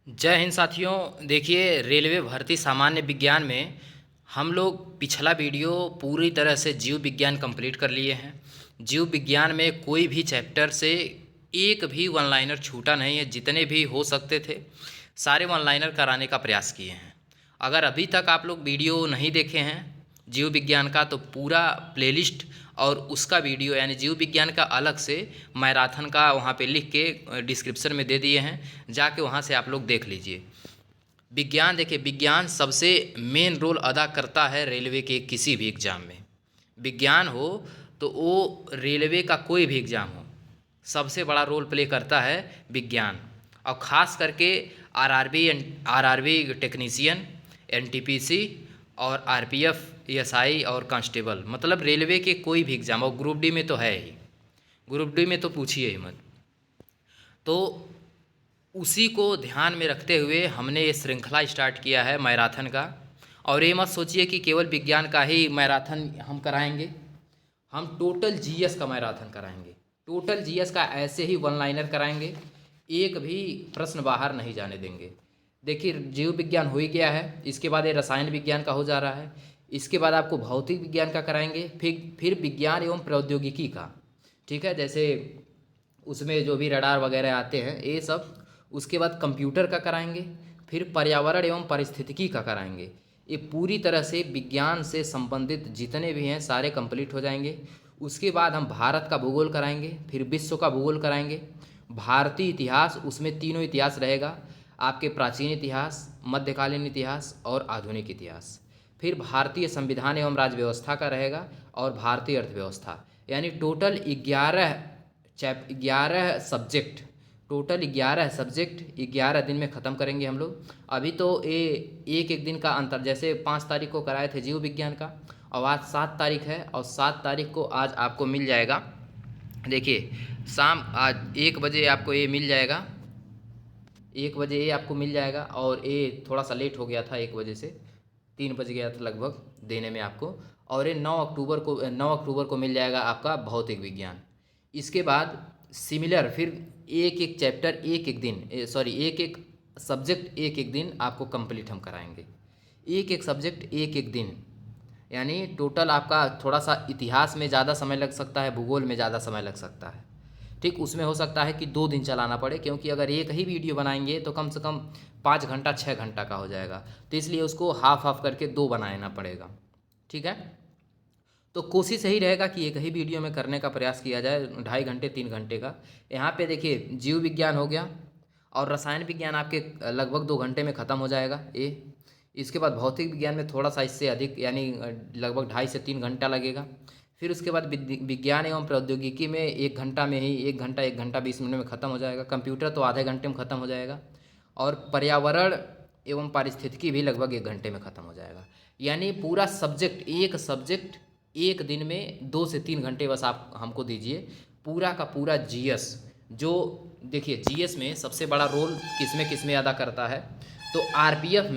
जय हिंद साथियों। देखिए, रेलवे भर्ती सामान्य विज्ञान में हम लोग पिछला वीडियो पूरी तरह से जीव विज्ञान कंप्लीट कर लिए हैं। जीव विज्ञान में कोई भी चैप्टर से एक भी वन लाइनर छूटा नहीं है। जितने भी हो सकते थे सारे वन लाइनर कराने का प्रयास किए हैं। अगर अभी तक आप लोग वीडियो नहीं देखे हैं जीव विज्ञान का, तो पूरा प्लेलिस्ट और उसका वीडियो यानी जीव विज्ञान का अलग से मैराथन का वहाँ पे लिख के डिस्क्रिप्शन में दे दिए हैं, जाके वहाँ से आप लोग देख लीजिए। विज्ञान, देखिए, विज्ञान सबसे मेन रोल अदा करता है रेलवे के किसी भी एग्ज़ाम में। विज्ञान हो तो वो रेलवे का कोई भी एग्ज़ाम हो, सबसे बड़ा रोल प्ले करता है विज्ञान। और ख़ास करके आरआरबी टेक्नीशियन, एनटीपीसी और आरपीएफ, एएसआई और कांस्टेबल, मतलब रेलवे के कोई भी एग्ज़ाम, और ग्रुप डी में तो है ही। ग्रुप डी में तो पूछिए ही मत। तो उसी को ध्यान में रखते हुए हमने ये श्रृंखला स्टार्ट किया है मैराथन का। और ये मत सोचिए कि केवल विज्ञान का ही मैराथन हम कराएंगे, हम टोटल जीएस का मैराथन कराएंगे। टोटल जीएस का ऐसे ही वन लाइनर कराएंगे, एक भी प्रश्न बाहर नहीं जाने देंगे। देखिए, जीव विज्ञान हो ही गया है, इसके बाद ये रसायन विज्ञान का हो जा रहा है, इसके बाद आपको भौतिक विज्ञान का कराएंगे, फिर विज्ञान एवं प्रौद्योगिकी का। ठीक है, जैसे उसमें जो भी रडार वगैरह आते हैं ये सब। उसके बाद कंप्यूटर का कराएंगे, फिर पर्यावरण एवं पारिस्थितिकी का कराएंगे। ये पूरी तरह से विज्ञान से संबंधित जितने भी हैं सारे कंप्लीट हो जाएंगे। उसके बाद हम भारत का भूगोल कराएंगे, फिर विश्व का भूगोल कराएंगे, भारतीय इतिहास, उसमें तीनों इतिहास रहेगा आपके: प्राचीन इतिहास, मध्यकालीन इतिहास और आधुनिक इतिहास। फिर भारतीय संविधान एवं राज्य व्यवस्था का रहेगा और भारतीय अर्थव्यवस्था। यानी टोटल 11 सब्जेक्ट, टोटल 11 सब्जेक्ट 11 दिन में ख़त्म करेंगे हम लोग। अभी तो ये एक एक दिन का अंतर, जैसे 5 तारीख को कराए थे जीव विज्ञान का, और आज 7 तारीख है, और 7 तारीख को आज आपको मिल जाएगा। देखिए, शाम आज 1 बजे आपको ये मिल जाएगा, 1 बजे ये आपको मिल जाएगा। और ये थोड़ा सा लेट हो गया था, 1 बजे से 3 बज गया था लगभग देने में आपको। और ये 9 अक्टूबर को मिल जाएगा आपका भौतिक विज्ञान। इसके बाद सिमिलर फिर एक एक चैप्टर एक एक दिन, एक एक सब्जेक्ट एक एक दिन आपको कंप्लीट हम कराएंगे। एक एक सब्जेक्ट एक एक दिन, यानी टोटल आपका थोड़ा सा इतिहास में ज़्यादा समय लग सकता है, भूगोल में ज़्यादा समय लग सकता है। ठीक, उसमें हो सकता है कि 2 दिन चलाना पड़े, क्योंकि अगर एक ही वीडियो बनाएंगे तो कम से कम 5 घंटा 6 घंटा का हो जाएगा। तो इसलिए उसको हाफ हाफ करके 2 बनाना पड़ेगा। ठीक है, तो कोशिश यही रहेगा कि एक ही वीडियो में करने का प्रयास किया जाए, 2.5 घंटे 3 घंटे का। यहाँ पे देखिए, जीव विज्ञान हो गया और रसायन विज्ञान आपके लगभग 2 घंटे में ख़त्म हो जाएगा ये। इसके बाद भौतिक विज्ञान में थोड़ा सा इससे अधिक, यानी लगभग 2.5 से 3 घंटा लगेगा। फिर उसके बाद विज्ञान एवं प्रौद्योगिकी में 1 घंटा में ही, 1 घंटा 20 मिनट में ख़त्म हो जाएगा। कंप्यूटर तो आधे घंटे में ख़त्म हो जाएगा। और पर्यावरण एवं पारिस्थितिकी भी लगभग 1 घंटे में ख़त्म हो जाएगा। यानी पूरा सब्जेक्ट, एक सब्जेक्ट एक दिन में 2 से 3 घंटे बस आप हमको दीजिए। पूरा का पूरा जीएस, जो देखिए जीएस में सबसे बड़ा रोल किस में अदा करता है, तो आरपीएफ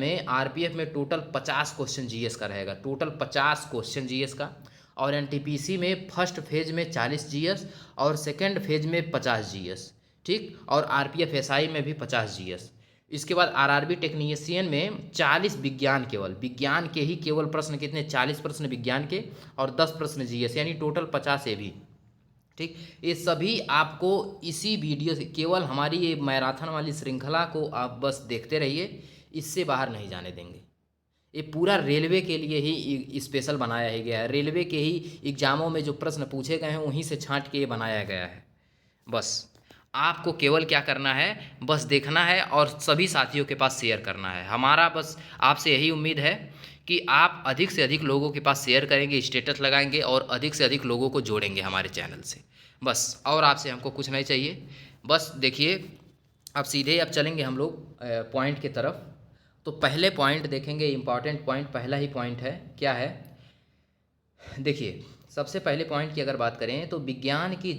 में टोटल 50 क्वेश्चन जीएस का रहेगा, टोटल 50 क्वेश्चन जीएस का। और एनटीपीसी में फर्स्ट फेज में 40 जीएस और सेकंड फेज में 50 जीएस। ठीक, और आरपीएफ एसआई में भी 50 जीएस। इसके बाद आरआरबी टेक्नीशियन में 40 विज्ञान, केवल विज्ञान के ही केवल प्रश्न कितने, 40 प्रश्न विज्ञान के और 10 प्रश्न जीएस, यानी टोटल 50 ये भी। ठीक, ये सभी आपको इसी वीडियो से, केवल हमारी ये मैराथन वाली श्रृंखला को आप बस देखते रहिए, इससे बाहर नहीं जाने देंगे। ये पूरा रेलवे के लिए ही स्पेशल बनाया ही गया है। रेलवे के ही एग्जामों में जो प्रश्न पूछे गए हैं उन्हीं से छांट के ये बनाया गया है। बस आपको केवल क्या करना है, बस देखना है और सभी साथियों के पास शेयर करना है। हमारा बस आपसे यही उम्मीद है कि आप अधिक से अधिक लोगों के पास शेयर करेंगे, स्टेटस लगाएंगे और अधिक से अधिक लोगों को जोड़ेंगे हमारे चैनल से। बस, और आपसे हमको कुछ नहीं चाहिए। बस देखिए, अब सीधे अब चलेंगे हम लोग पॉइंट की तरफ। तो पहले पॉइंट देखेंगे, इम्पॉर्टेंट पॉइंट, पहला ही पॉइंट है, क्या है? देखिए, सबसे पहले पॉइंट की अगर बात करें तो विज्ञान की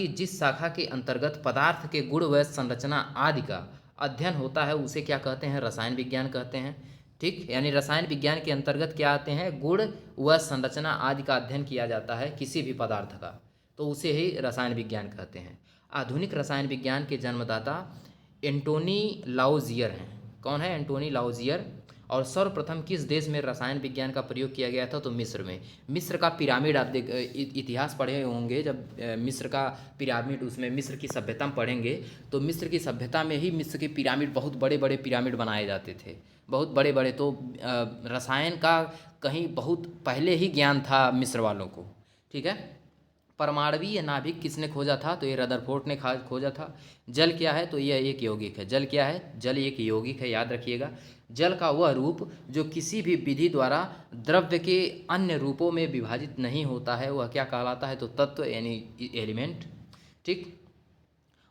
जिस शाखा के अंतर्गत पदार्थ के गुण व संरचना आदि का अध्ययन होता है उसे क्या कहते हैं? रसायन विज्ञान कहते हैं। ठीक, यानी रसायन विज्ञान के अंतर्गत क्या आते हैं? गुण व संरचना आदि का अध्ययन किया जाता है किसी भी पदार्थ का। तो उसे ही रसायन विज्ञान कहते हैं। आधुनिक रसायन विज्ञान के जन्मदाता एंटोनी लाउजियर हैं। कौन है? एंटोनी लाउजियर। और सर्वप्रथम किस देश में रसायन विज्ञान का प्रयोग किया गया था? तो मिस्र में। मिस्र का पिरामिड आप इतिहास पढ़े होंगे, जब मिस्र का पिरामिड, उसमें मिस्र की सभ्यता में पढ़ेंगे तो मिस्र की सभ्यता में ही मिस्र के पिरामिड, बहुत बड़े बड़े पिरामिड बनाए जाते थे, बहुत बड़े बड़े। तो रसायन का कहीं बहुत पहले ही ज्ञान था मिस्र वालों को। ठीक है। परमाणवीय नाभिक किसने खोजा था? तो ये रदरफोर्ड ने खोजा था। जल क्या है? तो यह एक यौगिक है। जल क्या है? जल एक यौगिक है, याद रखिएगा। जल का वह रूप जो किसी भी विधि द्वारा द्रव्य के अन्य रूपों में विभाजित नहीं होता है, वह क्या कहलाता है? तो तत्व यानी एलिमेंट। ठीक।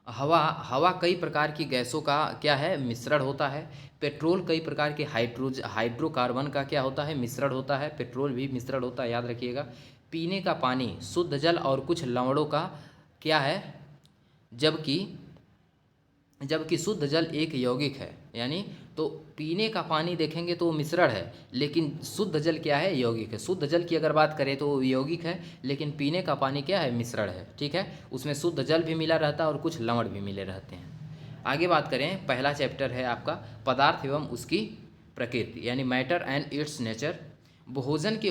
हवा हवा कई प्रकार की गैसों का क्या है? मिश्रण होता है। पेट्रोल कई प्रकार के हाइड्रोकार्बन का क्या होता है? मिश्रण होता है। पेट्रोल भी मिश्रण होता है, याद रखिएगा। पीने का पानी शुद्ध जल और कुछ लवणों का क्या है? जबकि जबकि शुद्ध जल एक यौगिक है। यानी तो पीने का पानी देखेंगे तो वो मिश्रण है, लेकिन शुद्ध जल क्या है? यौगिक है। शुद्ध जल की अगर बात करें तो वो यौगिक है, लेकिन पीने का पानी क्या है? मिश्रण है। ठीक है। उसमें शुद्ध जल भी मिला रहता है और कुछ लवण भी मिले रहते हैं। आगे बात करें, पहला चैप्टर है आपका पदार्थ एवं उसकी प्रकृति, यानी मैटर एंड इट्स नेचर। भोजन के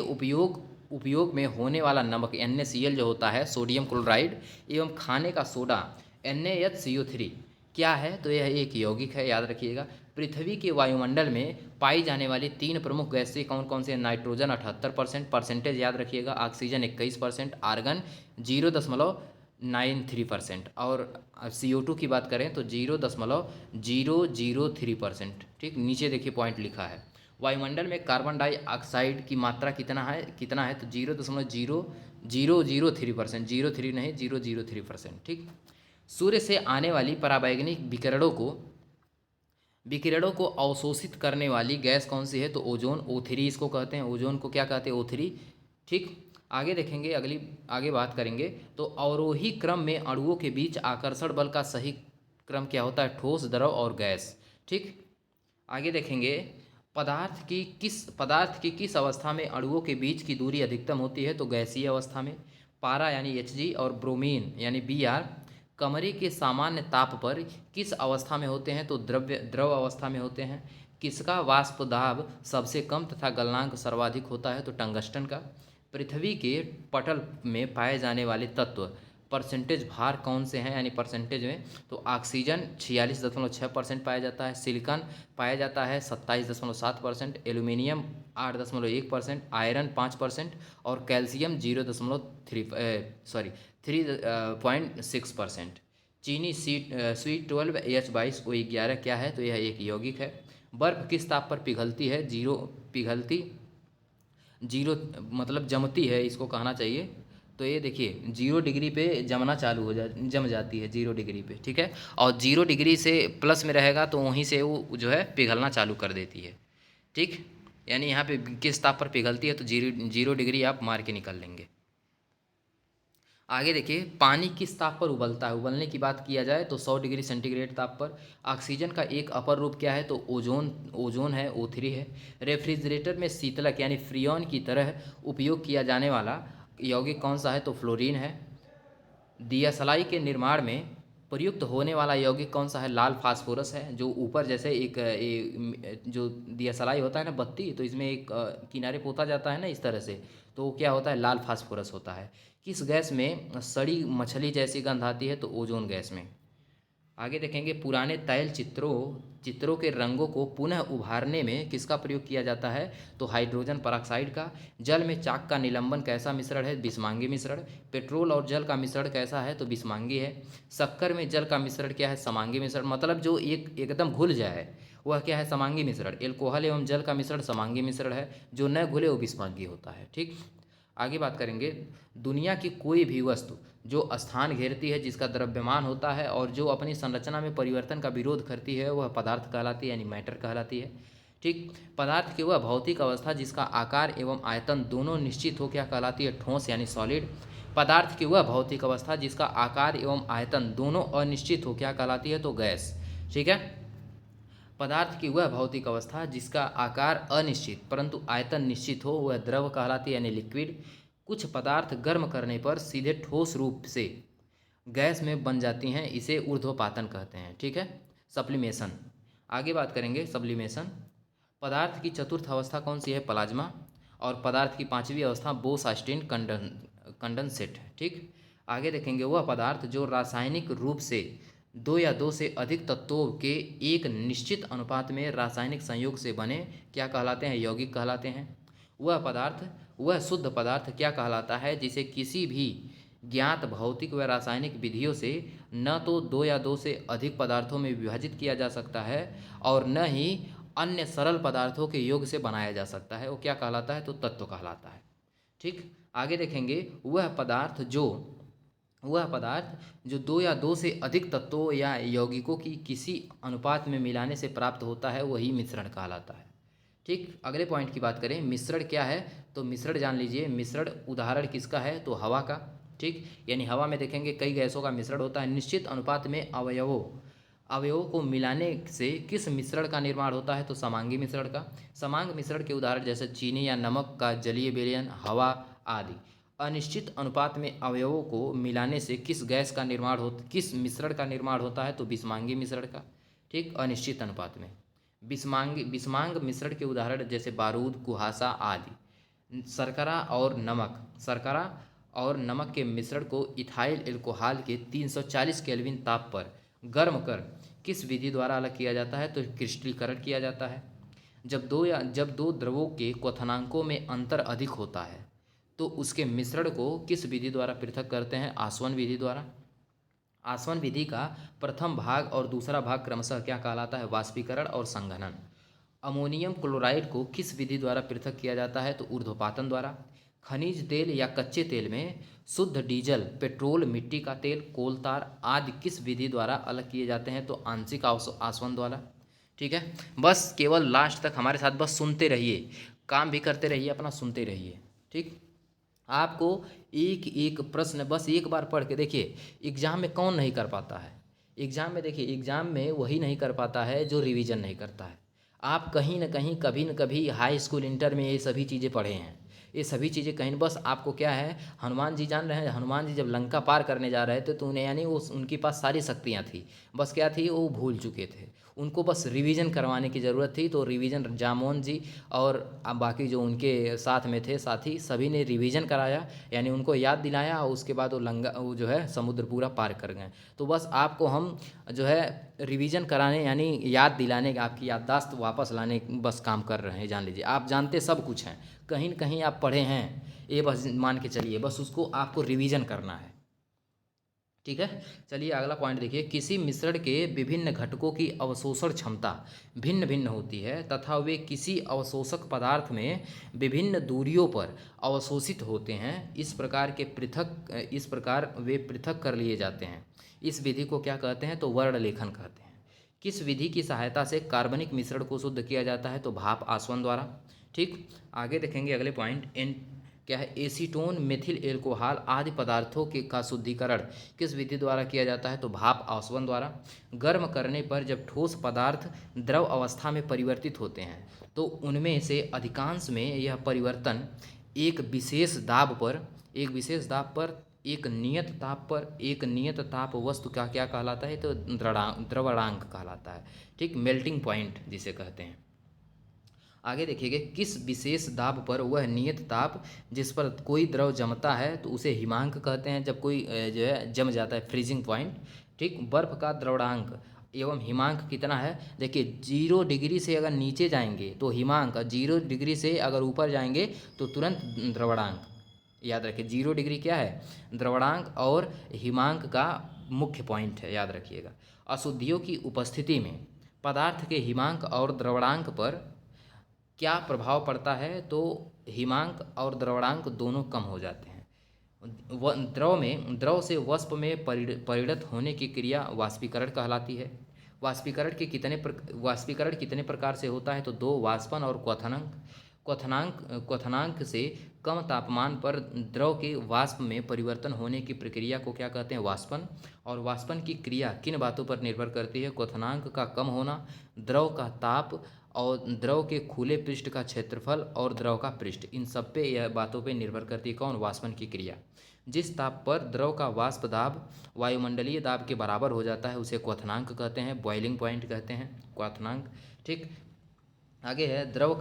उपयोग में होने वाला नमक NaCl जो होता है, सोडियम क्लोराइड, एवं खाने का सोडा NaHCO3 क्या है? तो यह एक यौगिक है, याद रखिएगा। पृथ्वी के वायुमंडल में पाई जाने वाली 3 प्रमुख गैसें कौन कौन से? नाइट्रोजन 78%, परसेंटेज याद रखिएगा। ऑक्सीजन 21%, आर्गन 0.93%, और CO2 की बात करें तो 0.003%। ठीक, नीचे देखिए पॉइंट लिखा है। वायुमंडल में कार्बन डाइऑक्साइड की मात्रा कितना है? तो 0.0003%, 03 नहीं 003%। ठीक। सूर्य से आने वाली पराबैंगनी विकिरणों को अवशोषित करने वाली गैस कौन सी है? तो ओजोन, O3 इसको कहते हैं। ओजोन को क्या कहते हैं? O3। ठीक। आगे देखेंगे, आगे बात करेंगे तो अवरोही क्रम में अणुओं के बीच आकर्षण बल का सही क्रम क्या होता है? ठोस, द्रव और गैस। ठीक। आगे देखेंगे, पदार्थ की किस अवस्था में अणुओं के बीच की दूरी अधिकतम होती है? तो गैसीय अवस्था में। पारा यानी Hg और ब्रोमीन यानी Br कमरे के सामान्य ताप पर किस अवस्था में होते हैं? तो द्रव अवस्था में होते हैं। किसका वाष्प दाब सबसे कम तथा गलनांक सर्वाधिक होता है? तो टंगस्टन का। पृथ्वी के पटल में पाए जाने वाले तत्व परसेंटेज भार कौन से हैं, यानी परसेंटेज में? तो ऑक्सीजन 46.6% पाया जाता है, सिलिकॉन पाया जाता है 27.7%, एल्यूमिनियम 8.1%, आयरन 5% और कैल्शियम 3.6%। चीनी C12H22O11 क्या है? तो यह एक यौगिक है। बर्फ किस ताप पर पिघलती है? जीरो मतलब जमती है, इसको कहना चाहिए। तो ये देखिए 0 डिग्री पे जमना चालू हो जम जाती है 0 डिग्री पे। ठीक है। और 0 डिग्री से प्लस में रहेगा तो वहीं से वो जो है पिघलना चालू कर देती है। ठीक। यानी यहाँ पे किस ताप पर पिघलती है? तो 0 डिग्री आप मार के निकल लेंगे। आगे देखिए, पानी किस ताप पर उबलता है? उबलने की बात किया जाए तो 100 डिग्री सेंटीग्रेड ताप पर। ऑक्सीजन का एक अपर रूप क्या है? तो ओजोन है, O3 है। रेफ्रिजरेटर में शीतलक यानी फ्रियोन की तरह उपयोग किया जाने वाला यौगिक कौन सा है? तो फ्लोरीन है। दियासलाई के निर्माण में प्रयुक्त होने वाला यौगिक कौन सा है? लाल फास्फोरस है। जो ऊपर जैसे जो दियासलाई होता है ना, बत्ती, तो इसमें एक किनारे पोता जाता है ना इस तरह से, तो वो क्या होता है? लाल फास्फोरस होता है। किस गैस में सड़ी मछली जैसी गंध आती है? तो ओजोन गैस में। आगे देखेंगे, पुराने तैल चित्रों के रंगों को पुनः उभारने में किसका प्रयोग किया जाता है? तो हाइड्रोजन पेरोक्साइड का। जल में चाक का निलंबन कैसा मिश्रण है? बिस्मांगी मिश्रण। पेट्रोल और जल का मिश्रण कैसा है? तो बिस्मांगी है। शक्कर में जल का मिश्रण क्या है? समांगी मिश्रण। मतलब जो एकदम घुल जाए वह क्या है? समांगी मिश्रण। एल्कोहल एवं जल का मिश्रण समांगी मिश्रण है, जो न घुले वो बिस्मांगी होता है। ठीक। आगे बात करेंगे, दुनिया की कोई भी वस्तु जो स्थान घेरती है, जिसका द्रव्यमान होता है और जो अपनी संरचना में परिवर्तन का विरोध करती है, वह पदार्थ कहलाती है, यानी मैटर कहलाती है। ठीक। पदार्थ की वह भौतिक अवस्था जिसका आकार एवं आयतन दोनों निश्चित हो क्या कहलाती है? ठोस यानी सॉलिड। पदार्थ की वह भौतिक अवस्था जिसका आकार एवं आयतन दोनों अनिश्चित हो क्या कहलाती है? तो गैस। ठीक है। पदार्थ की वह भौतिक अवस्था जिसका आकार अनिश्चित परंतु आयतन निश्चित हो, वह द्रव कहलाती है, यानी लिक्विड। कुछ पदार्थ गर्म करने पर सीधे ठोस रूप से गैस में बन जाती हैं, इसे ऊर्ध्वपातन कहते हैं। ठीक है, सप्लीमेशन। आगे बात करेंगे सब्लिमेशन। पदार्थ की चतुर्थ अवस्था कौन सी है? प्लाज्मा। और पदार्थ की पांचवी अवस्था बोस-आइंस्टीन कंडेंसेट है। ठीक, आगे देखेंगे वह पदार्थ जो रासायनिक रूप से दो या दो से अधिक तत्वों के एक निश्चित अनुपात में रासायनिक संयोग से बने क्या कहलाते हैं? यौगिक कहलाते हैं। वह शुद्ध पदार्थ क्या कहलाता है जिसे किसी भी ज्ञात भौतिक व रासायनिक विधियों से न तो दो या दो से अधिक पदार्थों में विभाजित किया जा सकता है और न ही अन्य सरल पदार्थों के योग से बनाया जा सकता है। वो क्या कहलाता है? तो तत्व कहलाता है। ठीक, आगे देखेंगे वह पदार्थ जो दो या दो से अधिक तत्वों या यौगिकों की किसी अनुपात में मिलाने से प्राप्त होता है वही मिश्रण कहलाता है। ठीक, अगले पॉइंट की बात करें, मिश्रण क्या है? तो मिश्रण जान लीजिए, मिश्रण उदाहरण किसका है? तो हवा का। ठीक, यानी हवा में देखेंगे कई गैसों का मिश्रण होता है। निश्चित अनुपात में अवयवों को मिलाने से किस मिश्रण का निर्माण होता है? तो समांगी मिश्रण का। समांग मिश्रण के उदाहरण जैसे चीनी या नमक का जलीय विलयन, हवा आदि। अनिश्चित अनुपात में अवयवों को मिलाने से किस मिश्रण का निर्माण होता है? तो विषमांगी मिश्रण का। ठीक, अनिश्चित अनुपात में विषमांग मिश्रण के उदाहरण जैसे बारूद, कुहासा आदि। शर्करा और नमक के मिश्रण को इथाइल एल्कोहल के 340 केल्विन ताप पर गर्म कर किस विधि द्वारा अलग किया जाता है? तो क्रिस्टलीकरण किया जाता है। जब दो द्रवों के क्वथनांकों में अंतर अधिक होता है तो उसके मिश्रण को किस विधि द्वारा पृथक करते हैं? आसवन विधि द्वारा। आसवन विधि का प्रथम भाग और दूसरा भाग क्रमशः क्या कहलाता है? वाष्पीकरण और संघनन। अमोनियम क्लोराइड को किस विधि द्वारा पृथक किया जाता है? तो ऊर्ध्वपातन द्वारा। खनिज तेल या कच्चे तेल में शुद्ध डीजल, पेट्रोल, मिट्टी का तेल, कोल तार आदि किस विधि द्वारा अलग किए जाते हैं? तो आंशिक आसवन द्वारा। ठीक है, बस केवल लास्ट तक हमारे साथ बस सुनते रहिए, काम भी करते रहिए, अपना सुनते रहिए। ठीक, आपको एक एक प्रश्न बस एक बार पढ़ के देखिए। एग्ज़ाम में कौन नहीं कर पाता है? एग्ज़ाम में वही नहीं कर पाता है जो रिवीजन नहीं करता है। आप कहीं ना कहीं कभी न कभी हाई स्कूल इंटर में ये सभी चीज़ें पढ़े हैं। ये सभी चीज़ें कहीं बस आपको क्या है, हनुमान जी जान रहे हैं, हनुमान जी जब लंका पार करने जा रहे थे तो उन्हें यानी वो उनके पास सारी शक्तियाँ थी, बस क्या थी, वो भूल चुके थे। उनको बस रिवीजन करवाने की ज़रूरत थी। तो रिवीजन जामोहन जी और बाकी जो उनके साथ में थे साथी सभी ने रिवीजन कराया, यानी उनको याद दिलाया और उसके बाद वो जो है समुद्र पूरा पार कर गए। तो बस आपको हम जो है रिवीजन कराने यानी याद दिलाने, आपकी याददाश्त वापस लाने बस काम कर रहे हैं। जान लीजिए आप जानते सब कुछ हैं, कहीं न कहीं आप पढ़े हैं, ये बस मान के चलिए, बस उसको आपको रिवीजन करना है। ठीक है, चलिए अगला पॉइंट देखिए। किसी मिश्रण के विभिन्न घटकों की अवशोषण क्षमता भिन्न भिन्न होती है तथा वे किसी अवशोषक पदार्थ में विभिन्न दूरियों पर अवशोषित होते हैं। इस प्रकार वे पृथक कर लिए जाते हैं। इस विधि को क्या कहते हैं? तो वर्ण लेखन कहते हैं। किस विधि की सहायता से कार्बनिक मिश्रण को शुद्ध किया जाता है? तो भाप आसवन द्वारा। ठीक, आगे देखेंगे अगले पॉइंट क्या है? एसीटोन, मेथिल एल्कोहल आदि पदार्थों के का शुद्धिकरण किस विधि द्वारा किया जाता है? तो भाप आसवन द्वारा। गर्म करने पर जब ठोस पदार्थ द्रव अवस्था में परिवर्तित होते हैं तो उनमें से अधिकांश में यह परिवर्तन एक विशेष दाब पर एक नियत ताप वस्तु का क्या कहलाता है? तो द्रवणांक कहलाता है। ठीक, मेल्टिंग पॉइंट जिसे कहते हैं। आगे देखिएगा, किस विशेष दाब पर वह नियत ताप जिस पर कोई द्रव जमता है तो उसे हिमांक कहते हैं। जब कोई जो है जम जाता है, फ्रीजिंग पॉइंट। ठीक, बर्फ का द्रवणांक एवं हिमांक कितना है? देखिए 0 डिग्री से अगर नीचे जाएंगे तो हिमांक, 0 डिग्री से अगर ऊपर जाएंगे तो तुरंत द्रवणांक। याद रखिए 0 डिग्री क्या है? द्रवणांक, और हिमांक का मुख्य पॉइंट है, याद रखिएगा। अशुद्धियों की उपस्थिति में पदार्थ के हिमांक और द्रवणांक पर क्या प्रभाव पड़ता है? तो हिमांक और द्रवणांक दोनों कम हो जाते हैं। द्रव से वाष्प में परिणत होने की क्रिया वाष्पीकरण कहलाती है। वाष्पीकरण कितने प्रकार से होता है? तो 2, वाष्पन और क्वथनांक से कम तापमान पर द्रव के वाष्प में परिवर्तन होने की प्रक्रिया को क्या कहते हैं? वाष्पन। और वाष्पन की क्रिया किन बातों पर निर्भर करती है? क्वथनांक का कम होना, द्रव का ताप और द्रव के खुले पृष्ठ का क्षेत्रफल और द्रव का पृष्ठ, इन सब पे यह बातों पे निर्भर करती है कौन, वाष्पन की क्रिया। जिस ताप पर द्रव का वाष्प दाब वायुमंडलीय दाब के बराबर हो जाता है उसे क्वथनांक कहते हैं, बॉइलिंग पॉइंट कहते हैं, क्वथनांक। ठीक, आगे है द्रव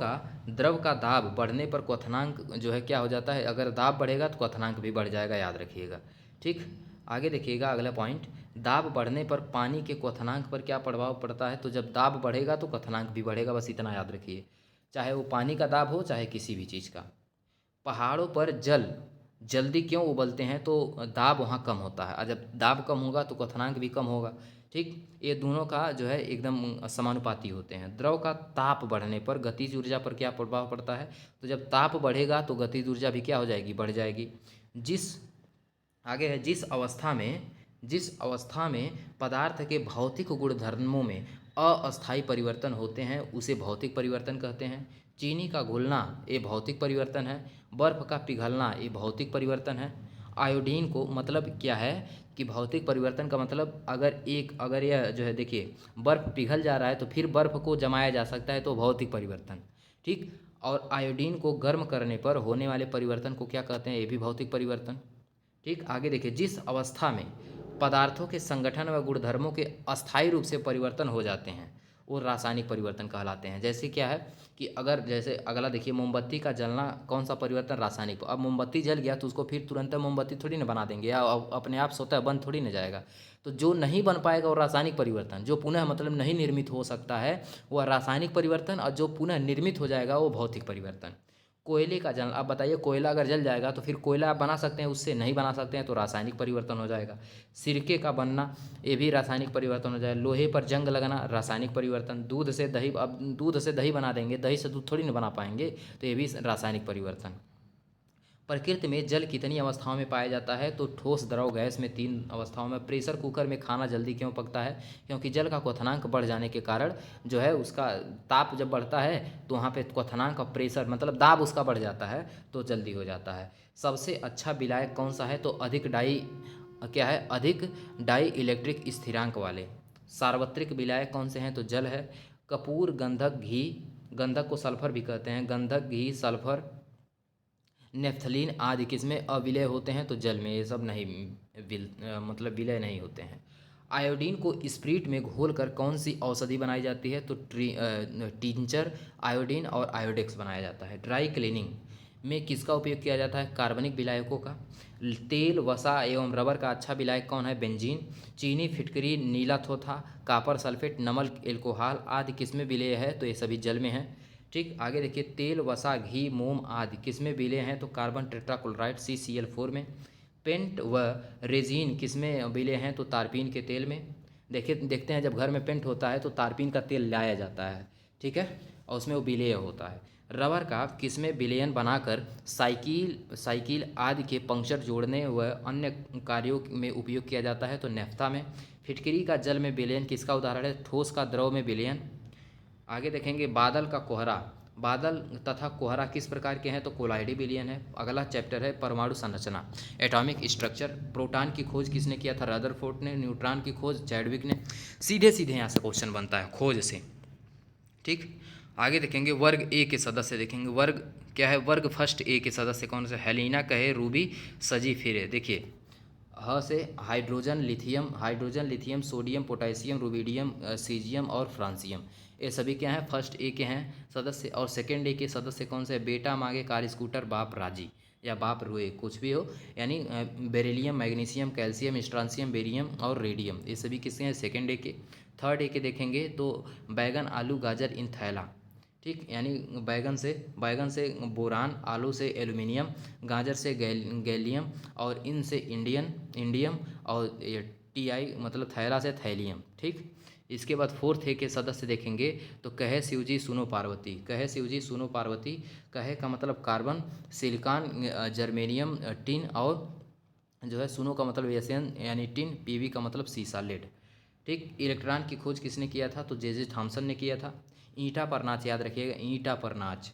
का दाब बढ़ने पर क्वथनांक जो है क्या हो जाता है, अगर दाब बढ़ेगा तो क्वथनांक भी बढ़ जाएगा, याद रखिएगा। ठीक, आगे देखिएगा अगला पॉइंट, दाब बढ़ने पर पानी के क्वथनांक पर क्या प्रभाव पड़ता है, तो जब दाब बढ़ेगा तो क्वथनांक भी बढ़ेगा, बस इतना याद रखिए, चाहे वो पानी का दाब हो चाहे किसी भी चीज़ का। पहाड़ों पर जल जल्दी क्यों उबलते हैं, तो दाब वहाँ कम होता है, और जब दाब कम होगा तो क्वथनांक भी कम होगा। ठीक, ये दोनों का जो है एकदम समानुपाती होते हैं। द्रव का ताप बढ़ने पर गतिज ऊर्जा पर क्या प्रभाव पड़ता है, तो जब ताप बढ़ेगा तो गतिज ऊर्जा भी क्या हो जाएगी, बढ़ जाएगी। जिस आगे है जिस अवस्था में पदार्थ के भौतिक गुणधर्मों में अस्थायी परिवर्तन होते हैं उसे भौतिक परिवर्तन कहते हैं। चीनी का घुलना ये भौतिक परिवर्तन है, बर्फ़ का पिघलना ये भौतिक परिवर्तन है। आयोडीन को मतलब क्या है कि भौतिक परिवर्तन का मतलब अगर यह जो है देखिए बर्फ़ पिघल जा रहा है तो फिर बर्फ़ को जमाया जा सकता है, तो भौतिक परिवर्तन। ठीक, और आयोडीन को गर्म करने पर होने वाले परिवर्तन को क्या कहते हैं, ये भी भौतिक परिवर्तन। ठीक, आगे देखिए, जिस अवस्था में पदार्थों के संगठन व गुणधर्मों के अस्थायी रूप से परिवर्तन हो जाते हैं वो रासायनिक परिवर्तन कहलाते हैं। जैसे क्या है कि अगर जैसे अगला देखिए, मोमबत्ती का जलना कौन सा परिवर्तन, रासायनिक। अब मोमबत्ती जल गया तो उसको फिर तुरंत मोमबत्ती थोड़ी ना बना देंगे, या अपने आप स्वतः बंद थोड़ी ना जाएगा। तो जो नहीं बन पाएगा वो रासायनिक परिवर्तन, जो पुनः मतलब नहीं निर्मित हो सकता है वह रासायनिक परिवर्तन, और जो पुनः निर्मित हो जाएगा वो भौतिक परिवर्तन। कोयले का जल, आप बताइए कोयला अगर जल जाएगा तो फिर कोयला आप बना सकते हैं, उससे नहीं बना सकते हैं तो रासायनिक परिवर्तन हो जाएगा। सिरके का बनना ये भी रासायनिक परिवर्तन हो जाएगा। लोहे पर जंग लगना रासायनिक परिवर्तन। दूध से दही, अब दूध से दही बना देंगे, दही से दूध थोड़ी ना बना पाएंगे, तो ये भी रासायनिक परिवर्तन। प्रकृति में जल कितनी अवस्थाओं में पाया जाता है, तो ठोस, द्रव, गैस में 3 अवस्थाओं में। प्रेशर कुकर में खाना जल्दी क्यों पकता है, क्योंकि जल का क्वथनांक बढ़ जाने के कारण जो है उसका ताप जब बढ़ता है तो वहाँ पे क्वथनांक और प्रेशर मतलब दाब उसका बढ़ जाता है तो जल्दी हो जाता है। सबसे अच्छा विलायक कौन सा है, तो अधिक डाई इलेक्ट्रिक स्थिरांक वाले। सार्वत्रिक विलायक कौन से हैं, तो जल है। कपूर, गंधक, घी, गंधक को सल्फर भी कहते हैं, गंधक, घी, सल्फर, नेफ्थलीन आदि किसमें अविलय होते हैं, तो जल में। ये सब नहीं मतलब विलय नहीं होते हैं। आयोडीन को स्प्रीट में घोलकर कौन सी औषधि बनाई जाती है, तो टिंचर, आयोडीन और आयोडेक्स बनाया जाता है। ड्राई क्लीनिंग में किसका उपयोग किया जाता है, कार्बनिक विलायकों का। तेल, वसा एवं रबर का अच्छा विलायक कौन है, बेंजीन। चीनी, फिटकरी, नीला थोथा, कापर सल्फेट, नमक, एल्कोहल आदि किसमें विलेय है, तो ये सभी जल में है। ठीक, आगे देखिए, तेल, वसा, घी, मोम आदि किसमें विलेय हैं, तो कार्बन टेट्राक्लोराइड CCl4 में। पेंट व रेजिन किसमें विलेय हैं, तो तारपीन के तेल में। देखिए देखते हैं जब घर में पेंट होता है तो तारपीन का तेल लाया जाता है, ठीक है, और उसमें वो विलेय होता है। रबर का किसमें विलयन बनाकर साइकिल आदि के पंक्चर जोड़ने व अन्य कार्यों में उपयोग किया जाता है, तो नेफ्था में। फिटकरी का जल में विलयन किसका उदाहरण है, ठोस का द्रव में विलयन। आगे देखेंगे, बादल का कोहरा, बादल तथा कोहरा किस प्रकार के हैं, तो कोलाइडी विलयन है। अगला चैप्टर है परमाणु संरचना, एटॉमिक स्ट्रक्चर। प्रोटॉन की खोज किसने किया था, रदरफोर्ड ने। न्यूट्रॉन की खोज चैडविक ने। सीधे सीधे यहाँ से क्वेश्चन बनता है खोज से। ठीक, आगे देखेंगे वर्ग ए के सदस्य देखेंगे। वर्ग क्या है, वर्ग फर्स्ट ए के सदस्य कौन से, हेलिना, कहे, रूबी, सजी, फिरे। देखिए ह से hydrogen, lithium, sodium, potassium, rubidium, caesium और फ्रांसियम, ये सभी क्या हैं, फर्स्ट ए के हैं सदस्य। और सेकेंड ए के सदस्य कौन से, बेटा, मागे, कार, स्कूटर, बाप, राजी या बाप, रुए, कुछ भी हो, यानी beryllium, magnesium, calcium, strontium, barium और रेडियम, ये सभी किसके हैं, सेकेंड ए के। थर्ड ए के देखेंगे तो बैगन, आलू, गाजर इन थैला। ठीक, यानी बैगन से बोरान, आलू से एल्यूमिनियम, गाजर से गैलियम और इन से इंडियम और ये TI मतलब थैला से थैलियम। ठीक, इसके बाद फोर्थ ए के सदस्य देखेंगे तो कहे, शिवजी, सुनो, पार्वती। कहे, शिवजी, सुनो, पार्वती। कहे का मतलब कार्बन, सिलिकॉन, जर्मेनियम, टिन और जो है सुनो का मतलब एशियन यानी टिन, PV का मतलब सीसा, लेड। ठीक, इलेक्ट्रॉन की खोज किसने किया था, तो JJ थॉम्सन ने किया था। ईंटा पर नाच याद रखिएगा, ईंटा पर नाच,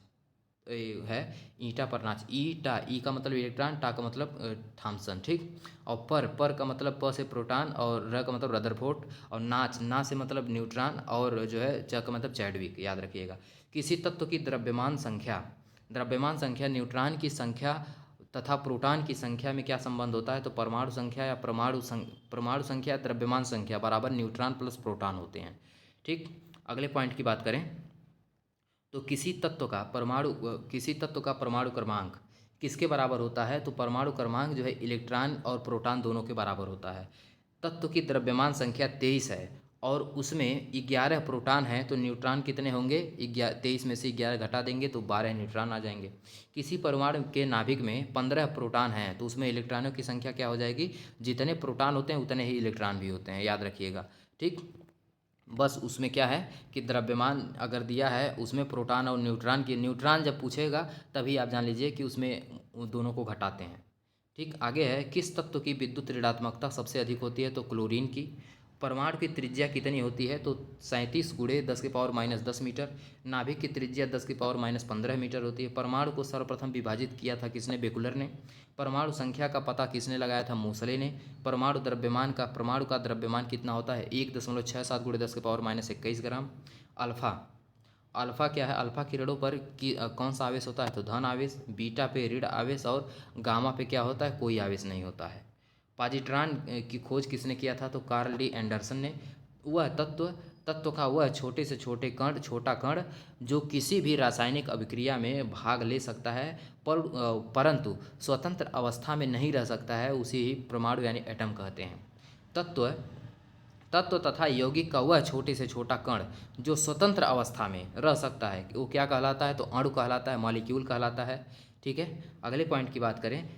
है ईंटा पर नाच। ईटा, ई का मतलब इलेक्ट्रॉन, टा का मतलब थॉम्सन, ठीक। और पर का मतलब प से प्रोटॉन, और र का मतलब रदरफोर्ड, और नाच, ना से मतलब न्यूट्रॉन, और जो है च का मतलब चैडविक, याद रखिएगा। किसी तत्व की द्रव्यमान संख्या, द्रव्यमान संख्या न्यूट्रॉन की संख्या तथा प्रोटॉन की संख्या में क्या संबंध होता है? तो परमाणु संख्या या परमाणु संख्या या द्रव्यमान संख्या बराबर न्यूट्रॉन प्लस प्रोटॉन होते हैं, ठीक। अगले पॉइंट की बात करें तो किसी तत्व का परमाणु क्रमांक किसके बराबर होता है? तो परमाणु क्रमांक जो है इलेक्ट्रॉन और प्रोटॉन दोनों के बराबर होता है। तत्व की द्रव्यमान संख्या 23 है और उसमें 11 प्रोटॉन हैं, तो न्यूट्रॉन कितने होंगे? 23 में से 11 घटा देंगे तो 12 न्यूट्रॉन आ जाएंगे। किसी परमाणु के नाभिक में 15 प्रोटॉन हैं, तो उसमें इलेक्ट्रॉनों की संख्या क्या हो जाएगी? जितने प्रोटॉन होते हैं उतने ही इलेक्ट्रॉन भी होते हैं, याद रखिएगा, ठीक। बस उसमें क्या है कि द्रव्यमान अगर दिया है उसमें प्रोटॉन और न्यूट्रॉन की, न्यूट्रॉन जब पूछेगा तभी आप जान लीजिए कि उसमें दोनों को घटाते हैं, ठीक। आगे है, किस तत्व की विद्युत ऋणात्मकता सबसे अधिक होती है? तो क्लोरीन की। परमाणु की त्रिज्या कितनी होती है? तो 37 गुणे 10⁻−10 मीटर। नाभिक की त्रिज्या 10⁻−15 मीटर होती है। परमाणु को सर्वप्रथम विभाजित किया था किसने? बेकुलर ने। परमाणु संख्या का पता किसने लगाया था? मोसले ने। परमाणु का द्रव्यमान कितना होता है? 1.67 गुणे 10⁻21 ग्राम। अल्फा, अल्फा क्या है? अल्फा किरणों पर कौन सा आवेश होता है? तो धन आवेश। बीटा पे ऋण आवेश, और गामा पे क्या होता है? कोई आवेश नहीं होता है। पॉजिट्रॉन की खोज किसने किया था? तो कार्ल डी एंडरसन ने। वह तत्व का वह छोटे से छोटा कण जो किसी भी रासायनिक अभिक्रिया में भाग ले सकता है परंतु स्वतंत्र अवस्था में नहीं रह सकता है, उसी ही परमाणु यानी एटम कहते हैं। तत्व तत्व तथा यौगिक का वह छोटे से छोटा कण जो स्वतंत्र अवस्था में रह सकता है वो क्या कहलाता है? तो अणु कहलाता है, मॉलिक्यूल कहलाता है, ठीक है। अगले पॉइंट की बात करें,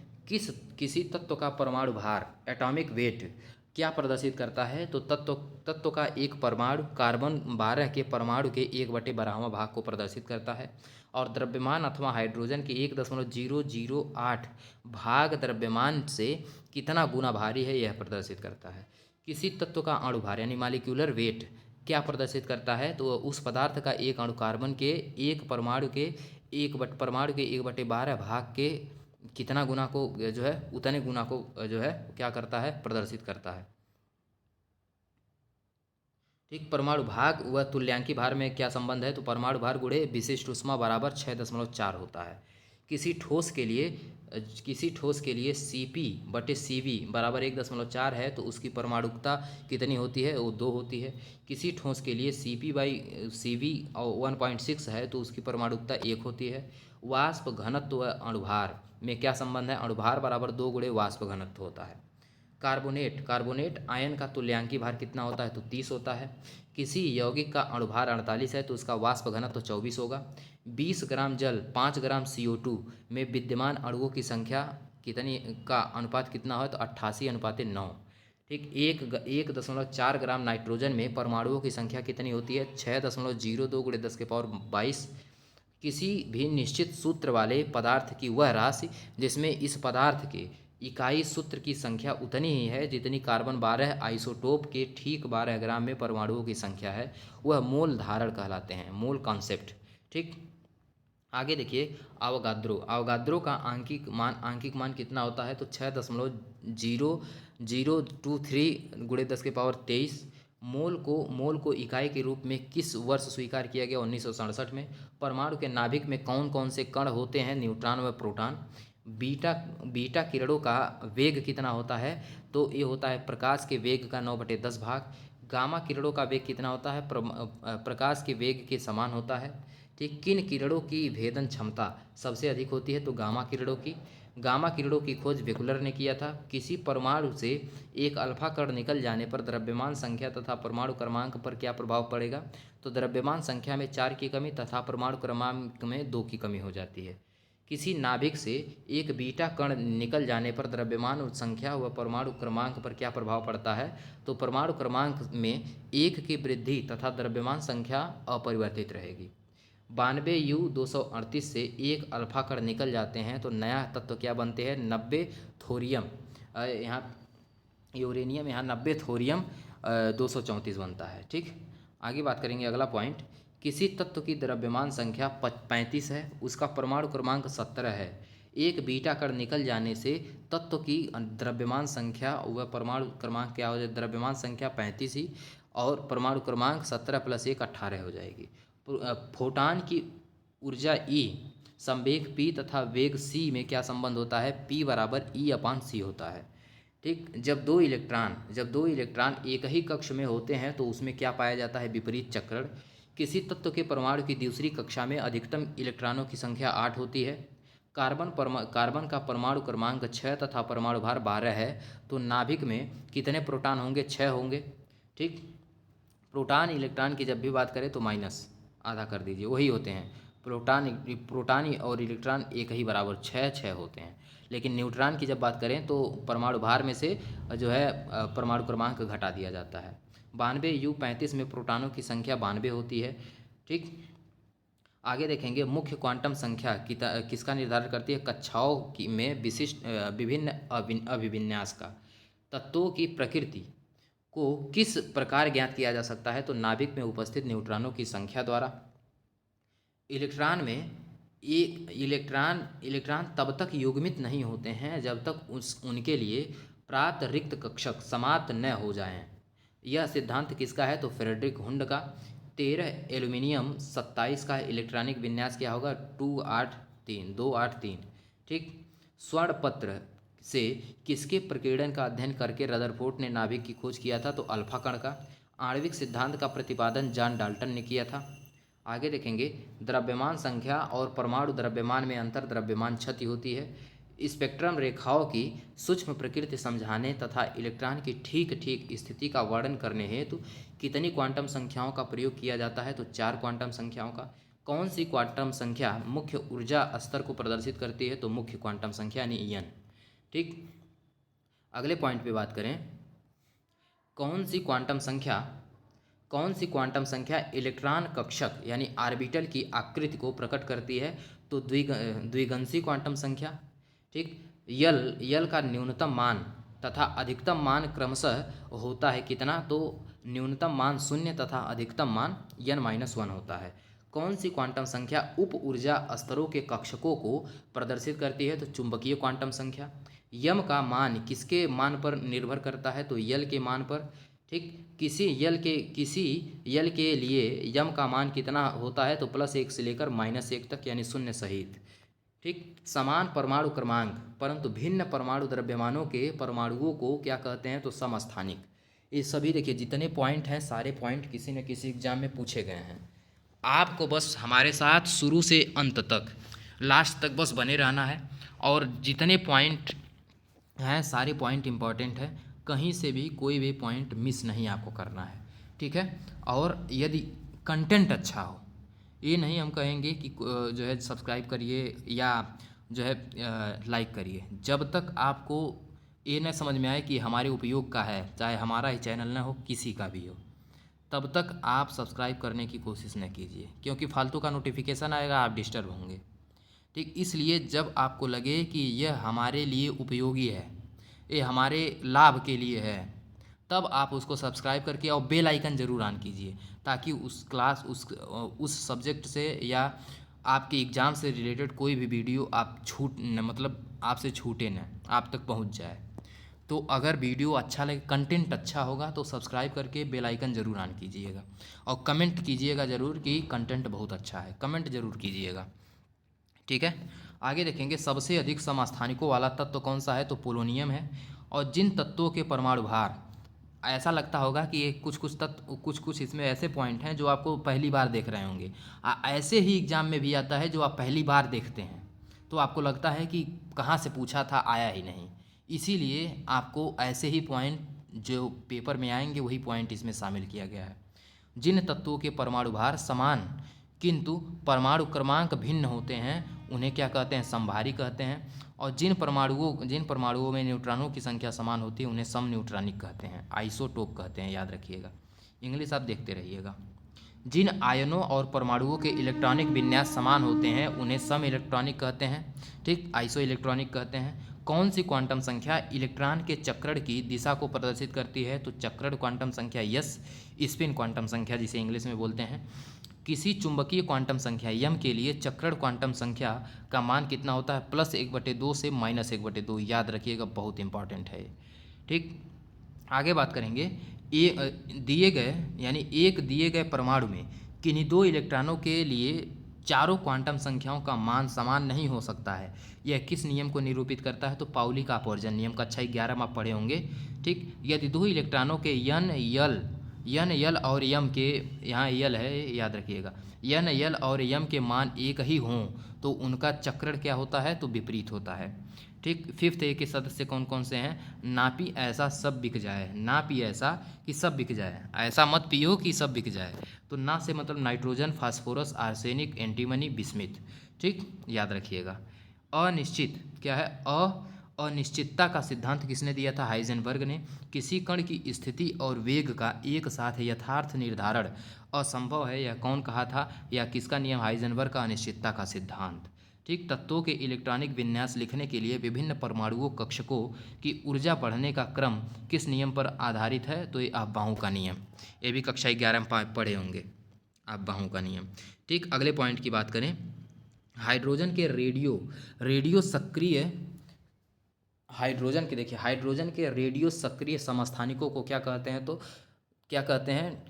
किसी तत्व का परमाणु भार एटॉमिक वेट क्या प्रदर्शित करता है? तो तत्व का एक परमाणु कार्बन 12 के परमाणु के 1/12वां भाग को प्रदर्शित करता है, और द्रव्यमान अथवा हाइड्रोजन के 1.008 भाग द्रव्यमान से कितना गुना भारी है यह प्रदर्शित करता है। किसी तत्व का अणु भार यानी मालिक्यूलर वेट क्या प्रदर्शित करता है? तो उस पदार्थ का एक अणु कार्बन के एक परमाणु के 1/12 भाग के कितना गुना को जो है उतने गुना को जो है क्या करता है? प्रदर्शित करता है, ठीक। परमाणु भाग व तुल्यांकी भार में क्या संबंध है? तो परमाणु भार गुणे विशिष्ट ऊष्मा बराबर 6.4 होता है। किसी ठोस के लिए Cp/Cv बराबर 1.4 है, तो उसकी परमाणुकता कितनी होती है? वो 2 होती है। किसी ठोस के लिए Cp/Cv और 1.6 है, तो उसकी परमाणुकता 1 होती है। वाष्प घनत्व व अणुभार में क्या संबंध है? अणुभार बराबर 2 गुणे वाष्प घनत्व होता है। कार्बोनेट आयन का तुल्यांकी भार कितना होता है? तो 30 होता है। किसी यौगिक का अणुभार 48 है, तो उसका वाष्प घनत्व 24 होगा। 20 ग्राम जल 5 ग्राम CO2 में विद्यमान अणुओं की संख्या कितनी का अनुपात कितना हो? तो 88:9, ठीक। 1.4 ग्राम नाइट्रोजन में परमाणुओं की संख्या कितनी होती है? 6.02 गुणे 10⁻22। किसी भी निश्चित सूत्र वाले पदार्थ की वह राशि जिसमें इस पदार्थ के इकाई सूत्र की संख्या उतनी ही है जितनी कार्बन 12 आइसोटोप के ठीक 12 ग्राम में परमाणुओं की संख्या है, वह मोल धारण कहलाते हैं, मोल कॉन्सेप्ट, ठीक। आगे देखिए, अवगाद्रो का आंकिक मान कितना होता है? तो 6.0023 गुणे 10⁻23। मोल को इकाई के रूप में किस वर्ष स्वीकार किया गया? 1967 में। परमाणु के नाभिक में कौन कौन से कण होते हैं? न्यूट्रॉन व प्रोटॉन। बीटा किरणों का वेग कितना होता है? तो ये होता है प्रकाश के वेग का 9/10 भाग। गामा किरणों का वेग कितना होता है? प्रकाश के वेग के समान होता है, ठीक। किन किरणों की भेदन क्षमता सबसे अधिक होती है? तो गामा किरणों की खोज बेकुलर ने किया था। किसी परमाणु से एक अल्फा कण निकल जाने पर द्रव्यमान संख्या तथा परमाणु क्रमांक पर क्या प्रभाव पड़ेगा? तो द्रव्यमान संख्या में 4 की कमी तथा परमाणु क्रमांक में 2 की कमी हो जाती है। किसी नाभिक से एक बीटा कण निकल जाने पर द्रव्यमान संख्या व परमाणु क्रमांक पर क्या प्रभाव पड़ता है? तो परमाणु क्रमांक में 1 की वृद्धि तथा द्रव्यमान संख्या अपरिवर्तित रहेगी। 92U238 से एक अल्फा कण निकल जाते हैं तो नया तत्व क्या बनते हैं? 90 थोरियम, यहाँ यूरेनियम, यहाँ 90 थोरियम 234 बनता है, ठीक। आगे बात करेंगे, अगला पॉइंट, किसी तत्व की द्रव्यमान संख्या 35 है, उसका परमाणु क्रमांक 17 है। एक बीटा कण निकल जाने से तत्व की द्रव्यमान संख्या व परमाणु क्रमांक क्या हो जाए, द्रव्यमान संख्या 35 ही और परमाणु क्रमांक 17 + 1 18 हो जाएगी। फोटान की ऊर्जा E, संवेग P तथा वेग C में क्या संबंध होता है, P = E/C होता है। ठीक, जब दो इलेक्ट्रॉन एक ही कक्ष में होते हैं तो उसमें क्या पाया जाता है, विपरीत चक्रण। किसी तत्व के परमाणु की दूसरी कक्षा में अधिकतम इलेक्ट्रॉनों की संख्या 8 होती है। कार्बन का परमाणु क्रमांक 6 तथा परमाणु भार 12 है, तो नाभिक में कितने प्रोटॉन होंगे, 6 होंगे। ठीक, प्रोटॉन इलेक्ट्रॉन की जब भी बात करें तो माइनस आधा कर दीजिए, वही होते हैं। प्रोटॉन और इलेक्ट्रॉन एक ही बराबर 6 होते हैं। लेकिन न्यूट्रॉन की जब बात करें तो परमाणु भार में से जो है परमाणु क्रमांक घटा दिया जाता है। 92U35 में प्रोटॉनों की संख्या 92 होती है। ठीक, आगे देखेंगे मुख्य क्वांटम संख्या किसका निर्धारण करती है, कक्षाओं की में विशिष्ट विभिन्न अभिविन्यास का। तत्वों की प्रकृति को किस प्रकार ज्ञात किया जा सकता है, तो नाभिक में उपस्थित न्यूट्रॉनों की संख्या द्वारा। इलेक्ट्रॉन में एक इलेक्ट्रॉन तब तक युग्मित नहीं होते हैं जब तक उनके लिए प्राप्त रिक्त कक्षक समाप्त न हो जाएं। यह सिद्धांत किसका है, तो फ्रेडरिक हुंड का। 13 एल्यूमिनियम 27 का इलेक्ट्रॉनिक विन्यास क्या होगा, 283। ठीक, स्वर्ण पत्र से किसके प्रकीर्णन का अध्ययन करके रदरफोर्ड ने नाभिक की खोज किया था, तो अल्फा कण का। आणविक सिद्धांत का प्रतिपादन जॉन डाल्टन ने किया था। आगे देखेंगे द्रव्यमान संख्या और परमाणु द्रव्यमान में अंतर द्रव्यमान क्षति होती है। स्पेक्ट्रम रेखाओं की सूक्ष्म प्रकृति समझाने तथा इलेक्ट्रॉन की ठीक स्थिति का वर्णन करने हेतु कितनी क्वांटम संख्याओं का प्रयोग किया जाता है, तो 4 क्वांटम संख्याओं का। कौन सी क्वांटम संख्या मुख्य ऊर्जा स्तर को प्रदर्शित करती है, तो मुख्य क्वांटम संख्या यानी N। ठीक, अगले पॉइंट पे बात करें, कौन सी क्वांटम संख्या इलेक्ट्रॉन कक्षक यानी ऑर्बिटल की आकृति को प्रकट करती है, तो द्विगंशी क्वांटम संख्या। ठीक, यल का न्यूनतम मान तथा अधिकतम मान क्रमशः होता है कितना, तो न्यूनतम मान 0 तथा अधिकतम मान n-1 होता है। कौन सी क्वांटम संख्या उप ऊर्जा स्तरों के कक्षकों को प्रदर्शित करती है, तो चुंबकीय क्वांटम संख्या। यम का मान किसके मान पर निर्भर करता है, तो यल के मान पर। ठीक, किसी यल के लिए यम का मान कितना होता है, तो +1 से लेकर -1 तक यानी 0 सहित। ठीक, समान परमाणु क्रमांक परंतु भिन्न परमाणु द्रव्यमानों के परमाणुओं को क्या कहते हैं, तो समस्थानिक। ये सभी देखिए जितने पॉइंट हैं सारे पॉइंट किसी न किसी एग्जाम में पूछे गए हैं। आपको बस हमारे साथ शुरू से अंत तक लास्ट तक बस बने रहना है, और जितने पॉइंट हैं सारे पॉइंट इंपॉर्टेंट है, कहीं से भी कोई भी पॉइंट मिस नहीं आपको करना है। ठीक है, और यदि कंटेंट अच्छा हो, ये नहीं हम कहेंगे कि जो है सब्सक्राइब करिए या जो है लाइक करिए, जब तक आपको ये न समझ में आए कि हमारे उपयोग का है, चाहे हमारा ही चैनल ना हो किसी का भी हो, तब तक आप सब्सक्राइब करने की कोशिश न कीजिए, क्योंकि फालतू का नोटिफिकेशन आएगा, आप डिस्टर्ब होंगे। ठीक, इसलिए जब आपको लगे कि यह हमारे लिए उपयोगी है, ये हमारे लाभ के लिए है, तब आप उसको सब्सक्राइब करके और बेल आइकन ज़रूर ऑन कीजिए, ताकि उस सब्जेक्ट से या आपके एग्ज़ाम से रिलेटेड कोई भी वीडियो आपसे छूटे न, आप तक पहुंच जाए। तो अगर वीडियो अच्छा लगे, कंटेंट अच्छा होगा, तो सब्सक्राइब करके बेल आइकन ज़रूर ऑन कीजिएगा, और कमेंट कीजिएगा ज़रूर कि कंटेंट बहुत अच्छा है, कमेंट ज़रूर कीजिएगा। ठीक है, आगे देखेंगे सबसे अधिक समस्थानिकों वाला तत्व कौन सा है, तो पोलोनियम है। और जिन तत्वों के परमाणु भार, ऐसा लगता होगा कि ये कुछ इसमें ऐसे पॉइंट हैं जो आपको पहली बार देख रहे होंगे, ऐसे ही एग्जाम में भी आता है जो आप पहली बार देखते हैं, तो आपको लगता है कि कहाँ से पूछा था, आया ही नहीं। इसीलिए आपको ऐसे ही पॉइंट जो पेपर में आएंगे वही पॉइंट इसमें शामिल किया गया है। जिन तत्वों के परमाणु भार समान किंतु परमाणु क्रमांक भिन्न होते हैं उन्हें क्या कहते हैं, समभारी कहते हैं। और जिन परमाणुओं में न्यूट्रॉनों की संख्या समान होती है उन्हें सम न्यूट्रॉनिक कहते हैं, आइसोटोप कहते हैं, याद रखिएगा, इंग्लिश आप देखते रहिएगा। जिन आयनों और परमाणुओं के इलेक्ट्रॉनिक विन्यास समान होते हैं उन्हें सम इलेक्ट्रॉनिक कहते हैं। ठीक, आइसो इलेक्ट्रॉनिक कहते हैं। कौन सी क्वांटम संख्या इलेक्ट्रॉन के चक्रण की दिशा को प्रदर्शित करती है, तो चक्रण क्वांटम संख्या यस, स्पिन क्वांटम संख्या जिसे इंग्लिश में बोलते हैं। किसी चुंबकीय क्वांटम संख्या यम के लिए चक्रण क्वांटम संख्या का मान कितना होता है, +1/2 से -1/2, याद रखिएगा, बहुत इंपॉर्टेंट है। ठीक, आगे बात करेंगे। दिए गए यानी एक दिए गए परमाणु में किन्हीं दो इलेक्ट्रॉनों के लिए चारों क्वांटम संख्याओं का मान समान नहीं हो सकता है। यह किस नियम को निरूपित करता है, तो पाउली का अपवर्जन नियम। कक्षा 11 में आप पढ़े होंगे। ठीक, यदि दो इलेक्ट्रॉनों के यन यल और यम के, यहाँ यल है याद रखिएगा, यन यल और यम के मान एक ही हों तो उनका चक्रण क्या होता है, तो विपरीत होता है। ठीक, फिफ्थ ए के सदस्य कौन कौन से हैं, नापी ऐसा सब बिक जाए, नापी ऐसा कि सब बिक जाए, ऐसा मत पियो कि सब बिक जाए। तो ना से मतलब nitrogen, phosphorus, arsenic, antimony, bismuth. ठीक, याद रखिएगा। अनिश्चित क्या है, अनिश्चितता का सिद्धांत किसने दिया था, हाइजेनबर्ग ने। किसी कण की स्थिति और वेग का एक साथ यथार्थ निर्धारण असंभव है, यह कौन कहा था, या किसका नियम, हाइजेनबर्ग का अनिश्चितता का सिद्धांत। ठीक, तत्वों के इलेक्ट्रॉनिक विन्यास लिखने के लिए विभिन्न परमाणुओं कक्षकों की ऊर्जा बढ़ने का क्रम किस नियम पर आधारित है, तो ये अफबाहों का नियम। ये भी कक्षा 11 में पढ़े होंगे, अफबाहों का नियम। ठीक, अगले पॉइंट की बात करें। हाइड्रोजन के रेडियो सक्रिय, हाइड्रोजन के देखिए, हाइड्रोजन के रेडियो सक्रिय समस्थानिकों को क्या कहते हैं, तो क्या कहते हैं,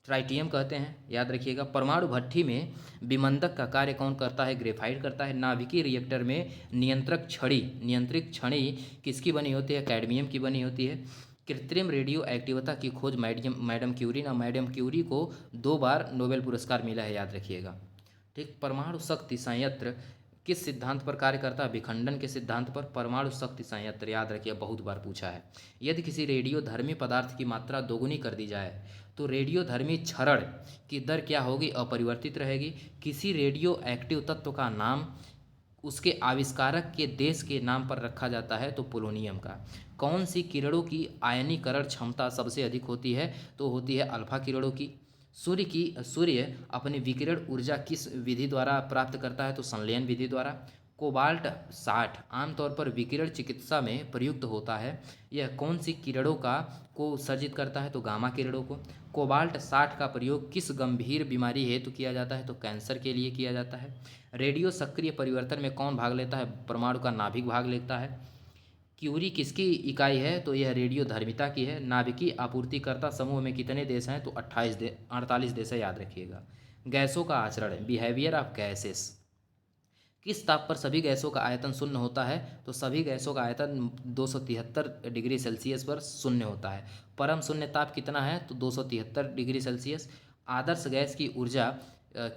ट्राइटियम कहते हैं, याद रखिएगा। परमाणु भट्ठी में विमंदक का कार्य कौन करता है, ग्रेफाइट करता है। नाभिकीय रिएक्टर में नियंत्रित छड़ी किसकी बनी होती है, कैडमियम की बनी होती है। कृत्रिम रेडियो एक्टिवता की खोज मैडम क्यूरी ने, मैडम क्यूरी को 2 बार नोबेल पुरस्कार मिला है, याद रखिएगा। ठीक, परमाणु शक्ति संयंत्र किस सिद्धांत पर कार्य करता है, विखंडन के सिद्धांत पर। परमाणु शक्ति संयंत्र, याद रखिए, बहुत बार पूछा है। यदि किसी रेडियोधर्मी पदार्थ की मात्रा दोगुनी कर दी जाए तो रेडियोधर्मी क्षरण की दर क्या होगी, अपरिवर्तित रहेगी। किसी रेडियो एक्टिव तत्व का नाम उसके आविष्कारक के देश के नाम पर रखा जाता है, तो पोलोनियम का। कौन सी किरणों की आयनीकरण क्षमता सबसे अधिक होती है, तो होती है अल्फा किरणों की। सूर्य अपनी विकिरण ऊर्जा किस विधि द्वारा प्राप्त करता है, तो संलयन विधि द्वारा। कोबाल्ट 60 आमतौर पर विकिरण चिकित्सा में प्रयुक्त होता है। यह कौन सी किरणों को उत्सर्जित करता है, तो गामा किरणों को। कोबाल्ट 60 का प्रयोग किस गंभीर बीमारी हेतु किया जाता है, तो कैंसर के लिए किया जाता है। रेडियो सक्रिय परिवर्तन में कौन भाग लेता है, परमाणु का नाभिक भाग लेता है। क्यूरी किसकी इकाई है, तो यह रेडियो धर्मिता की है। नाभिकीय आपूर्तिकर्ता समूह में कितने देश हैं, तो 48 देश है, याद रखिएगा। गैसों का आचरण, बिहेवियर ऑफ गैसेस। किस ताप पर सभी गैसों का आयतन शून्य होता है, तो सभी गैसों का आयतन 273 डिग्री सेल्सियस पर शून्य होता है। परम शून्य ताप कितना है, तो 273 डिग्री सेल्सियस। आदर्श गैस की ऊर्जा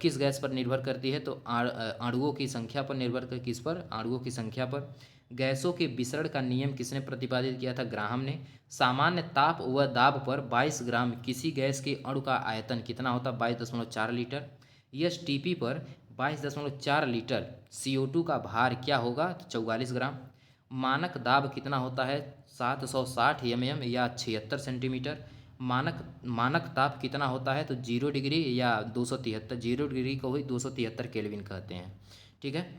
किस गैस पर निर्भर करती है, तो अणुओं की संख्या पर निर्भर कर, किस पर, अणुओं की संख्या पर। गैसों के विसरण का नियम किसने प्रतिपादित किया था, ग्राहम ने। सामान्य ताप व दाब पर 22 ग्राम किसी गैस के अणु का आयतन कितना होता है, 22.4 लीटर। यस टीपी पर 22.4 लीटर CO2 का भार क्या होगा, तो 44 ग्राम। मानक दाब कितना होता है, 760 mm या 76 सेंटीमीटर। मानक ताप कितना होता है, तो 0 डिग्री या 273, 0 डिग्री को ही 273 केल्विन कहते हैं। ठीक है।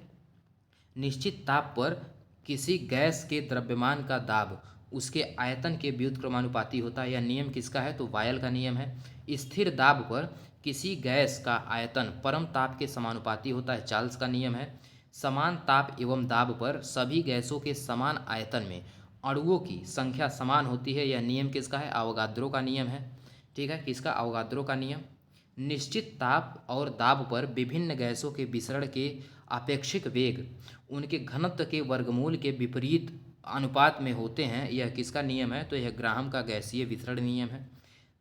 निश्चित ताप पर किसी गैस के द्रव्यमान का दाब उसके आयतन के व्युत्क्रमानुपाती होता है। यह नियम किसका है, तो वायल का नियम है। स्थिर दाब पर किसी गैस का आयतन परम ताप के समानुपाती होता है, चार्ल्स का नियम है। समान ताप एवं दाब पर सभी गैसों के समान आयतन में अणुओं की संख्या समान होती है, यह नियम किसका है, अवोगाद्रो का नियम है। ठीक है, किसका, अवोगाद्रो का नियम। निश्चित ताप और दाब पर विभिन्न गैसों के विसरण के आपेक्षिक वेग उनके घनत्व के वर्गमूल के विपरीत अनुपात में होते हैं, यह किसका नियम है, तो यह ग्राहम का गैसीय विसरण नियम है।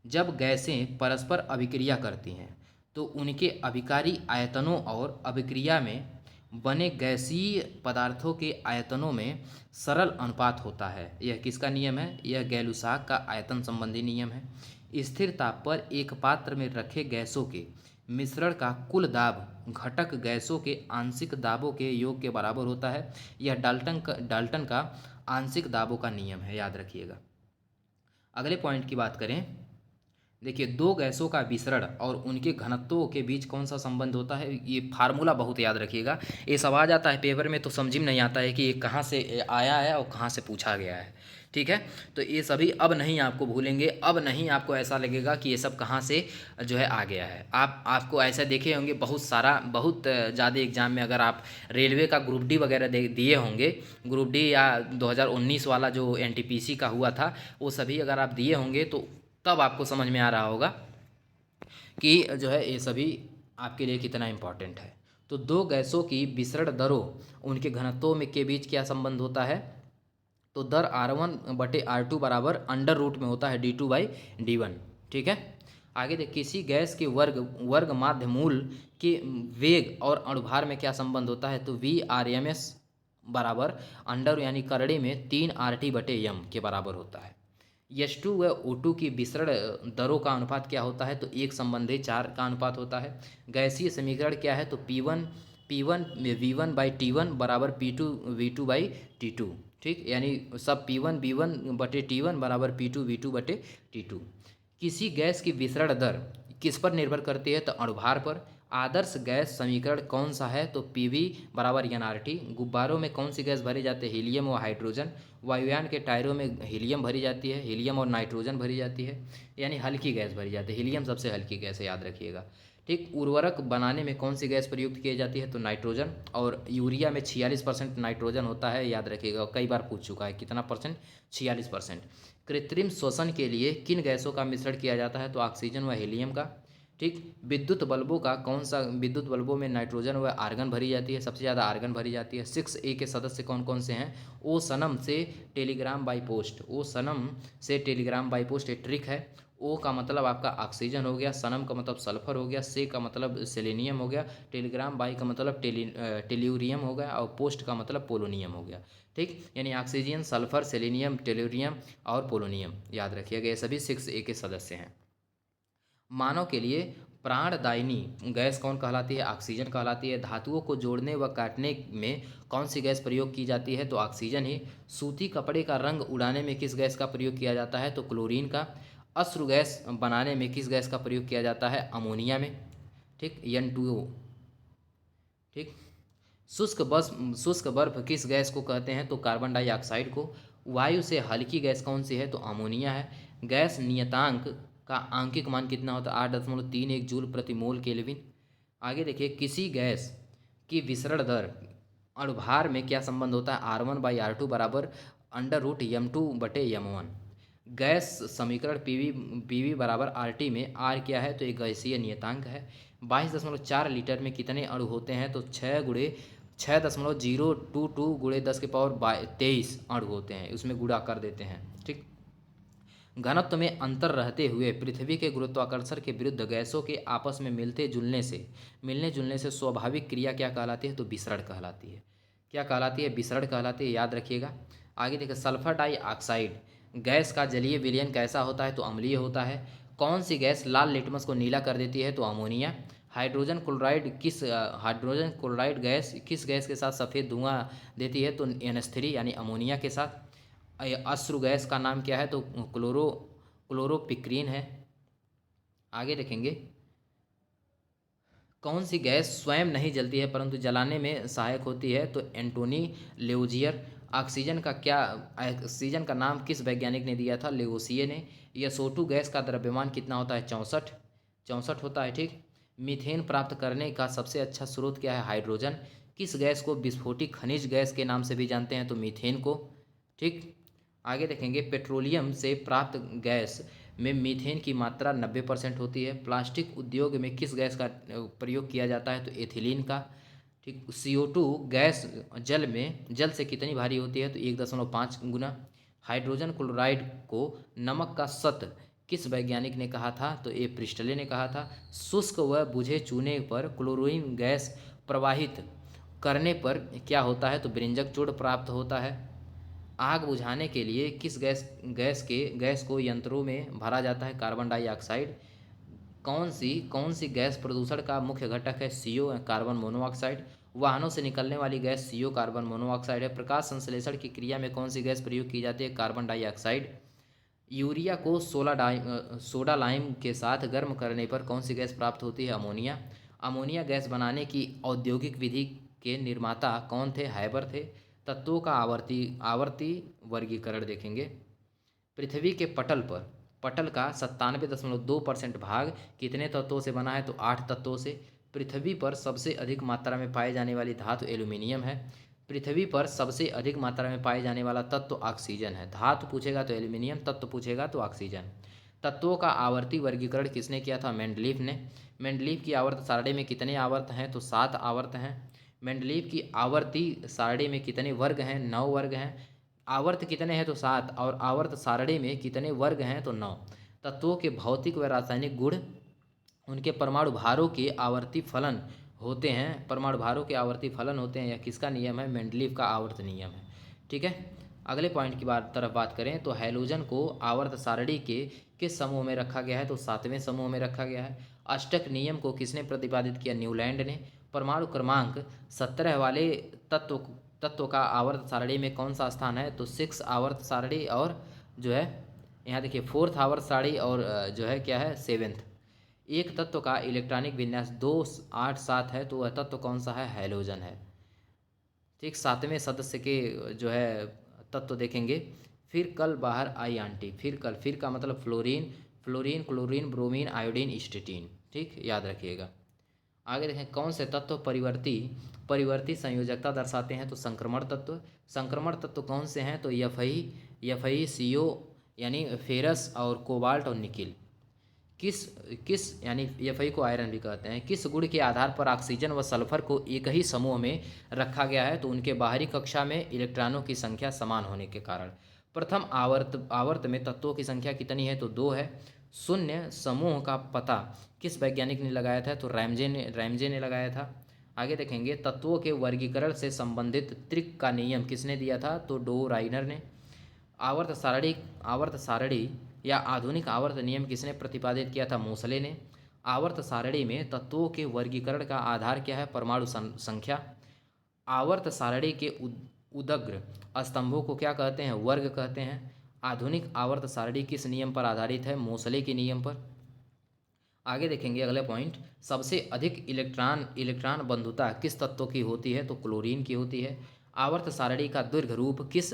जब गैसें परस्पर अभिक्रिया करती हैं तो उनके अभिकारी आयतनों और अभिक्रिया में बने गैसीय पदार्थों के आयतनों में सरल अनुपात होता है, यह किसका नियम है, यह गैलुसाक का आयतन संबंधी नियम है। स्थिर ताप पर एक पात्र में रखे गैसों के मिश्रण का कुल दाब घटक गैसों के आंशिक दाबों के योग के बराबर होता है, यह डाल्टन का आंशिक दाबों का नियम है, याद रखिएगा। अगले पॉइंट की बात करें, देखिए, दो गैसों का विसरण और उनके घनत्वों के बीच कौन सा संबंध होता है, ये फार्मूला बहुत याद रखिएगा। ये सब आ जाता है पेपर में तो समझ में नहीं आता है कि ये कहाँ से आया है और कहाँ से पूछा गया है। ठीक है, तो ये सभी अब नहीं आपको भूलेंगे, अब नहीं आपको ऐसा लगेगा कि ये सब कहाँ से जो है आ गया है। आपको ऐसा देखे होंगे बहुत सारा, बहुत ज़्यादा एग्जाम में, अगर आप रेलवे का ग्रुप डी वगैरह दिए होंगे, ग्रुप डी या 2019 वाला जो एनटीपीसी का हुआ था, वो सभी अगर आप दिए होंगे तो तब आपको समझ में आ रहा होगा कि जो है ये सभी आपके लिए कितना इम्पोर्टेंट है। तो दो गैसों की विसरण दरों, उनके घनत्वों में के बीच क्या संबंध होता है, तो दर R1/R2 बराबर अंडर रूट में होता है d2/d1। ठीक है, आगे देख, किसी गैस के वर्ग माध्य मूल के वेग और अणुभार में क्या संबंध होता है, तो V/RMS बराबर अंडर यानी करड़े में 3RT/m के बराबर होता है। H2 व O2 की विसरण दरों का अनुपात क्या होता है, तो 1:4 का अनुपात होता है। गैसीय समीकरण क्या है, तो P1 V1/T1 बराबर P2 V2/T2। ठीक, यानी सब P1 V1/T1 बराबर P2 V2/T2। किसी गैस की विसरण दर किस पर निर्भर करती है, तो अणुभार पर। आदर्श गैस समीकरण कौन सा है, तो PV बराबर NRT। गुब्बारों में कौन सी गैस भरी जाती है, हीलियम व हाइड्रोजन। वायुयान के टायरों में हीलियम भरी जाती है, हीलियम और नाइट्रोजन भरी जाती है, यानी हल्की गैस भरी जाती है। हीलियम सबसे हल्की गैस है, याद रखिएगा। ठीक, उर्वरक बनाने में कौन सी गैस प्रयुक्त की जाती है, तो नाइट्रोजन। और यूरिया में 46% नाइट्रोजन होता है, याद रखिएगा, कई बार पूछ चुका है कितना परसेंट, 46%। कृत्रिम श्वसन के लिए किन गैसों का मिश्रण किया जाता है, तो ऑक्सीजन व हीलियम का। ठीक, विद्युत बल्बों का कौन सा, विद्युत बल्बों में नाइट्रोजन व आर्गन भरी जाती है, सबसे ज़्यादा आर्गन भरी जाती है। 6A के सदस्य कौन कौन से हैं, ओ सनम से टेलीग्राम बाई पोस्ट, ओ सनम से टेलीग्राम बाई पोस्ट एक ट्रिक है। ओ का मतलब आपका ऑक्सीजन हो गया, सनम का मतलब सल्फर हो गया, से का मतलब सेलेनियम हो गया, टेलीग्राम बाई का मतलब टेल्यूरियम हो गया, और पोस्ट का मतलब पोलोनियम हो गया। ठीक, यानी ऑक्सीजन, सल्फर, सेलेनियम, टेल्यूरियम और पोलोनियम, याद रखिएगा, ये सभी 6A के सदस्य हैं। मानव के लिए प्राणदायिनी गैस कौन कहलाती है, ऑक्सीजन कहलाती है। धातुओं को जोड़ने व काटने में कौन सी गैस प्रयोग की जाती है, तो ऑक्सीजन ही। सूती कपड़े का रंग उड़ाने में किस गैस का प्रयोग किया जाता है, तो क्लोरीन का। अश्रु गैस बनाने में किस गैस का प्रयोग किया जाता है, अमोनिया में। ठीक, N2O। ठीक, शुष्क बर्फ किस गैस को कहते हैं, तो कार्बन डाइऑक्साइड को। वायु से हल्की गैस कौन सी है, तो अमोनिया है। गैस नियतांक का आंकिक मान कितना होता है, 8.31 जूल प्रति मोल केल्विन। आगे देखिए, किसी गैस की विसरण दर अणुभार में क्या संबंध होता है, R1/R2 बराबर अंडर रूट M2/M1। गैस समीकरण पीवी बराबर RT में R क्या है, तो एक गैसीय नियतांक है। 22.4 लीटर में कितने अणु होते हैं, तो 6×6.022 × 10⁻23 अणु होते हैं, उसमें गुणा कर देते हैं। ठीक, घनत्व में अंतर रहते हुए पृथ्वी के गुरुत्वाकर्षण के विरुद्ध गैसों के आपस में मिलने जुलने से स्वाभाविक क्रिया क्या कहलाती है, तो विसरण कहलाती है। क्या कहलाती है, विसरण कहलाती है, याद रखिएगा। आगे देखिए, सल्फर डाइऑक्साइड गैस का जलीय विलयन कैसा होता है, तो अम्लीय होता है। कौन सी गैस लाल लिटमस को नीला कर देती है, तो अमोनिया। हाइड्रोजन क्लोराइड गैस किस गैस के साथ सफ़ेद धुआं देती है, तो NH3 यानी अमोनिया के साथ। अश्रु गैस का नाम क्या है, तो क्लोरोपिक्रीन है। आगे देखेंगे, कौन सी गैस स्वयं नहीं जलती है परंतु जलाने में सहायक होती है, तो एंटोनी लेउजियर। ऑक्सीजन का नाम किस वैज्ञानिक ने दिया था, लेवोसिए ने। SO2 गैस का द्रव्यमान कितना होता है, 64 होता है। ठीक, मीथेन प्राप्त करने का सबसे अच्छा स्रोत क्या है, हाइड्रोजन। किस गैस को विस्फोटक खनिज गैस के नाम से भी जानते हैं, तो मीथेन को। ठीक, आगे देखेंगे, पेट्रोलियम से प्राप्त गैस में मीथेन की मात्रा 90% होती है। प्लास्टिक उद्योग में किस गैस का प्रयोग किया जाता है, तो एथिलीन का। ठीक, CO2 गैस जल से कितनी भारी होती है, तो 1.5 गुना। हाइड्रोजन क्लोराइड को नमक का सत किस वैज्ञानिक ने कहा था, तो ए प्रिस्टले ने कहा था। शुष्क व बुझे चूने पर क्लोरीन गैस प्रवाहित करने पर क्या होता है, तो ब्रिंजक चूर्ण प्राप्त होता है। आग बुझाने के लिए किस गैस को यंत्रों में भरा जाता है, कार्बन डाइऑक्साइड। कौन सी गैस प्रदूषण का मुख्य घटक है, CO कार्बन मोनोऑक्साइड। वाहनों से निकलने वाली गैस CO कार्बन मोनोऑक्साइड है। प्रकाश संश्लेषण की क्रिया में कौन सी गैस प्रयोग की जाती है, कार्बन डाइऑक्साइड। यूरिया को सोडा लाइम के साथ गर्म करने पर कौन सी गैस प्राप्त होती है? अमोनिया। अमोनिया गैस बनाने की औद्योगिक विधि के निर्माता कौन थे? हैबर थे। तत्वों का आवर्ती आवर्ती वर्गीकरण देखेंगे। पृथ्वी के पटल का 97.2% भाग कितने तत्वों से बना है? तो 8 तत्वों से। पृथ्वी पर सबसे अधिक मात्रा में पाई जाने वाली धातु एल्यूमिनियम है। पृथ्वी पर सबसे अधिक मात्रा में पाए जाने वाला तत्व ऑक्सीजन है। धातु पूछेगा तो एल्यूमिनियम, तत्व पूछेगा तो ऑक्सीजन। तत्वों का आवर्ती वर्गीकरण किसने किया था? मेंडलीफ ने। मेंडलीफ की आवर्त सारणी में कितने आवर्त हैं? तो 7 आवर्त हैं। मेंडलीफ की आवर्ती सारणी में कितने वर्ग हैं? 9 वर्ग हैं। आवर्त कितने हैं? तो 7। और आवर्त सारणी में कितने वर्ग हैं? तो 9। तत्वों के भौतिक व रासायनिक गुण उनके परमाणु भारों के आवर्ती फलन होते हैं। परमाणु भारों के आवर्ती फलन होते हैं। यह किसका नियम है? मेंडलीफ का आवर्त नियम है। ठीक है। अगले पॉइंट की बात करें तो हैलोजन को आवर्त सारणी के किस समूह में रखा गया है? तो 7वें समूह में रखा गया है। अष्टक नियम को किसने प्रतिपादित किया? न्यूलैंड ने। परमाणु क्रमांक 17 वाले तत्व का आवर्त सारणी में कौन सा स्थान है? तो 6 आवर्त सारणी और जो है यहाँ देखिए 4th आवर्त सारणी और जो है क्या है 7th। एक तत्व का इलेक्ट्रॉनिक विन्यास 287 है तो वह तत्व कौन सा है? हैलोजन है। ठीक, 7वें सदस्य के जो है तत्व देखेंगे। फिर कल बाहर आई आंटी। फिर का मतलब फ्लोरीन क्लोरीन ब्रोमीन आयोडीन स्टेटीन। ठीक, याद रखिएगा। आगे देखें कौन से तत्व परिवर्ती संयोजकता दर्शाते हैं? तो संक्रमण तत्व कौन से हैं? तो एफ CO यानी फेरस और कोबाल्ट और निकिल। किस किस यानी एफ को आयरन भी कहते हैं। किस गुण के आधार पर ऑक्सीजन व सल्फर को एक ही समूह में रखा गया है? तो उनके बाहरी कक्षा में इलेक्ट्रॉनों की संख्या समान होने के कारण। प्रथम आवर्त में तत्वों की संख्या कितनी है? तो 2 है। शून्य समूह का पता किस वैज्ञानिक ने लगाया था? तो रैमजे ने लगाया था। आगे देखेंगे तत्वों के वर्गीकरण से संबंधित त्रिक का नियम किसने दिया था? तो डो राइनर ने। आवर्त सारणी या आधुनिक आवर्त नियम किसने प्रतिपादित किया था? मोसले ने। आवर्त सारणी में तत्वों के वर्गीकरण का आधार क्या है? परमाणु संख्या। आवर्त सारणी के उदग्र स्तंभों को क्या कहते हैं? वर्ग कहते हैं। आधुनिक आवर्त सारणी किस नियम पर आधारित है? मोसले के नियम पर। आगे देखेंगे अगले पॉइंट। सबसे अधिक इलेक्ट्रॉन बंधुता किस तत्व की होती है? तो क्लोरीन की होती है। आवर्त सारणी का दीर्घ रूप किस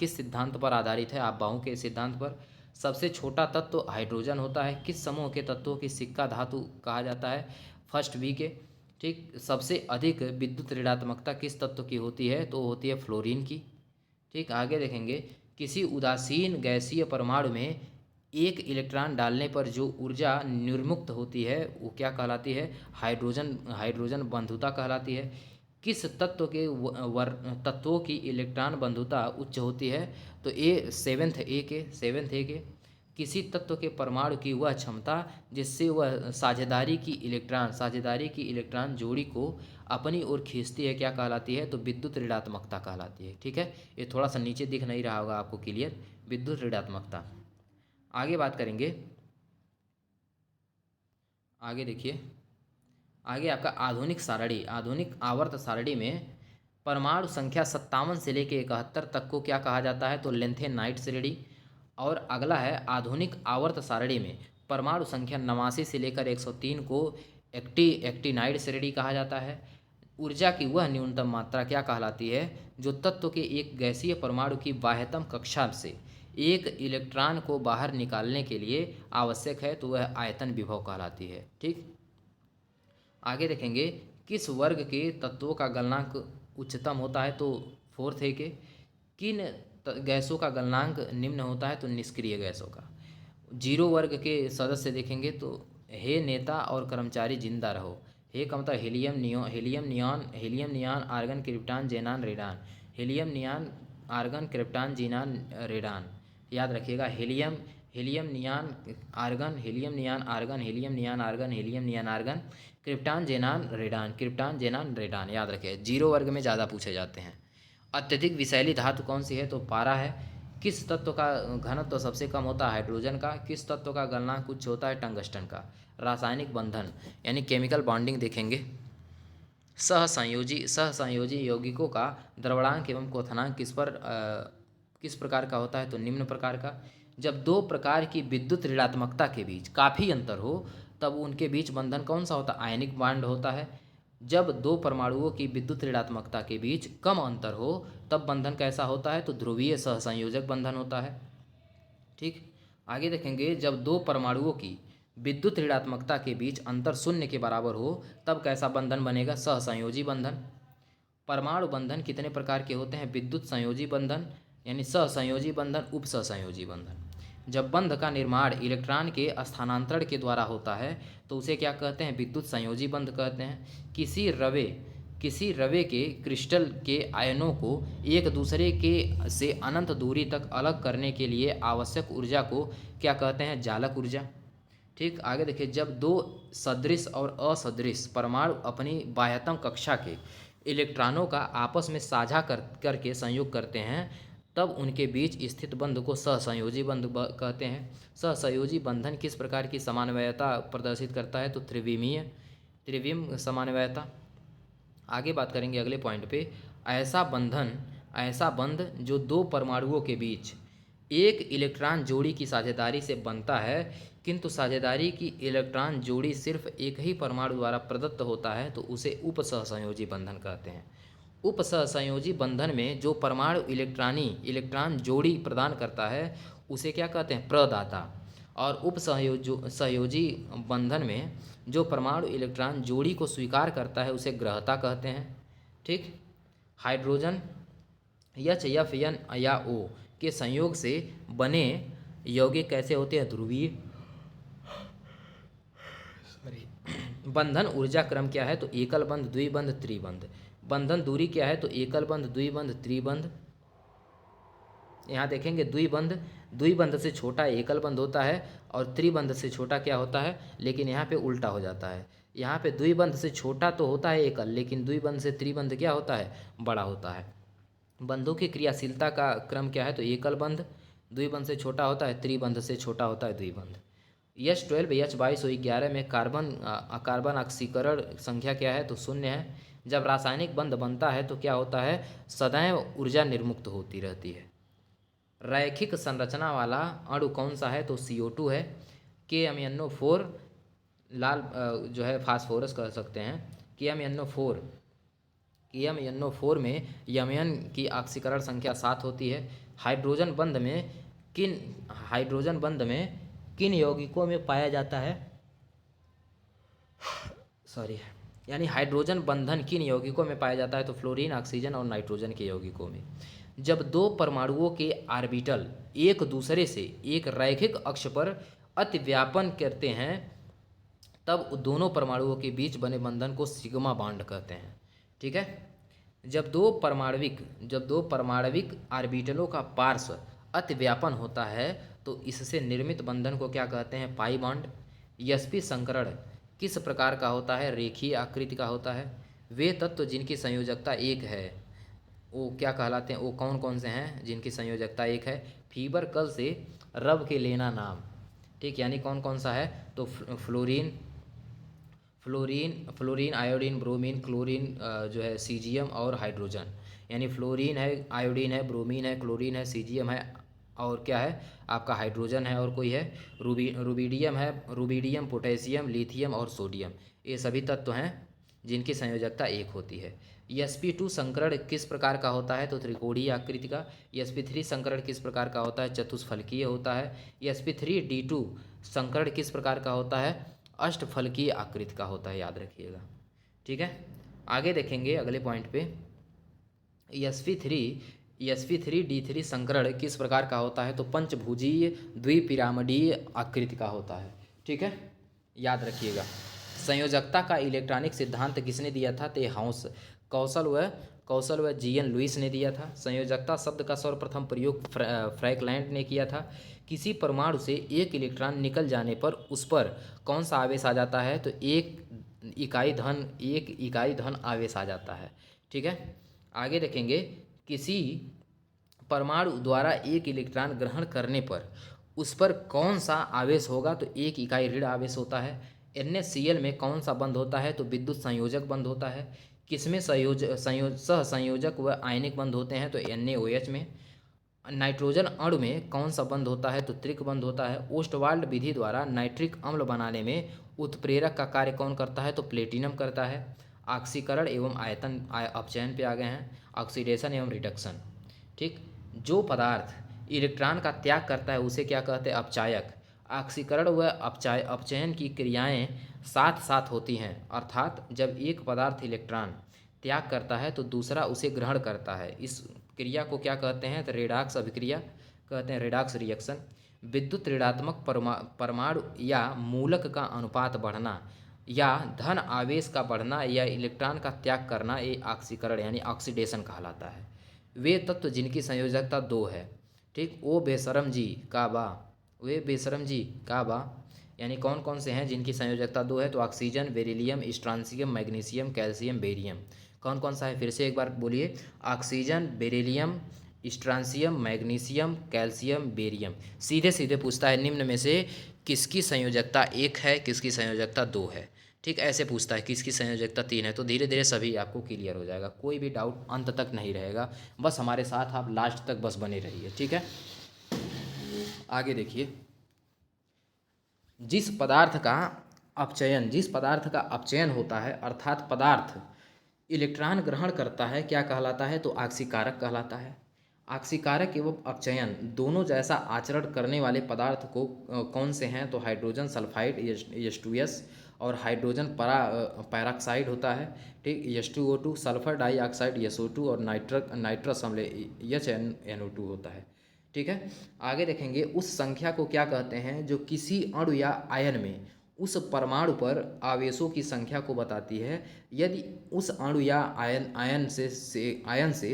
सिद्धांत पर आधारित है? अफबाओं के सिद्धांत पर। सबसे छोटा तत्व हाइड्रोजन होता है। किस समूह के तत्वों की सिक्का धातु कहा जाता है? फर्स्ट बी के। ठीक, सबसे अधिक विद्युत ऋणात्मकता किस तत्व की होती है? तो होती है फ्लोरीन की। ठीक, आगे देखेंगे किसी उदासीन गैसीय परमाणु में एक इलेक्ट्रॉन डालने पर जो ऊर्जा निर्मुक्त होती है वो क्या कहलाती है? हाइड्रोजन बंधुता कहलाती है। किस तत्व के तत्वों की इलेक्ट्रॉन बंधुता उच्च होती है? तो सेवेंथ ए के। किसी तत्व के परमाणु की वह क्षमता जिससे वह साझेदारी की इलेक्ट्रॉन जोड़ी को अपनी ओर खींचती है क्या कहलाती है? तो विद्युत ऋणात्मकता कहलाती है। ठीक है, ये थोड़ा सा नीचे दिख नहीं रहा होगा आपको क्लियर, विद्युत ऋणात्मकता। आगे बात करेंगे। आगे देखिए, आगे आपका आधुनिक आवर्त सारणी में परमाणु संख्या 57 से लेकर 71 तक को क्या कहा जाता है? तो लेंथेनाइट श्रेणी। और अगला है आधुनिक आवर्त सारणी में परमाणु संख्या 89 से लेकर 103 को एक्टिनाइड श्रेणी कहा जाता है। ऊर्जा की वह न्यूनतम मात्रा क्या कहलाती है? जो तत्व के एक गैसीय परमाणु की बाह्यतम कक्षा से एक इलेक्ट्रॉन को बाहर निकालने के लिए आवश्यक है, तो वह आयतन विभव कहलाती है। ठीक, आगे देखेंगे किस वर्ग के तत्वों का गलनांक उच्चतम होता है? तो 4th ए के। किन गैसों का गलनांक निम्न होता है? तो निष्क्रिय गैसों का। 0 वर्ग के सदस्य देखेंगे तो हे नेता और कर्मचारी जिंदा रहो। हे का मतलब helium neon argon krypton xenon radon. Helium neon argon krypton xenon radon. याद रखिएगा, helium neon argon krypton xenon radon. याद रखिए 0 वर्ग में ज़्यादा पूछे जाते हैं। अत्यधिक विषैली धातु कौन सी है? तो पारा है। किस तत्व का घनत्व तो सबसे कम होता है? हाइड्रोजन का। किस तत्व का गलनांक उच्च होता है? टंगस्टन का। रासायनिक बंधन यानी केमिकल बॉन्डिंग देखेंगे। सहसंयोजी यौगिकों का द्रवणांक एवं क्वथनांक किस प्रकार का होता है? तो निम्न प्रकार का। जब दो प्रकार की विद्युत ऋणात्मकता के बीच काफ़ी अंतर हो तब उनके बीच बंधन कौन सा होता है? आयनिक बॉन्ड होता है। जब दो परमाणुओं की विद्युत ऋणात्मकता के बीच कम अंतर हो तब बंधन कैसा होता है? तो ध्रुवीय सहसंयोजक बंधन होता है। ठीक, आगे देखेंगे, जब दो परमाणुओं की विद्युत ऋणात्मकता के बीच अंतर शून्य के बराबर हो तब कैसा बंधन बनेगा? सहसंयोजी बंधन। परमाणु बंधन कितने प्रकार के होते हैं? विद्युत संयोजी बंधन यानी सहसंयोजी बंधन, उप सहसंयोजी बंधन। जब बंध का निर्माण इलेक्ट्रॉन के स्थानांतरण के द्वारा होता है तो उसे क्या कहते हैं? विद्युत संयोजी बंध कहते हैं। किसी रवे के क्रिस्टल के आयनों को एक दूसरे के से अनंत दूरी तक अलग करने के लिए आवश्यक ऊर्जा को क्या कहते हैं? जालक ऊर्जा। ठीक, आगे देखिए, जब दो सदृश और असदृश परमाणु अपनी बाह्यतम कक्षा के इलेक्ट्रॉनों का आपस में साझा करके संयोग करते हैं तब उनके बीच स्थित बंध को सहसंयोजी बंध कहते हैं। सहसंयोजी बंधन किस प्रकार की समन्वयता प्रदर्शित करता है? तो त्रिविम समन्वयता। आगे बात करेंगे अगले पॉइंट पे, ऐसा बंध जो दो परमाणुओं के बीच एक इलेक्ट्रॉन जोड़ी की साझेदारी से बनता है किंतु साझेदारी की इलेक्ट्रॉन जोड़ी सिर्फ एक ही परमाणु द्वारा प्रदत्त होता है तो उसे उपसहसंयोजी बंधन कहते हैं। उपसहसंयोजी बंधन में जो परमाणु इलेक्ट्रॉन जोड़ी प्रदान करता है उसे क्या कहते हैं? प्रदाता। और सहयोजी बंधन में जो परमाणु इलेक्ट्रॉन जोड़ी को स्वीकार करता है उसे ग्रहता कहते हैं। ठीक, हाइड्रोजन एच एन या ओ के संयोग से बने यौगिक कैसे होते हैं? ध्रुवीय। बंधन ऊर्जा क्रम क्या है? तो एकल बंध, द्विबंध, त्रिबंध। बंधन दूरी क्या है? तो एकल बंध, द्विबंध, त्रिबंध। यहाँ देखेंगे, द्विबंध से छोटा एकल बंध होता है और त्रिबंध से छोटा क्या होता है? लेकिन यहाँ पे उल्टा हो जाता है। यहाँ पे द्विबंध से छोटा तो होता है एकल, लेकिन द्विबंध से त्रिबंध क्या होता है? बड़ा होता है। बंधों की क्रियाशीलता का क्रम क्या है? तो एकल बंध द्विबंध से छोटा होता है, त्रिबंध से छोटा होता है द्विबंध। H12 H22 11 में कार्बन ऑक्सीकरण संख्या क्या है? तो 0 है। जब रासायनिक बंध बनता है तो क्या होता है? सदैव ऊर्जा निर्मुक्त होती रहती है। रैखिक संरचना वाला अणु कौन सा है? तो CO2 है। KMnO4 लाल जो है फास्फोरस कह सकते हैं। KMnO4 में Mn की ऑक्सीकरण संख्या 7 होती है। हाइड्रोजन बंध में किन यौगिकों में पाया जाता है? यानी हाइड्रोजन बंधन किन यौगिकों में पाया जाता है? तो फ्लोरीन, ऑक्सीजन और नाइट्रोजन के यौगिकों में। जब दो परमाणुओं के ऑर्बिटल एक दूसरे से एक रैखिक अक्ष पर अतिव्यापन करते हैं तब दोनों परमाणुओं के बीच बने बंधन को सिग्मा बॉन्ड कहते हैं। ठीक है, जब दो परमाणविक ऑर्बिटलों का पार्श्व अतिव्यापन होता है तो इससे निर्मित बंधन को क्या कहते हैं? Pi bond. sp संकरण किस प्रकार का होता है? रेखीय आकृति का होता है। वे तत्व जिनकी संयोजकता एक है वो क्या कहलाते हैं? वो कौन कौन से हैं जिनकी संयोजकता एक है? फीबर कल से रब के लेना नाम। ठीक, यानी कौन कौन सा है? तो फ्लोरीन, आयोडीन, ब्रोमीन, क्लोरीन जो है सीजियम और हाइड्रोजन। यानी फ्लोरीन है, आयोडीन है, ब्रोमीन है, क्लोरीन है, सीजियम है और क्या है आपका? हाइड्रोजन है और कोई है रुबिडियम, पोटेशियम, लिथियम और सोडियम। ये सभी तत्व हैं जिनकी संयोजकता एक होती है। sp2 संकरण किस प्रकार का होता है? तो त्रिकोणीय आकृति का। sp3 संकरण किस प्रकार का होता है? चतुष्फलकीय होता है। sp3d2 संकरण किस प्रकार का होता है? अष्टफलकीय आकृति का होता है, याद रखिएगा। ठीक है, आगे देखेंगे अगले पॉइंट पे, sp3d3 संकरण किस प्रकार का होता है? तो पंचभुजीय द्विपिरामिडीय आकृति का होता है। ठीक है, याद रखिएगा। संयोजकता का इलेक्ट्रॉनिक सिद्धांत किसने दिया था? तो कौशल व GN लुईस ने दिया था। संयोजकता शब्द का सर्वप्रथम प्रयोग फ्रैंकलैंड ने किया था। किसी परमाणु से एक इलेक्ट्रॉन निकल जाने पर उस पर कौन सा आवेश आ जाता है? तो एक इकाई धन आवेश आ जाता है। ठीक है, आगे देखेंगे, किसी परमाणु द्वारा एक इलेक्ट्रॉन ग्रहण करने पर उस पर कौन सा आवेश होगा? तो एक इकाई ऋण आवेश होता है। NaCl में कौन सा बंध होता है? तो विद्युत संयोजक बंध होता है। किसमें सहसंयोजक व आयनिक बंध होते हैं? तो NaOH में। नाइट्रोजन अणु में कौन सा बंध होता है? तो त्रिक बंध होता है। ओस्टवाल्ड विधि द्वारा नाइट्रिक अम्ल बनाने में उत्प्रेरक का कार्य कौन करता है? तो प्लेटिनम करता है। ऑक्सीकरण एवं अपचयन पे आ गए हैं, ऑक्सीडेशन एवं रिडक्शन। ठीक, जो पदार्थ इलेक्ट्रॉन का त्याग करता है उसे क्या कहते हैं? अपचायक। ऑक्सीकरण व अपचयन की क्रियाएं साथ साथ होती हैं, अर्थात जब एक पदार्थ इलेक्ट्रॉन त्याग करता है तो दूसरा उसे ग्रहण करता है। इस क्रिया को क्या कहते हैं? तो रेडॉक्स अभिक्रिया कहते हैं, रेडॉक्स रिएक्शन। विद्युत ऋणात्मक परमाणु या मूलक का अनुपात बढ़ना या धन आवेश का बढ़ना या इलेक्ट्रॉन का त्याग करना ये ऑक्सीकरण यानी ऑक्सीडेशन कहलाता है। वे तत्व जिनकी संयोजकता 2 है। ठीक, ओ बेशरम जी का बा, वे बेशरम जी का बा यानी कौन कौन से हैं जिनकी संयोजकता 2 है? तो oxygen, beryllium, strontium, magnesium, calcium, barium. कौन कौन सा है? फिर से एक बार बोलिए। Oxygen, beryllium, strontium, magnesium, calcium, barium. सीधे सीधे पूछता है निम्न में से किसकी संयोजकता 1 है, किसकी संयोजकता 2 है। ठीक, ऐसे पूछता है किसकी संयोजकता 3 है। तो धीरे धीरे सभी आपको क्लियर हो जाएगा, कोई भी डाउट अंत तक नहीं रहेगा। बस हमारे साथ आप लास्ट तक बस बने रहिए। ठीक है, आगे देखिए। जिस पदार्थ का अपचयन होता है अर्थात पदार्थ इलेक्ट्रॉन ग्रहण करता है क्या कहलाता है? तो ऑक्सीकारक कहलाता है। ऑक्सीकारक एवं अपचयन दोनों जैसा आचरण करने वाले पदार्थ को कौन से हैं? तो हाइड्रोजन सल्फाइड H2S और हाइड्रोजन पैराक्साइड होता है। ठीक, H2O2, सल्फर डाइऑक्साइड SO2 और नाइट्रस अम्ल HNO2 होता है। ठीक है, आगे देखेंगे। उस संख्या को क्या कहते हैं जो किसी अणु या आयन में उस परमाणु पर आवेशों की संख्या को बताती है। यदि उस अणु या आयन से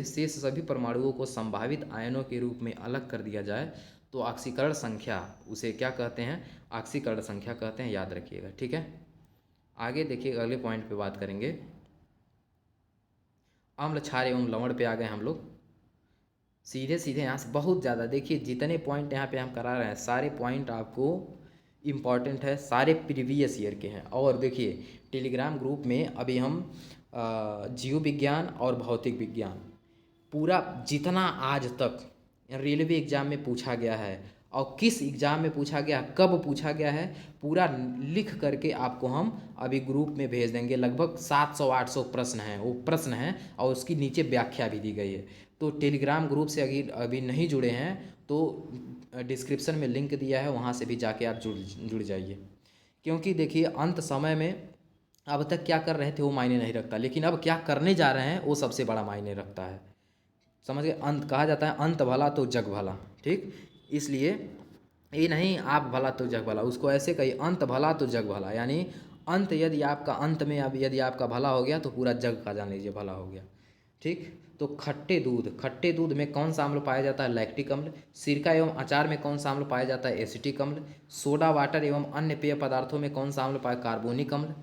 शेष सभी परमाणुओं को संभावित आयनों के रूप में अलग कर दिया जाए तो ऑक्सीकरण संख्या उसे क्या कहते हैं? ऑक्सीकरण संख्या कहते हैं, याद रखिएगा। ठीक है, आगे देखिए, अगले पॉइंट पे बात करेंगे। अम्ल, क्षार एवं लवण पे आ गए हम लोग। सीधे सीधे यहाँ से बहुत ज़्यादा देखिए, जितने पॉइंट यहाँ पे हम करा रहे हैं सारे पॉइंट आपको इम्पॉर्टेंट है, सारे प्रीवियस ईयर के हैं। और देखिए टेलीग्राम ग्रुप में अभी हम जीव विज्ञान और भौतिक विज्ञान पूरा जितना आज तक रेलवे एग्ज़ाम में पूछा गया है और किस एग्ज़ाम में पूछा गया, कब पूछा गया है, पूरा लिख करके आपको हम अभी ग्रुप में भेज देंगे। लगभग 700-800 प्रश्न हैं, वो प्रश्न हैं और उसकी नीचे व्याख्या भी दी गई है। तो टेलीग्राम ग्रुप से अभी नहीं जुड़े हैं तो डिस्क्रिप्शन में लिंक दिया है, वहाँ से भी जाके आप जुड़ जाइए। क्योंकि देखिए अंत समय में अब तक क्या कर रहे थे वो मायने नहीं रखता, लेकिन अब क्या करने जा रहे हैं वो सबसे बड़ा मायने रखता है। समझ गए? अंत कहा जाता है अंत भला तो जग भला। ठीक, इसलिए ये नहीं आप भला तो जग भला, उसको ऐसे कहिए अंत भला तो जग भला। यानी अंत यदि आपका अंत में अब यदि आपका भला हो गया तो पूरा जग का जान लीजिए भला हो गया। ठीक, तो खट्टे दूध में कौन सा अम्ल पाया जाता है? लैक्टिक अम्ल। सिरका एवं अचार में कौन सा अम्ल पाया जाता है? एसिटिक अम्ल। सोडा वाटर एवं अन्य पेय पदार्थों में कौन सा अम्ल पाया? कार्बोनिक अम्ल।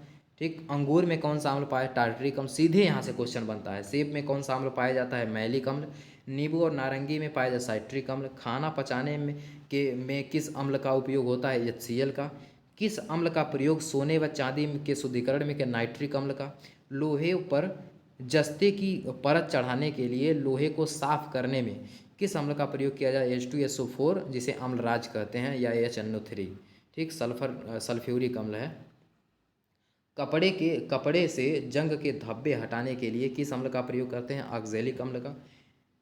ठीक, अंगूर में कौन सा अम्ल पाया? टार्टरिक अम्ल। सीधे यहाँ से क्वेश्चन बनता है। सेब में कौन सा अम्ल पाया जाता है? मैलिक अम्ल। नींबू और नारंगी में पाया जाता है साइट्रिक अम्ल। खाना पचाने में किस अम्ल का उपयोग होता है? HCl का। किस अम्ल का प्रयोग सोने व चांदी के शुद्धिकरण में? नाइट्रिक अम्ल का। लोहे पर जस्ते की परत चढ़ाने के लिए लोहे को साफ करने में किस अम्ल का प्रयोग किया जाए? H2SO4 जिसे अम्लराज कहते हैं, या HNO3। ठीक, सल्फ्यूरिक अम्ल है। कपड़े से जंग के धब्बे हटाने के लिए किस अम्ल का प्रयोग करते हैं? ऑक्जेलिक अम्ल का।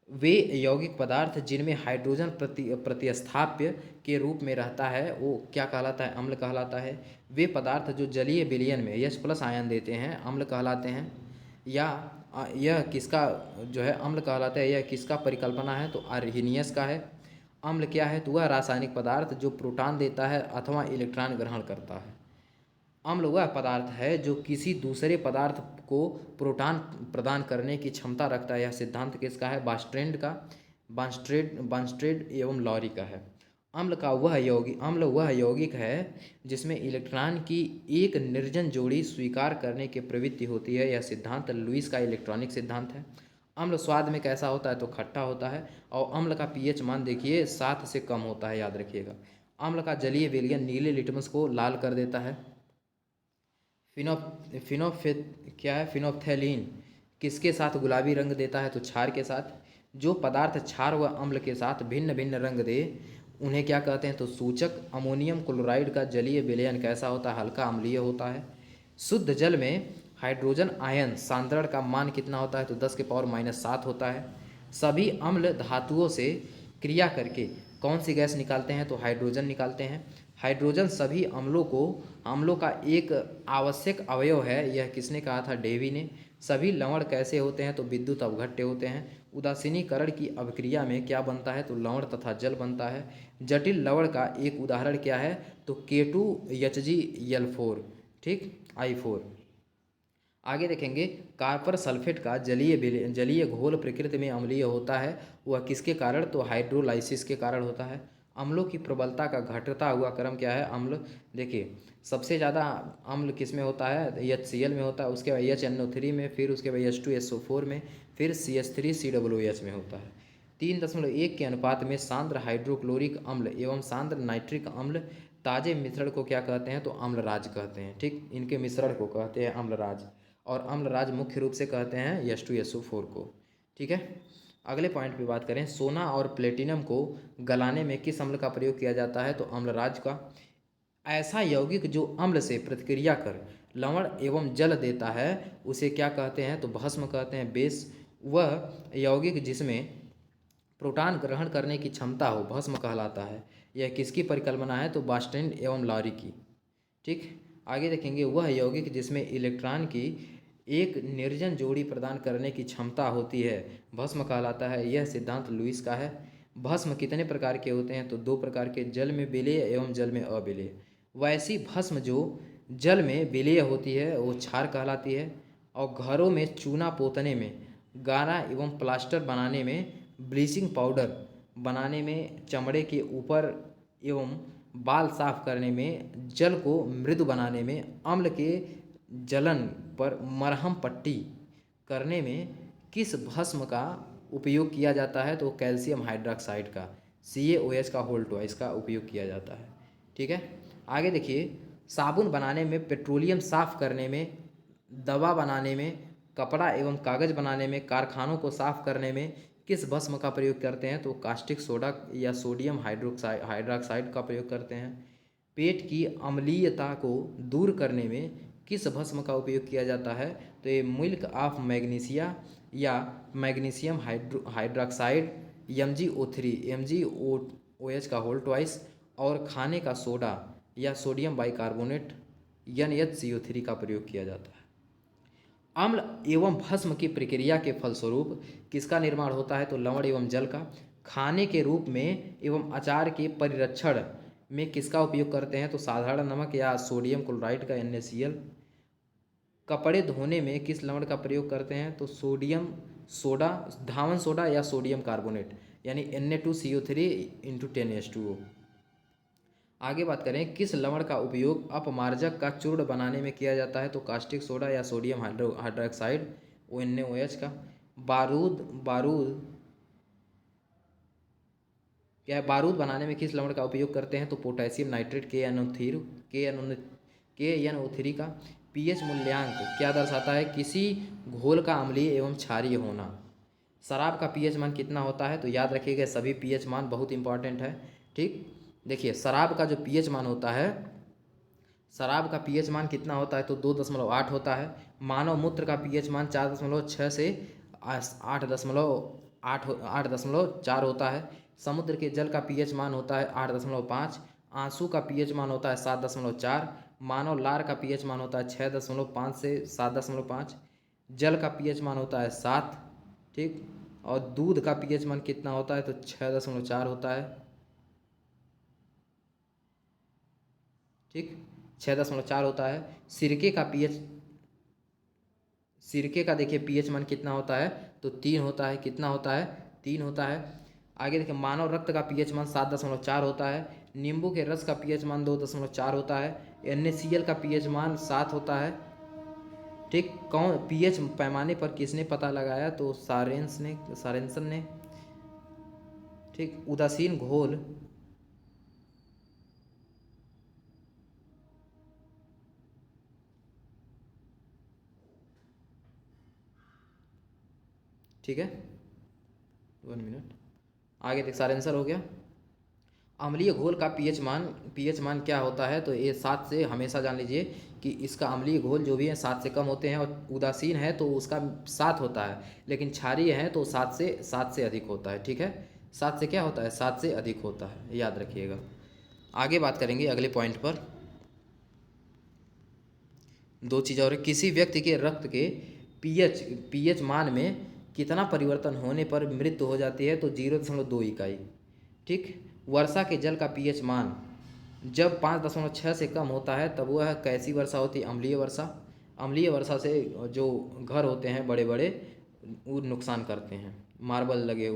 वे यौगिक पदार्थ जिनमें हाइड्रोजन प्रतिस्थाप्य के रूप में रहता है वो क्या कहलाता है? अम्ल कहलाता है। वे पदार्थ जो जलीय विलयन में H+ आयन देते हैं अम्ल कहलाते हैं। या यह किसका जो है अम्ल कहलाता है, यह किसका परिकल्पना है? तो आर्हीनियस का है। अम्ल क्या है? तो वह रासायनिक पदार्थ जो प्रोटॉन देता है अथवा इलेक्ट्रॉन ग्रहण करता है। अम्ल वह पदार्थ है जो किसी दूसरे पदार्थ को प्रोटॉन प्रदान करने की क्षमता रखता है। यह सिद्धांत किसका है? बार्नस्टेड एवं लॉरी का है। अम्ल वह यौगिक है जिसमें इलेक्ट्रॉन की एक निर्जन जोड़ी स्वीकार करने की प्रवृत्ति होती है। यह सिद्धांत लुईस का इलेक्ट्रॉनिक सिद्धांत है। अम्ल स्वाद में कैसा होता है? तो खट्टा होता है। और अम्ल का pH मान देखिए 7 से कम होता है, याद रखिएगा। अम्ल का जलीय विलयन नीले लिटमस को लाल कर देता है। फिनोफ्थैलीन किसके साथ गुलाबी रंग देता है? तो क्षार के साथ। जो पदार्थ क्षार व अम्ल के साथ भिन्न भिन्न रंग दे उन्हें क्या कहते हैं? तो सूचक। अमोनियम क्लोराइड का जलीय विलयन कैसा होता है? हल्का अम्लीय होता है। शुद्ध जल में हाइड्रोजन आयन सांद्रण का मान कितना होता है? तो 10⁻⁻7 होता है। सभी अम्ल धातुओं से क्रिया करके कौन सी गैस निकालते हैं? तो हाइड्रोजन निकालते हैं। हाइड्रोजन सभी अम्लों का एक आवश्यक अवयव है, यह किसने कहा था? डेवी ने। सभी लवण कैसे होते हैं? तो विद्युत अवघट्य होते हैं। उदासीनीकरण की अभिक्रिया में क्या बनता है? तो लवण तथा जल बनता है। जटिल लवण का एक उदाहरण क्या है? तो K2HgCl4, ठीक, I4। आगे देखेंगे, कॉपर सल्फेट का जलीय घोल प्रकृति में अम्लीय होता है, वह किसके कारण? तो हाइड्रोलाइसिस के कारण होता है। अम्लों की प्रबलता का घटता हुआ क्रम क्या है? अम्ल, देखिए सबसे ज़्यादा अम्ल किस में होता है? HCl में होता है, उसके बाद HNO3 में, फिर उसके बाद H2SO4 में, फिर CH3COOH में होता है। 3.1 के अनुपात में सांद्र हाइड्रोक्लोरिक अम्ल एवं सांद्र नाइट्रिक अम्ल ताजे मिश्रण को क्या कहते हैं? तो अम्लराज कहते हैं, ठीक, इनके मिश्रण को कहते हैं अम्लराज। और अम्लराज मुख्य रूप से कहते हैं H2SO4 को, ठीक है। अगले पॉइंट पे बात करें, सोना और प्लेटिनम को गलाने में किस अम्ल का प्रयोग किया जाता है? तो अम्लराज का। ऐसा यौगिक जो अम्ल से प्रतिक्रिया कर लवण एवं जल देता है उसे क्या कहते हैं? तो भस्म कहते हैं, बेस। वह यौगिक जिसमें प्रोटॉन ग्रहण करने की क्षमता हो भस्म कहलाता है। यह किसकी परिकल्पना है? तो बास्टेन एवं लॉरी की, ठीक। आगे देखेंगे, वह यौगिक जिसमें इलेक्ट्रॉन की एक निर्जन जोड़ी प्रदान करने की क्षमता होती है भस्म कहलाता है। यह सिद्धांत लुईस का है। भस्म कितने प्रकार के होते हैं? तो 2 प्रकार के, जल में विलेय एवं जल में अविलेय। वैसी भस्म जो जल में विलेय होती है वो क्षार कहलाती है, और घरों में चूना पोतने में, गारा एवं प्लास्टर बनाने में, ब्लीचिंग पाउडर बनाने में, चमड़े के ऊपर एवं बाल साफ करने में, जल को मृदु बनाने में, अम्ल के जलन पर मरहम पट्टी करने में किस भस्म का उपयोग किया जाता है? तो कैल्शियम हाइड्रोक्साइड का, CaOH का होल ट्वाइस का उपयोग किया जाता है, ठीक है। आगे देखिए, साबुन बनाने में, पेट्रोलियम साफ करने में, दवा बनाने में, कपड़ा एवं कागज बनाने में, कारखानों को साफ करने में किस भस्म का प्रयोग करते हैं? तो कास्टिक सोडा या सोडियम हाइड्रोक्साइड का प्रयोग करते हैं। पेट की अम्लीयता को दूर करने में किस भस्म का उपयोग किया जाता है? तो ये मिल्क ऑफ मैग्नीशिया या मैग्नीशियम हाइड्रोक्साइड, MgO3 का होल ट्वाइस, और खाने का सोडा या सोडियम बाइकार्बोनेट NH CO3 का प्रयोग किया जाता है। अम्ल एवं भस्म की प्रक्रिया के फलस्वरूप किसका निर्माण होता है? तो लवण एवं जल का। खाने के रूप में एवं अचार के परिरक्षण में किसका उपयोग करते हैं? तो साधारण नमक या सोडियम क्लोराइड का, NaCl। कपड़े धोने में किस लवण का प्रयोग करते हैं? तो सोडियम सोडा, धावन सोडा या सोडियम कार्बोनेट, यानी Na2CO3 × 10H2O। आगे बात करें, किस लवण का उपयोग अपमार्जक का चूर्ण बनाने में किया जाता है? तो कास्टिक सोडा या सोडियम हाइड्रोक्साइड, NaOH का। बारूद बारूद क्या है? बारूद बनाने में किस लवण का उपयोग करते हैं? तो पोटेशियम नाइट्रेट, KNO3 का। पीएच मूल्यांक क्या दर्शाता है? किसी घोल का अम्लीय एवं क्षारीय होना। शराब का पीएच मान कितना होता है? तो याद रखिएगा, सभी पीएच मान बहुत इंपॉर्टेंट है, ठीक। देखिए, शराब का जो पीएच मान होता है, शराब का पीएच मान कितना होता है? तो 2.8 होता है। मानव मूत्र का पीएच मान 4.6 से 8.4 होता है। समुद्र के जल का पीएच मान होता है 8.5। आंसू का पीएच मान होता है 7.4। मानव लार का पीएच मान होता है 6.5 से 7.5। जल का पीएच मान होता है 7, ठीक। और दूध का पीएच मान कितना होता है? तो 6.4 होता है, ठीक, 6.4 होता है। सिरके का देखिए पीएच मान कितना होता है? तो 3 होता है। कितना होता है? 3 होता है। आगे देखिए, मानव रक्त का पीएच मान 7.4 होता है। नींबू के रस का पीएच मान 2.4 होता है। NaCl का पीएच मान 7 होता है, ठीक। कौन पीएच पैमाने पर किसने पता लगाया? तो सारेंसन ने, ठीक। उदासीन घोल, ठीक है। 1 मिनट। आगे देख, सारा आंसर हो गया। अम्लीय घोल का पीएच मान क्या होता है? तो ये 7 से हमेशा जान लीजिए कि इसका अम्लीय घोल जो भी है 7 से कम होते हैं, और उदासीन है तो उसका 7 होता है, लेकिन क्षारीय है तो 7 से अधिक होता है। ठीक है, 7 से क्या होता है? 7 से अधिक होता है, याद रखिएगा। आगे बात करेंगे अगले पॉइंट पर। दो चीज़ और, किसी व्यक्ति के रक्त के पीएच मान में कितना परिवर्तन होने पर मृत्यु हो जाती है? तो 0.2 इकाई। ठीक। वर्षा के जल का पीएच मान जब 5.6 से कम होता है तब वह कैसी वर्षा होती है? अम्लीय वर्षा। अम्लीय वर्षा से जो घर होते हैं बड़े बड़े वो नुकसान करते हैं, मार्बल लगे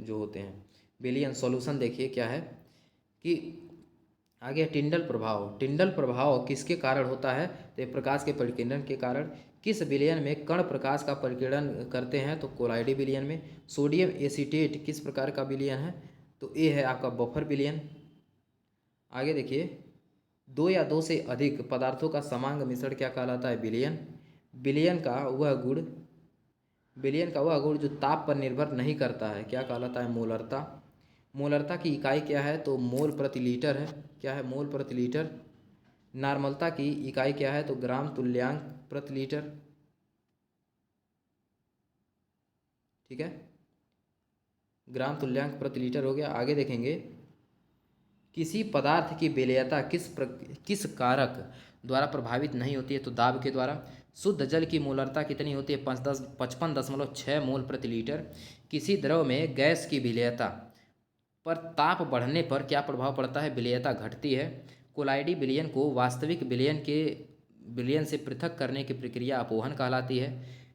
जो होते हैं। विलियन सॉल्यूशन देखिए क्या है कि आगे टिंडल प्रभाव किसके कारण होता है? तो प्रकाश के परिकिरण के कारण। किस विलयन में कण प्रकाश का परिकिरण करते हैं? तो कोलाइडी विलयन में। सोडियम एसीटेट किस प्रकार का विलयन है? तो ये है आपका बफर विलयन। आगे देखिए, 2 या 2 से अधिक पदार्थों का समांग मिश्रण क्या कहलाता है? विलयन। विलयन का वह गुण जो ताप पर निर्भर नहीं करता है क्या कहलाता है? मोलरता। मोलरता की इकाई क्या है? तो मोल प्रति लीटर है। क्या है? मोल प्रति लीटर। नॉर्मलता की इकाई क्या है? तो ग्राम तुल्यांक प्रति लीटर। ठीक है, ग्राम तुल्यांक प्रति लीटर हो गया। आगे देखेंगे, किसी पदार्थ की विलेयता किस कारक द्वारा प्रभावित नहीं होती है? तो दाब के द्वारा। शुद्ध जल की मोलरता कितनी होती है? 55.6 मोल प्रति लीटर। किसी द्रव में गैस की विलेयता पर ताप बढ़ने पर क्या प्रभाव पड़ता है? विलेयता घटती है। कोलाइडी विलयन को वास्तविक विलयन से पृथक करने की प्रक्रिया अपोहन कहलाती है।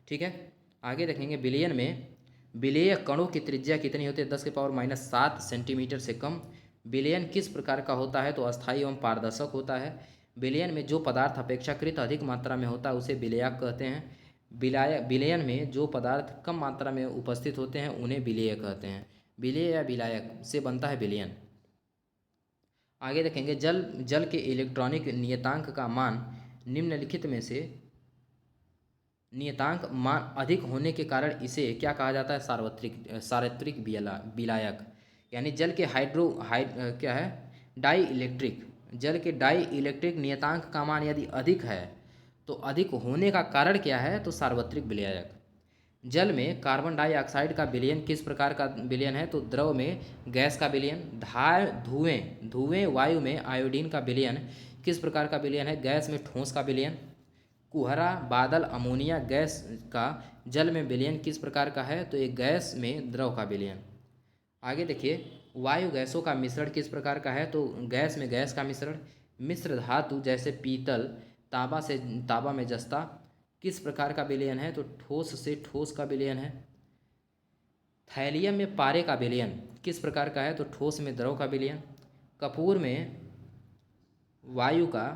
ठीक है, आगे देखेंगे, विलयन में विलेय कणों की त्रिज्या कितनी होती है? 10⁻⁷ सेंटीमीटर से कम। विलयन किस प्रकार का होता है? तो अस्थायी एवं पारदर्शक होता है। विलयन में जो पदार्थ अपेक्षाकृत अधिक मात्रा में होता है उसे विलेयक कहते हैं। विलयन में जो पदार्थ कम मात्रा में उपस्थित होते हैं उन्हें विलेय कहते हैं। विलेय या विलायक से बनता है विलयन। आगे देखेंगे, जल के इलेक्ट्रॉनिक नियतांक का मान निम्नलिखित में से नियतांक मान अधिक होने के कारण इसे क्या कहा जाता है? सार्वत्रिक विलायक। यानी जल के क्या है? Dielectric. जल के डाई इलेक्ट्रिक नियतांक का मान यदि अधिक है तो अधिक होने का कारण क्या है? तो सार्वत्रिक विलायक। जल में कार्बन डाइऑक्साइड का विलयन किस प्रकार का विलयन है? तो द्रव में गैस का विलयन। धुएं वायु में आयोडीन का विलयन किस प्रकार का विलयन है? गैस में ठोस का विलयन। कुहरा बादल अमोनिया गैस का जल में विलयन किस प्रकार का है? तो एक गैस में द्रव का विलयन। आगे देखिए, वायु गैसों का मिश्रण किस प्रकार का है? तो गैस में गैस का मिश्रण। मिश्र धातु जैसे पीतल तांबा में जस्ता किस प्रकार का विलयन है? तो ठोस से ठोस का विलयन है। थैलियम में पारे का विलयन किस प्रकार का है? तो ठोस में द्रव का विलयन। कपूर में वायु का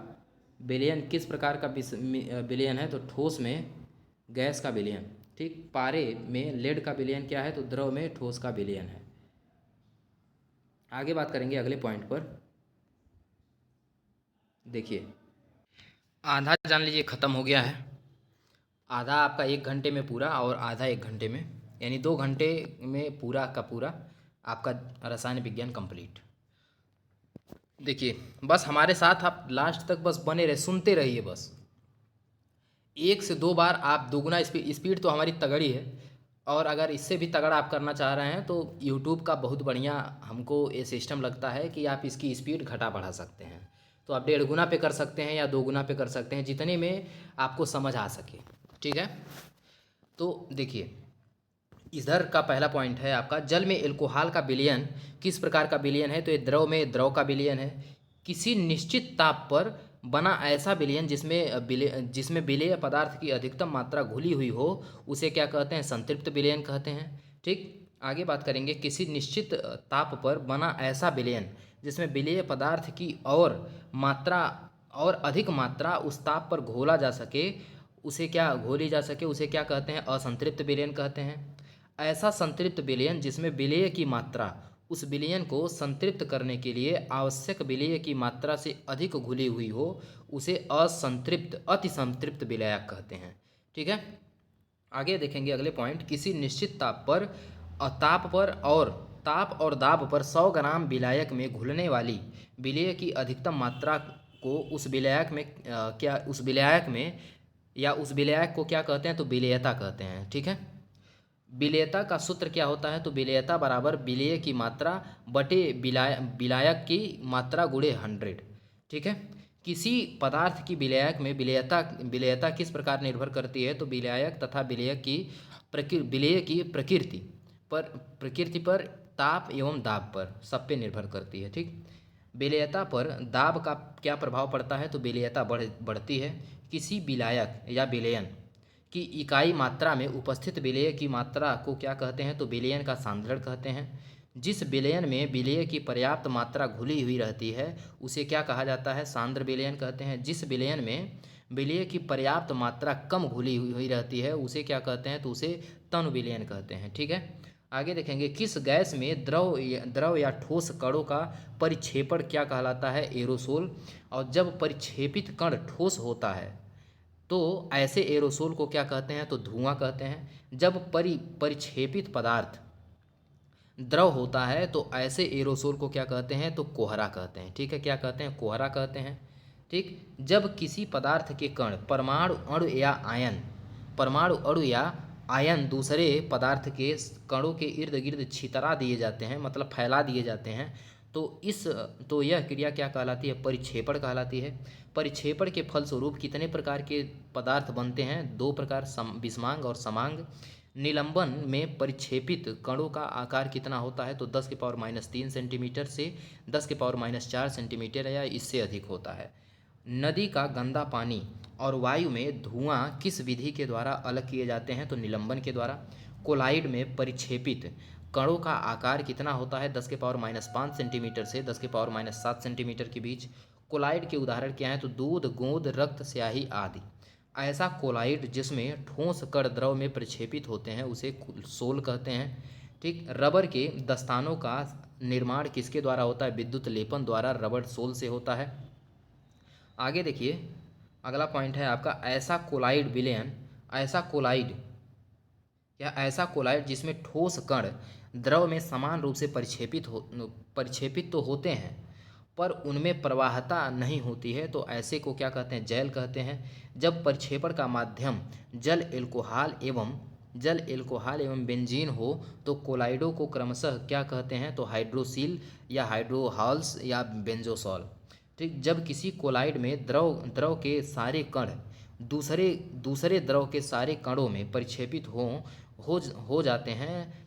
विलयन किस प्रकार का विलयन है? तो ठोस में गैस का विलयन। ठीक, पारे में लेड का विलयन क्या है? तो द्रव में ठोस का विलयन है। आगे बात करेंगे अगले पॉइंट पर। देखिए, आधा जान लीजिए खत्म हो गया है। आधा आपका 1 घंटे में पूरा और आधा 1 घंटे में, यानी 2 घंटे में पूरा का पूरा आपका रसायन विज्ञान कंप्लीट। देखिए, बस हमारे साथ आप लास्ट तक बस बने रहे, सुनते रहिए। बस 1 से 2 बार आप दोगुना स्पीड तो हमारी तगड़ी है, और अगर इससे भी तगड़ा आप करना चाह रहे हैं तो यूट्यूब का बहुत बढ़िया हमको ये सिस्टम लगता है कि आप इसकी स्पीड घटा बढ़ा सकते हैं। तो आप 1.5 गुना पे कर सकते हैं या 2 गुना पे कर सकते हैं, जितने में आपको समझ आ सके। ठीक है, तो देखिए, इधर का पहला पॉइंट है आपका, जल में एल्कोहल का विलयन किस प्रकार का विलयन है? तो ये द्रव में द्रव का विलयन है। किसी निश्चित ताप पर बना ऐसा विलयन जिसमें विलेय पदार्थ की अधिकतम मात्रा घुली हुई हो उसे क्या कहते हैं? संतृप्त विलयन कहते हैं। ठीक, आगे बात करेंगे, किसी निश्चित ताप पर बना ऐसा विलयन जिसमें विलेय पदार्थ की और अधिक मात्रा उस ताप पर घोली जा सके उसे क्या कहते हैं? असंतृप्त विलयन कहते हैं। ऐसा संतृप्त विलयन जिसमें विलेय की मात्रा उस विलयन को संतृप्त करने के लिए आवश्यक विलेय की मात्रा से अधिक घुली हुई हो उसे अति संतृप्त विलायक कहते हैं। ठीक है, आगे देखेंगे अगले पॉइंट, किसी निश्चित ताप पर ताप और दाब पर 100 ग्राम विलायक में घुलने वाली विलेय की अधिकतम मात्रा को उस विलायक में उस विलायक में या उस विलायक को क्या कहते हैं, तो विलेयता कहते हैं। ठीक है, विलेयता का सूत्र क्या होता है, तो विलेयता बराबर विलेय की मात्रा बटे विलायक की मात्रा गुणे 100। ठीक है, किसी पदार्थ की विलायक में विलेयता किस प्रकार निर्भर करती है, तो विलायक तथा विलेय की प्रकृति पर, ताप एवं दाब पर, सब पे निर्भर करती है। ठीक, विलेयता पर दाब का क्या प्रभाव पड़ता है, तो विलेयता बढ़ती है। किसी विलायक या विलयन की इकाई मात्रा में उपस्थित विलेय की मात्रा को क्या कहते हैं, तो विलयन का सांद्रण कहते हैं। जिस विलयन में विलेय की पर्याप्त मात्रा घुली हुई रहती है उसे क्या कहा जाता है, सांद्र विलयन कहते हैं। जिस विलयन में विलेय की पर्याप्त मात्रा कम घुली हुई रहती है उसे क्या कहते हैं, तो उसे तनु विलयन कहते हैं। ठीक है, आगे देखेंगे, किस गैस में द्रव या ठोस कणों का परिक्षेपण क्या कहलाता है, एरोसोल। और जब परिक्षेपित कण ठोस होता है तो ऐसे एरोसोल को क्या कहते हैं, तो धुआं कहते हैं। जब परिक्षेपित पदार्थ द्रव होता है तो ऐसे एरोसोल को क्या कहते हैं, तो कोहरा कहते हैं। ठीक है, क्या कहते हैं, कोहरा कहते हैं। ठीक, जब किसी पदार्थ के कण परमाणु अणु या आयन दूसरे पदार्थ के कणों के इर्द गिर्द छितरा दिए जाते हैं, मतलब फैला दिए जाते हैं, तो यह क्रिया क्या कहलाती है, परिक्षेपण कहलाती है। परिक्षेपण के फलस्वरूप कितने प्रकार के पदार्थ बनते हैं, 2 प्रकार, विषमांग और समांग। निलंबन में परिक्षेपित कणों का आकार कितना होता है, तो 10⁻³ सेंटीमीटर से 10⁻⁴ सेंटीमीटर या इससे अधिक होता है। नदी का गंदा पानी और वायु में धुआं किस विधि के द्वारा अलग किए जाते हैं, तो निलंबन के द्वारा। कोलाइड में परिक्षेपित कणों का आकार कितना होता है, 10⁻5 सेंटीमीटर से 10⁻7 सेंटीमीटर के बीच। कोलाइड के उदाहरण क्या हैं, तो दूध, गोंद, रक्त, स्याही आदि। ऐसा कोलाइड जिसमें ठोस कण द्रव में प्रक्षेपित होते हैं उसे सोल कहते हैं। ठीक, रबर के दस्तानों का निर्माण किसके द्वारा होता है, विद्युत लेपन द्वारा रबर सोल से होता है। आगे देखिए, अगला पॉइंट है आपका, ऐसा कोलाइड जिसमें ठोस कण द्रव में समान रूप से परिक्षेपित तो होते हैं पर उनमें प्रवाहता नहीं होती है, तो ऐसे को क्या कहते हैं, जैल कहते हैं। जब परिक्षेपण का माध्यम जल एल्कोहल एवं बेंजीन हो तो कोलाइडों को क्रमशः क्या कहते हैं, तो हाइड्रोसिल या हाइड्रोहॉल्स या बेंजोसॉल। ठीक, जब किसी कोलाइड में द्रव के सारे कण दूसरे द्रव के सारे कणों में परिक्षेपित हो जाते हैं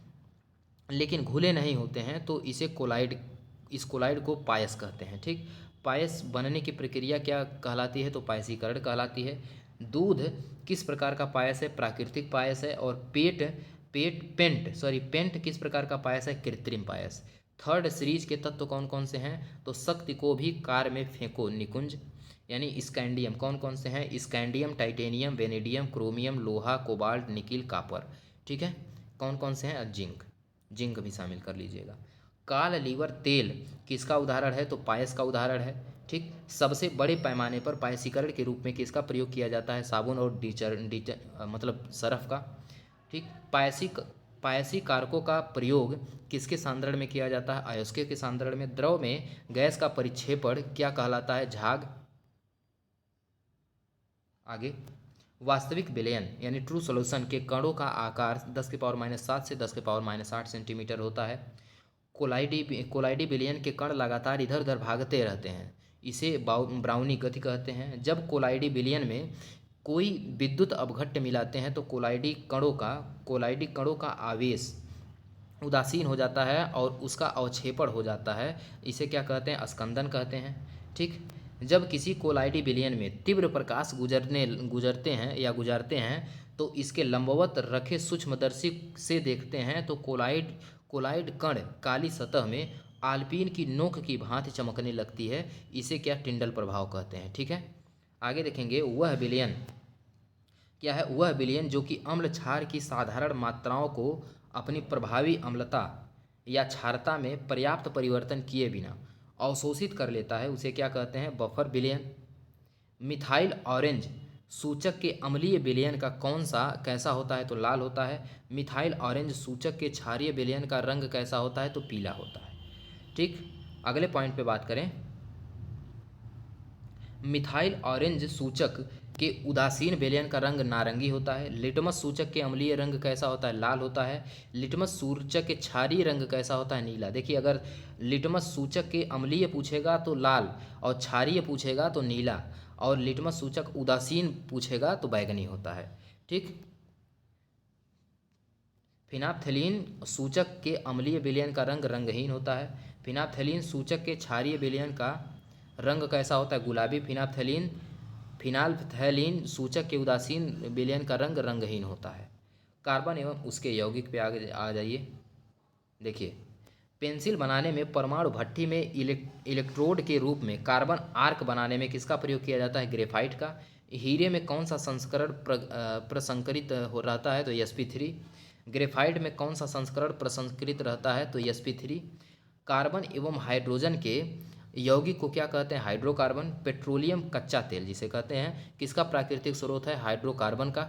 लेकिन घुले नहीं होते हैं तो इस कोलाइड को पायस कहते हैं। ठीक, पायस बनने की प्रक्रिया क्या कहलाती है, तो पायसीकरण कहलाती है। दूध किस प्रकार का पायस है, प्राकृतिक पायस है। और पेंट किस प्रकार का पायस है, कृत्रिम पायस। थर्ड सीरीज के तत्व कौन कौन से हैं, तो शक्ति को भी कार में फेंको निकुंज यानी स्कैंडियम। कौन कौन से हैं, स्कैंडियम, टाइटेनियम, वेनेडियम, क्रोमियम, लोहा, कोबाल्ट, निकिल, कापर। ठीक है, कौन कौन से हैं, जिंक भी शामिल कर लीजिएगा। काल लीवर तेल किसका उदाहरण है, तो पायस का उदाहरण है। ठीक, सबसे बड़े पैमाने पर पायसीकरण के रूप में किसका प्रयोग किया जाता है, साबुन और मतलब सरफ का। ठीक, पायसी कारकों का प्रयोग किसके सांद्रण में किया जाता है, अयस्क के सांद्रण में। द्रव में गैस का परिक्षेपण क्या कहलाता है, झाग। आगे, वास्तविक विलयन यानी ट्रू सॉल्यूशन के कणों का आकार 10⁻7 से 10⁻8 सेंटीमीटर होता है। कोलाइडी विलयन के कण लगातार इधर उधर भागते रहते हैं, इसे ब्राउनी गति कहते हैं। जब कोलाइडी विलयन में कोई विद्युत अपघट्य मिलाते हैं तो कोलाइडी कणों का आवेश उदासीन हो जाता है और उसका अवक्षेपण हो जाता है, इसे क्या कहते हैं, स्कंदन कहते हैं। ठीक, जब किसी कोलाइडी विलयन में तीव्र प्रकाश गुजरते हैं तो इसके लंबवत रखे सूक्ष्मदर्शी से देखते हैं तो कोलाइड कण काली सतह में आल्पीन की नोक की भांति चमकने लगती है, इसे क्या, टिंडल प्रभाव कहते हैं। ठीक है, आगे देखेंगे, वह विलयन क्या है, वह विलयन जो कि अम्ल क्षार की साधारण मात्राओं को अपनी प्रभावी अम्लता या क्षारता में पर्याप्त परिवर्तन किए बिना अवशोषित कर लेता है, उसे क्या कहते हैं, बफर विलयन। मिथाइल ऑरेंज सूचक के अम्लीय विलयन का कौन सा कैसा होता है? तो लाल होता है। मिथाइल ऑरेंज सूचक के क्षारीय विलयन का रंग कैसा होता है? तो पीला होता है। ठीक, अगले पॉइंट पे बात करें। मिथाइल ऑरेंज सूचक के उदासीन विलयन का रंग नारंगी होता है। लिटमस सूचक के अम्लीय रंग कैसा होता है? लाल होता है। लिटमस सूचक के क्षारीय रंग कैसा होता है? नीला। देखिए, अगर लिटमस सूचक के अम्लीय पूछेगा तो लाल, और क्षारीय पूछेगा तो नीला, और लिटमस सूचक उदासीन पूछेगा तो बैगनी होता है। ठीक, फिनाप्थेलीन सूचक के अम्लीय विलयन का रंग रंगहीन होता है। फिनाप्थेलीन सूचक के क्षारीय विलयन का रंग कैसा होता है? गुलाबी। फिनाल्फथैलीन सूचक के उदासीन विलयन का रंग रंगहीन होता है। कार्बन एवं उसके यौगिक पे आगे आ जाइए। देखिए, पेंसिल बनाने में परमाणु भट्ठी में इलेक्ट्रोड के रूप में कार्बन आर्क बनाने में किसका प्रयोग किया जाता है? ग्रेफाइट का। हीरे में कौन सा संस्करण प्रसंकरित हो रहता है? तो sp3। ग्रेफाइट में कौन सा संस्करण प्रसंस्कृत रहता है? तो sp3। कार्बन एवं हाइड्रोजन के यौगिक को क्या कहते हैं? हाइड्रोकार्बन। पेट्रोलियम कच्चा तेल जिसे कहते हैं, किसका प्राकृतिक स्रोत है? हाइड्रोकार्बन का।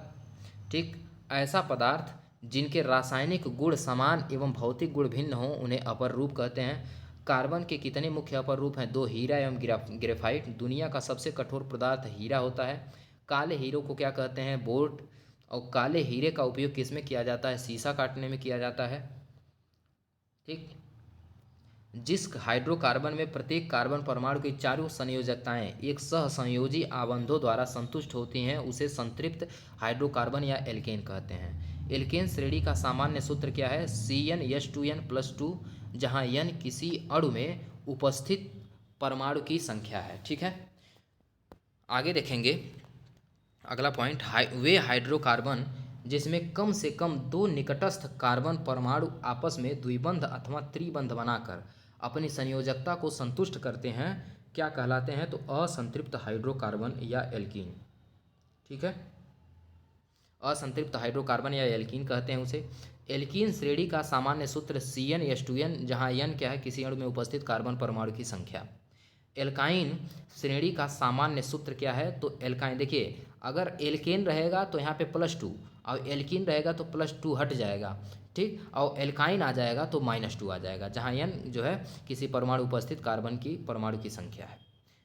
ठीक, ऐसा पदार्थ जिनके रासायनिक गुण समान एवं भौतिक गुण भिन्न हों उन्हें अपर रूप कहते हैं। कार्बन के कितने मुख्य अपर रूप हैं? 2, हीरा एवं ग्रेफाइट। दुनिया का सबसे कठोर पदार्थ हीरा होता है। काले हीरो को क्या कहते हैं? बोर्ड। और काले हीरे का उपयोग किस में किया जाता है? शीशा काटने में किया जाता है। ठीक, जिस हाइड्रोकार्बन में प्रत्येक कार्बन परमाणु की चारों संयोजकताएं एक सहसंयोजी आबंधों द्वारा संतुष्ट होती हैं उसे संतृप्त हाइड्रोकार्बन या एल्केन कहते हैं। एल्केन श्रेणी का सामान्य सूत्र क्या है? CnH2n+2, जहां n किसी अणु में उपस्थित परमाणु की संख्या है। ठीक है, आगे देखेंगे अगला पॉइंट। वे हाइड्रोकार्बन जिसमें कम से कम 2 निकटस्थ कार्बन परमाणु आपस में द्विबंध अथवा त्रिबंध बनाकर अपनी संयोजकता को संतुष्ट करते हैं क्या कहलाते हैं? तो असंतृप्त हाइड्रोकार्बन या एल्कीन। ठीक है, असंतृप्त हाइड्रोकार्बन या एल्कीन कहते हैं उसे। एल्कीन श्रेणी का सामान्य सूत्र CnH2n, जहां n क्या है? किसी अणु में उपस्थित कार्बन परमाणु की संख्या। एल्काइन श्रेणी का सामान्य सूत्र क्या है? तो एल्काइन, देखिए, अगर एल्केन रहेगा तो यहाँ पे +2, और एल्कीन रहेगा तो +2 हट जाएगा। ठीक, और एल्काइन आ जाएगा तो -2 आ जाएगा, जहाँ n जो है किसी परमाणु उपस्थित कार्बन की परमाणु की संख्या है।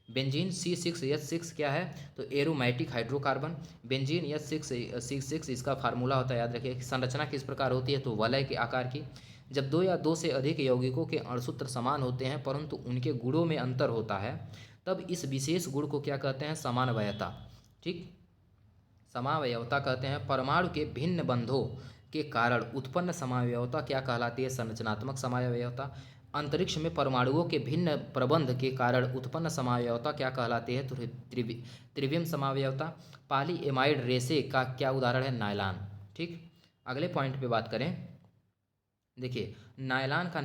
बेंजीन C6H6 क्या है? तो एरोमेटिक हाइड्रोकार्बन। बेंजीन H6 इसका फार्मूला होता है, याद रखिए। संरचना किस प्रकार होती है? तो वलय के आकार की। जब 2 या 2 से अधिक यौगिकों के अणुसूत्र समान होते हैं परंतु उनके गुणों में अंतर होता है, तब इस विशेष गुण को क्या कहते हैं? समानवयता। ठीक, समावयवता कहते हैं। परमाणु के भिन्न बंधों के कारण उत्पन्न समावयवता क्या कहलाती है? संरचनात्मक समावयवता। अंतरिक्ष में परमाणुओं के भिन्न प्रबंध के कारण उत्पन्न समावयवता क्या कहलाती है? तो त्रिविम समावयवता। पॉलीएमाइड रेशे का क्या उदाहरण है? नायलॉन। ठीक, अगले पॉइंट पे बात करें। देखिए, नायलॉन का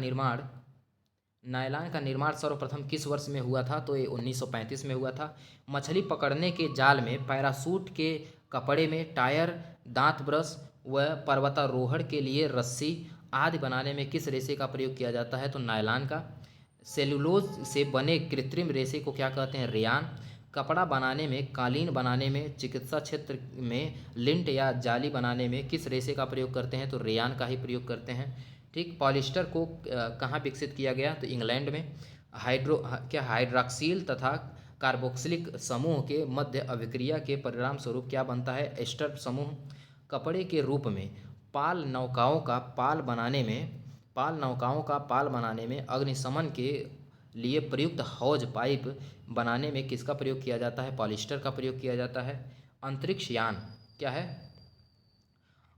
निर्माण सर्वप्रथम किस वर्ष में हुआ था? तो ये 1935 में हुआ था। मछली पकड़ने के जाल में, पैरासूट के कपड़े में, टायर, दांत ब्रश व पर्वतारोहण के लिए रस्सी आदि बनाने में किस रेशे का प्रयोग किया जाता है? तो नायलॉन का। सेलुलोज से बने कृत्रिम रेशे को क्या कहते हैं? रेयान। कपड़ा बनाने में, कालीन बनाने में, चिकित्सा क्षेत्र में लिंट या जाली बनाने में किस रेशे का प्रयोग करते हैं? तो रेयान का ही प्रयोग करते हैं। ठीक, पॉलिस्टर को कहाँ विकसित किया गया? तो इंग्लैंड में। हाइड्रॉक्सिल तथा कार्बोक्सिलिक समूह के मध्य अभिक्रिया के परिणाम स्वरूप क्या बनता है? एस्टर समूह। कपड़े के रूप में पाल नौकाओं का पाल बनाने में अग्निशमन के लिए प्रयुक्त हौज पाइप बनाने में किसका प्रयोग किया जाता है? पॉलिस्टर का प्रयोग किया जाता है। अंतरिक्ष यान क्या है?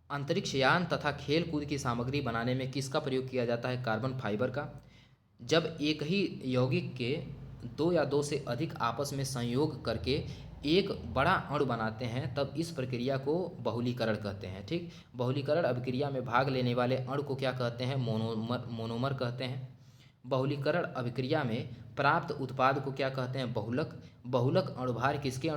अंतरिक्ष यान तथा खेल कूद की सामग्री बनाने में किसका प्रयोग किया जाता है? कार्बन फाइबर का। जब एक ही यौगिक के 2 या 2 से अधिक आपस में संयोग करके एक बड़ा अणु बनाते हैं तब इस प्रक्रिया को बहुलीकरण कहते हैं। ठीक, बहुलीकरण अभिक्रिया में भाग लेने वाले अणु को क्या कहते हैं? मोनोमर कहते हैं। बहुलीकरण अभिक्रिया में प्राप्त उत्पाद को क्या कहते हैं? बहुलक। बहुलक अणुभार किसके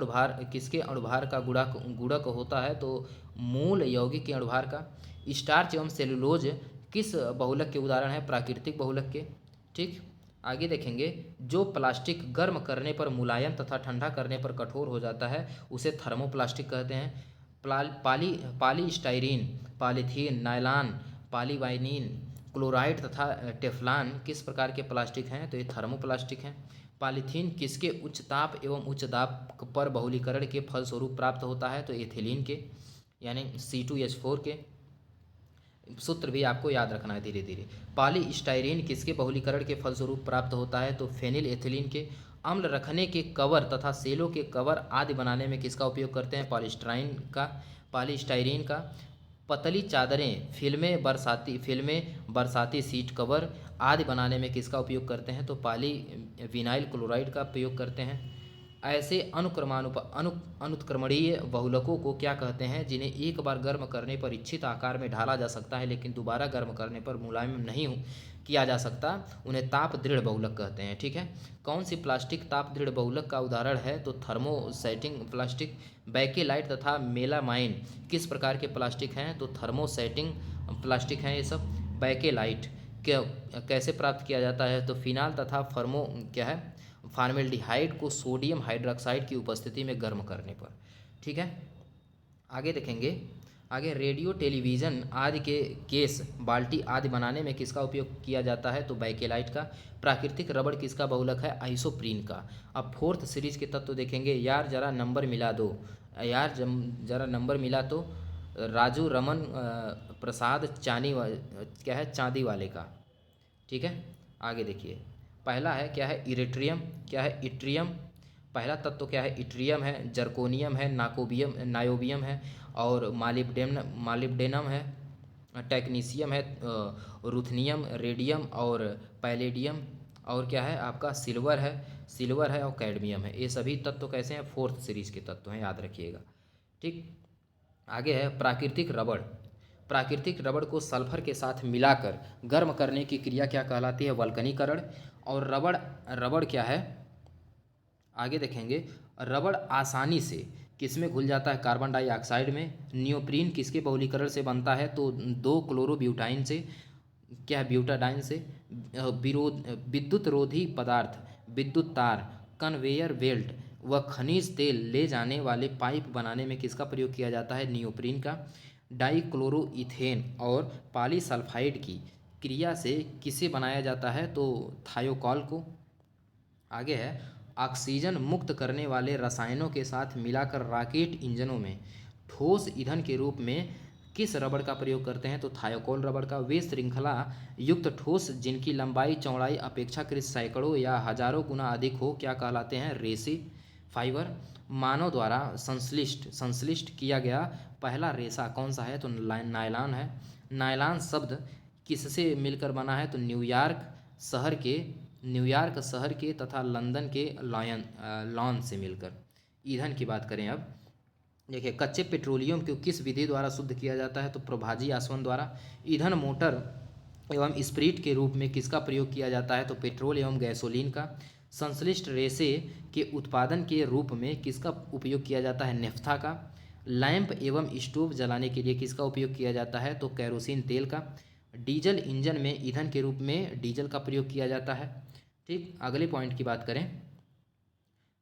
अणुभार का गुणक होता है? तो मूल यौगिक के अणुभार का। स्टार्च एवं सेलुलोज किस बहुलक के उदाहरण है? प्राकृतिक बहुलक के। ठीक, आगे देखेंगे, जो प्लास्टिक गर्म करने पर मुलायम तथा ठंडा करने पर कठोर हो जाता है उसे थर्मोप्लास्टिक कहते हैं। पॉलीस्टाइरीन, पॉलीथीन, नायलॉन, पॉलीवाइनिन, क्लोराइड तथा टेफ्लॉन किस प्रकार के प्लास्टिक हैं? तो ये थर्मोप्लास्टिक हैं। पॉलीथीन किसके उच्च ताप एवं उच्च दाब पर बहुलीकरण के फलस्वरूप प्राप्त होता है? तो एथिलीन के, यानी C2H4 के। सूत्र भी आपको याद रखना है धीरे धीरे। पॉलीस्टाइरीन किसके बहुलीकरण के फलस्वरूप प्राप्त होता है? तो फेनिल एथिलीन के। अम्ल रखने के कवर तथा सेलों के कवर आदि बनाने में किसका उपयोग करते हैं? पॉलीस्टाइरीन का। पतली चादरें, फिल्में, बरसाती सीट कवर आदि बनाने में किसका उपयोग करते हैं? तो पॉलीविनाइल क्लोराइड का प्रयोग करते हैं। ऐसे अनुत्क्रमणीय बहुलकों को क्या कहते हैं, जिन्हें एक बार गर्म करने पर इच्छित आकार में ढाला जा सकता है लेकिन दोबारा गर्म करने पर मुलायम नहीं किया जा सकता? उन्हें ताप दृढ़ बहुलक कहते हैं। ठीक है। कौन सी प्लास्टिक ताप दृढ़ बहुलक का उदाहरण है? तो थर्मोसेटिंग प्लास्टिक। बैकेलाइट तथा मेलामाइन किस प्रकार के प्लास्टिक हैं? तो थर्मोसेटिंग प्लास्टिक हैं ये सब। बैकेलाइट कैसे प्राप्त किया जाता है? तो फिनाल तथा फार्मेल्डिहाइड को सोडियम हाइड्रोक्साइड की उपस्थिति में गर्म करने पर। ठीक है। आगे देखेंगे, आगे रेडियो, टेलीविज़न आदि के केस, बाल्टी आदि बनाने में किसका उपयोग किया जाता है? तो बैकेलाइट का। प्राकृतिक रबड़ किसका बहुलक है? आइसोप्रीन का। अब फोर्थ सीरीज के तत्व देखेंगे। यार जरा नंबर मिला दो, जरा नंबर मिला तो राजू रमन प्रसाद चांदी वाले का। ठीक है। आगे देखिए, पहला है क्या है? इरेट्रियम। क्या है? इट्रियम। पहला तत्व क्या है? इट्रियम है। जर्कोनियम है, नायोबियम है, और मालिब्डेनम है, टेक्नीशियम है, रुथनियम, रेडियम और पैलेडियम, और क्या है आपका? सिल्वर है और कैडमियम है। ये सभी तत्व कैसे हैं? फोर्थ सीरीज के तत्व हैं, याद रखिएगा। ठीक। आगे है प्राकृतिक रबड़। प्राकृतिक रबड़ को सल्फर के साथ मिलाकर गर्म करने की क्रिया क्या कहलाती है? वल्कनीकरण। और रबड़ क्या है? आगे देखेंगे, रबड़ आसानी से किसमें घुल जाता है? कार्बन डाइऑक्साइड में। नियोप्रीन किसके बहुलीकरण से बनता है? तो 2-क्लोरोब्यूटाइन से। क्या है? ब्यूटाडाइन से। विद्युत रोधी पदार्थ, विद्युत तार, कन्वेयर बेल्ट व खनिज तेल ले जाने वाले पाइप बनाने में किसका प्रयोग किया जाता है? नियोप्रीन का। डाइक्लोरोइथेन और पॉलीसल्फाइड की क्रिया से किसे बनाया जाता है? तो थायोकॉल को। आगे है, ऑक्सीजन मुक्त करने वाले रसायनों के साथ मिलाकर रॉकेट इंजनों में ठोस ईंधन के रूप में किस रबड़ का प्रयोग करते हैं? तो थायोकॉल रबड़ का। वे श्रृंखला युक्त ठोस जिनकी लंबाई चौड़ाई अपेक्षाकृत सैकड़ों या हजारों गुना अधिक हो क्या कहलाते हैं? रेसे फाइबर। मानव द्वारा संश्लिष्ट किया गया पहला रेशा कौन सा है? तो नायलॉन है। नायलॉन शब्द किससे मिलकर बना है? तो न्यूयॉर्क शहर के तथा लंदन के लॉन से मिलकर। ईंधन की बात करें अब, देखिए, कच्चे पेट्रोलियम को किस विधि द्वारा शुद्ध किया जाता है? तो प्रभाजी आसवन द्वारा। ईंधन, मोटर एवं स्प्रिट के रूप में किसका प्रयोग किया जाता है? तो पेट्रोल एवं गैसोलीन का। संश्लिष्ट रेशे के उत्पादन के रूप में किसका उपयोग किया जाता है? नेफ्था का। लैंप एवं स्टोव जलाने के लिए किसका उपयोग किया जाता है? तो कैरोसिन तेल का। डीजल इंजन में ईंधन के रूप में डीजल का प्रयोग किया जाता है। ठीक। अगले पॉइंट की बात करें,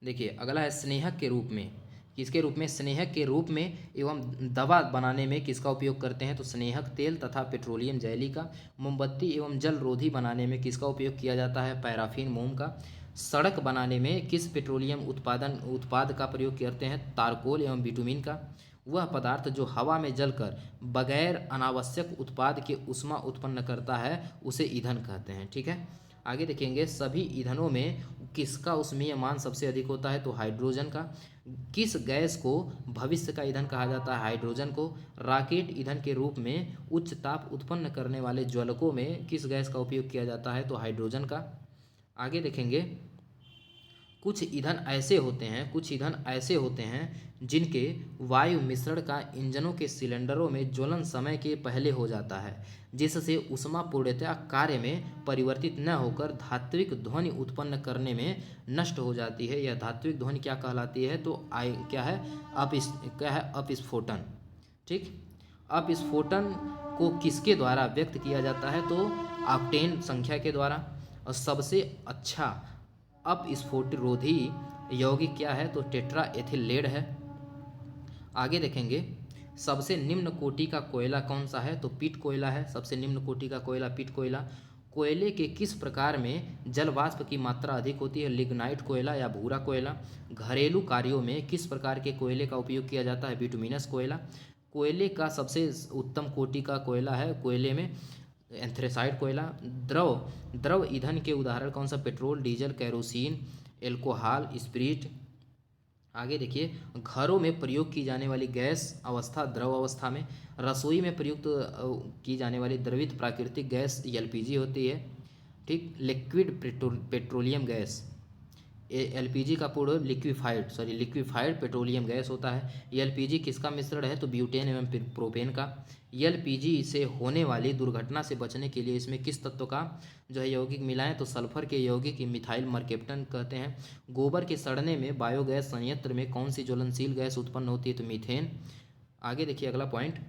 देखिए अगला है स्नेहक के रूप में। किसके रूप में? स्नेहक के रूप में एवं दवा बनाने में किसका उपयोग करते हैं? तो स्नेहक तेल तथा पेट्रोलियम जेली का। मोमबत्ती एवं जल रोधी बनाने में किसका उपयोग किया जाता है? पैराफिन मोम का। सड़क बनाने में किस पेट्रोलियम उत्पाद का प्रयोग करते हैं? तारकोल एवं बिटुमिन का। वह पदार्थ जो हवा में जलकर बगैर अनावश्यक उत्पाद के ऊष्मा उत्पन्न करता है उसे ईंधन कहते हैं। ठीक है। आगे देखेंगे, सभी ईंधनों में किसका ऊष्मीय मान सबसे अधिक होता है? तो हाइड्रोजन का। किस गैस को भविष्य का ईंधन कहा जाता है? हाइड्रोजन को। रॉकेट ईंधन के रूप में उच्च ताप उत्पन्न करने वाले ज्वलकों में किस गैस का उपयोग किया जाता है? तो हाइड्रोजन का। आगे देखेंगे, कुछ ईंधन ऐसे होते हैं जिनके वायु मिश्रण का इंजनों के सिलेंडरों में ज्वलन समय के पहले हो जाता है, जिससे ऊष्मा पूर्णतया कार्य में परिवर्तित न होकर धात्विक ध्वनि उत्पन्न करने में नष्ट हो जाती है। यह धात्विक ध्वनि क्या कहलाती है? तो क्या है? अपस्फोटन। ठीक। अपस्फोटन को किसके द्वारा व्यक्त किया जाता है? तो ऑक्टेन संख्या के द्वारा। और सबसे अच्छा अपस्फोटरोधी यौगिक क्या है? तो टेट्रा एथिल लेड है। आगे देखेंगे, सबसे निम्न कोटि का कोयला कौन सा है? तो पीट कोयला है। सबसे निम्न कोटि का कोयला पीट कोयला। कोयले के किस प्रकार में जल वाष्प की मात्रा अधिक होती है? लिग्नाइट कोयला या भूरा कोयला। घरेलू कार्यों में किस प्रकार के कोयले का उपयोग किया जाता है? बिटुमिनस कोयला। कोयले का सबसे उत्तम कोटि का कोयला है कोयले में एंथ्रेसाइट कोयला। द्रव द्रव ईंधन के उदाहरण कौन सा? Petrol, diesel, kerosene, alcohol, spirit. आगे देखिए, घरों में प्रयोग की जाने वाली गैस अवस्था द्रव अवस्था में। रसोई में प्रयुक्त की जाने वाली द्रवित प्राकृतिक गैस एलपीजी होती है। ठीक, लिक्विड पेट्रोलियम गैस। एलपीजी का पूर्ण लिक्विफाइड पेट्रोलियम गैस होता है। एलपीजी किसका मिश्रण है? तो ब्यूटेन एवं प्रोपेन का। एलपीजी से होने वाली दुर्घटना से बचने के लिए इसमें किस तत्व का जो है यौगिक मिलाएं? तो सल्फर के यौगिक मिथाइल मर्केप्टन कहते हैं। गोबर के सड़ने में बायोगैस संयंत्र में कौन सी ज्वलनशील गैस उत्पन्न होती है? तो मीथेन। आगे देखिए अगला पॉइंट,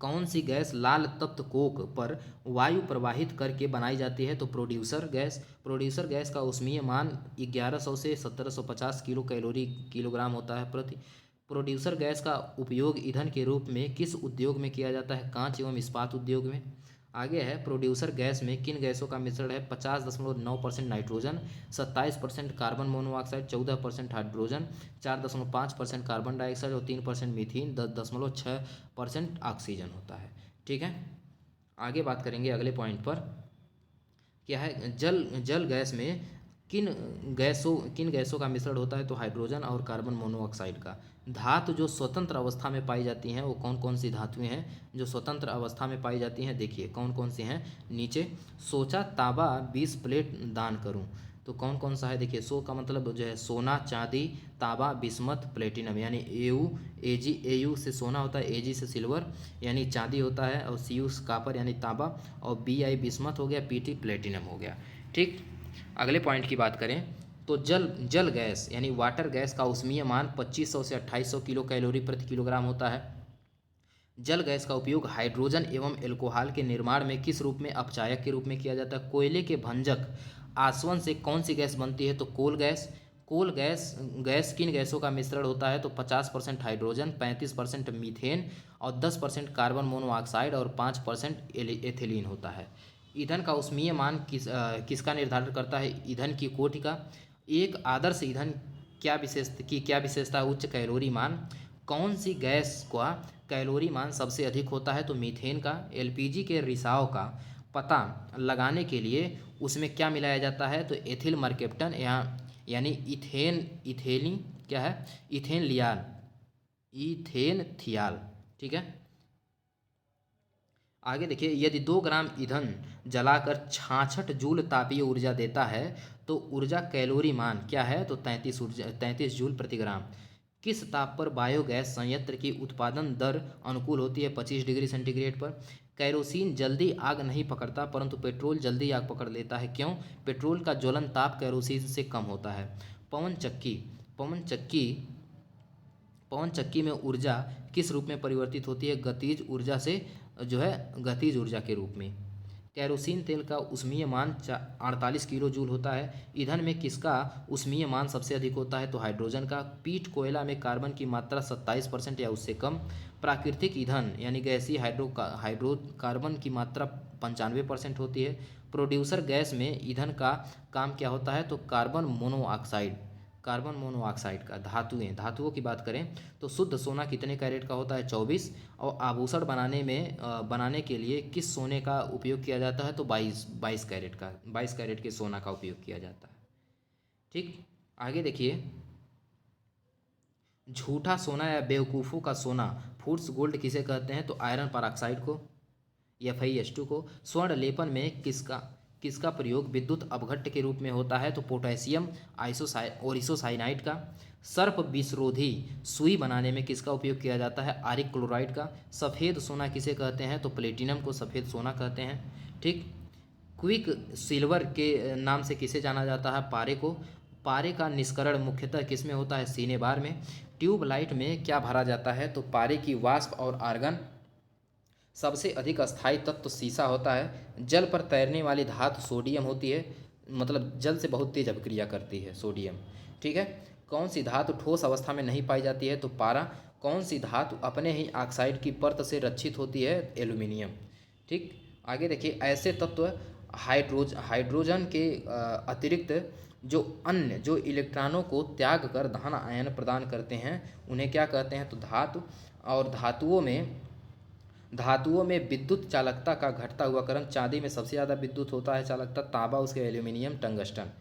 कौन सी गैस लाल तप्त कोक पर वायु प्रवाहित करके बनाई जाती है? तो प्रोड्यूसर गैस। प्रोड्यूसर गैस का ऊष्मीय मान 1100 से 1750 किलोग्राम होता है प्रति। प्रोड्यूसर गैस का उपयोग ईंधन के रूप में किस उद्योग में किया जाता है? कांच एवं इस्पात उद्योग में। आगे है, प्रोड्यूसर गैस में किन गैसों का मिश्रण है? 50.9% nitrogen, 27% carbon monoxide, 14% hydrogen, 4.5% carbon dioxide और 3% मीथेन, 10.6% ऑक्सीजन होता है। ठीक है, आगे बात करेंगे अगले पॉइंट पर, क्या है? जल गैस में किन गैसों का मिश्रण होता है? तो हाइड्रोजन और कार्बन मोनोऑक्साइड का। धातु जो स्वतंत्र अवस्था में पाई जाती हैं वो कौन कौन सी धातुएं हैं जो स्वतंत्र अवस्था में पाई जाती हैं? देखिए कौन कौन सी हैं नीचे। सोचा तांबा 20 प्लेट दान करूं, तो कौन कौन सा है? देखिए सो का मतलब जो है सोना, चांदी, तांबा, बिस्मथ, प्लेटिनम। यानी एयू से सोना होता है, एजी से सिल्वर यानी चांदी होता है, और सीयू कापर यानी तांबा, और बीआई बिस्मथ हो गया, पीटी प्लेटिनम हो गया। ठीक, अगले पॉइंट की बात करें तो जल गैस यानी वाटर गैस का ऊष्मीय मान 2500 से 2800 किलो कैलोरी प्रति किलोग्राम होता है। जल गैस का उपयोग हाइड्रोजन एवं एल्कोहल के निर्माण में किस रूप में अपचायक के रूप में किया जाता है? कोयले के भंजक आसवन से कौन सी गैस बनती है? तो कोल गैस। कोल गैस किन गैसों का मिश्रण होता है? तो 50% हाइड्रोजन, 35% मीथेन और 10% कार्बन मोनोऑक्साइड और 5% एथिलीन होता है। ईंधन का ऊष्मीय मान किसका निर्धारण करता है? ईंधन की कोटि का। एक आदर्श ईंधन क्या विशेषता? उच्च कैलोरी मान। कौन सी गैस का कैलोरी मान सबसे अधिक होता है? तो मीथेन का। एलपीजी के रिसाव का पता लगाने के लिए उसमें क्या मिलाया जाता है? तो एथिल मर्केप्टन यानी इथेनी क्या है? इथेनथियाल। ठीक है, आगे देखिए, यदि 2 ग्राम ईंधन जलाकर 66 जूल तापीय ऊर्जा देता है तो ऊर्जा कैलोरी मान क्या है? तो 33 जूल प्रति ग्राम। किस ताप पर बायोगैस संयंत्र की उत्पादन दर अनुकूल होती है? 25 डिग्री सेंटीग्रेड पर। कैरोसिन जल्दी आग नहीं पकड़ता परंतु पेट्रोल जल्दी आग पकड़ लेता है, क्यों? पेट्रोल का ज्वलन ताप कैरोसिन से कम होता है। पवन चक्की पवन चक्की पवन चक्की में ऊर्जा किस रूप में परिवर्तित होती है? गतिज ऊर्जा से जो है गतिज ऊर्जा के रूप में। कैरोसिन तेल का ऊष्मीय मान 48 किलो जूल होता है। ईंधन में किसका ऊष्मीय मान सबसे अधिक होता है? तो हाइड्रोजन का। पीट कोयला में कार्बन की मात्रा 27% या उससे कम। प्राकृतिक ईंधन यानी गैसीय हाइड्रोकार्बन की मात्रा 95% होती है। प्रोड्यूसर गैस में ईंधन का काम क्या होता है? तो कार्बन मोनोऑक्साइड का। धातुओं की बात करें तो शुद्ध सोना कितने कैरेट का होता है? 24। और आभूषण बनाने के लिए किस सोने का उपयोग किया जाता है? तो 22 कैरेट का। 22 कैरेट के सोना का उपयोग किया जाता है। ठीक, आगे देखिए, झूठा सोना या बेवकूफ़ों का सोना फूड्स गोल्ड किसे कहते हैं? तो आयरन परऑक्साइड को, FeS2 को। स्वर्ण लेपन में किसका प्रयोग विद्युत अपघट्ट के रूप में होता है? तो पोटेशियम ओरिसोसाइनाइड का। सर्प विषरोधी सुई बनाने में किसका उपयोग किया जाता है? आरिक क्लोराइड का। सफ़ेद सोना किसे कहते हैं? तो प्लेटिनम को सफ़ेद सोना कहते हैं। ठीक, क्विक सिल्वर के नाम से किसे जाना जाता है? पारे को। पारे का निष्करण मुख्यतः किस में होता है? सीने बार में। ट्यूबलाइट में क्या भरा जाता है? तो पारे की वाष्प और आर्गन। सबसे अधिक अस्थायी तत्व सीसा होता है। जल पर तैरने वाली धातु सोडियम होती है, मतलब जल से बहुत तेज अभिक्रिया करती है सोडियम। ठीक है। कौन सी धातु ठोस अवस्था में नहीं पाई जाती है? तो पारा। कौन सी धातु अपने ही ऑक्साइड की परत से रक्षित होती है? एल्यूमिनियम। ठीक। आगे देखिए, ऐसे तत्व हाइड्रोजन के अतिरिक्त जो अन्य जो इलेक्ट्रॉनों को त्याग कर धन आयन प्रदान करते हैं उन्हें क्या कहते हैं? तो धातु। और धातुओं में विद्युत चालकता का घटता हुआ क्रम, चांदी में सबसे ज़्यादा विद्युत होता है चालकता, तांबा, उसके एल्यूमिनियम, टंगस्टन।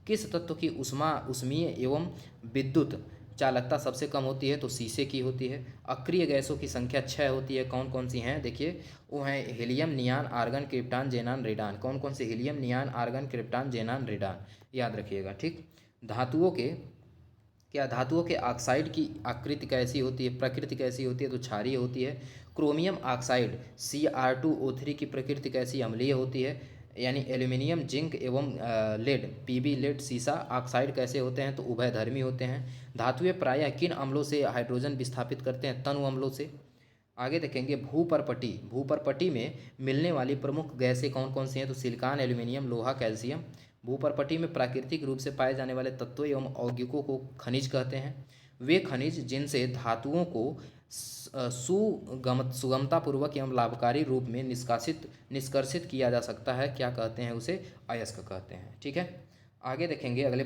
किस तत्व की उष्मीय एवं विद्युत चालकता सबसे कम होती है? तो शीशे की होती है। अक्रिय गैसों की संख्या 6 होती है। कौन कौन सी हैं? देखिए, वो हैं helium, नियान, argon, krypton, xenon, radon. कौन कौन से? Helium, नियान, argon, krypton, xenon, radon. याद रखिएगा। ठीक। धातुओं के ऑक्साइड की आकृति कैसी होती है, प्रकृति कैसी होती है? तो क्षारीय होती है। क्रोमियम ऑक्साइड Cr2O3 की प्रकृति कैसी? अम्लीय होती है। यानी एल्यूमिनियम, जिंक एवं लेड, Pb, लेड, सीसा ऑक्साइड कैसे होते हैं? तो उभयधर्मी होते हैं। धातुएं प्रायः किन अम्लों से हाइड्रोजन विस्थापित करते हैं? तनु अम्लों से। आगे देखेंगे, भूपरपटी में मिलने वाली प्रमुख गैसें कौन कौन सी हैं? तो सिलिकॉन, एल्यूमिनियम, लोहा, कैल्शियम। भूपरपटी में प्राकृतिक रूप से पाए जाने वाले तत्वों एवं यौगिकों को खनिज कहते हैं। वे खनिज जिनसे धातुओं को सुगमतापूर्वक एवं लाभकारी रूप में निष्कर्षित किया जा सकता है, क्या कहते हैं? उसे अयस्क कहते हैं। ठीक है। आगे देखेंगे अगला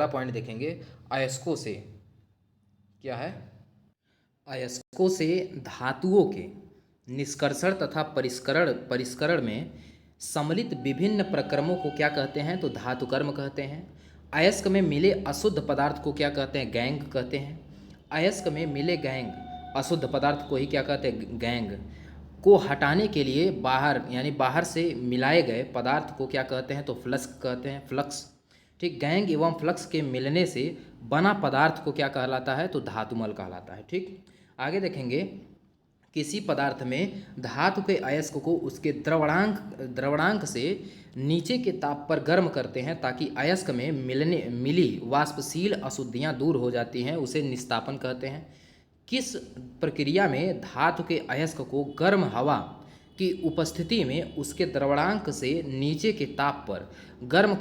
पॉइंट देखेंगे, अयस्कों से क्या है? अयस्कों से धातुओं के निष्कर्षण तथा परिष्करण में सम्मिलित विभिन्न प्रक्रमों को क्या कहते हैं? तो धातुकर्म कहते हैं। अयस्क में मिले अशुद्ध पदार्थ को क्या कहते हैं? गैंग कहते हैं। अयस्क में मिले अशुद्ध पदार्थ को ही क्या कहते हैं? गैंग। को हटाने के लिए बाहर से मिलाए गए पदार्थ को क्या कहते हैं? तो फ्लक्स कहते हैं, फ्लक्स। ठीक। गैंग एवं फ्लक्स के मिलने से बना पदार्थ को क्या कहलाता है? तो धातुमल कहलाता है। ठीक। आगे देखेंगे, किसी पदार्थ में धातु के अयस्क को उसके द्रवणांक से नीचे के ताप पर गर्म करते हैं ताकि अयस्क में मिली वाष्पशील अशुद्धियाँ दूर हो जाती हैं, उसे निस्तापन कहते हैं। किस प्रक्रिया में धातु के अयस्क को गर्म हवा की उपस्थिति में उसके द्रवणांक से नीचे के ताप पर गर्म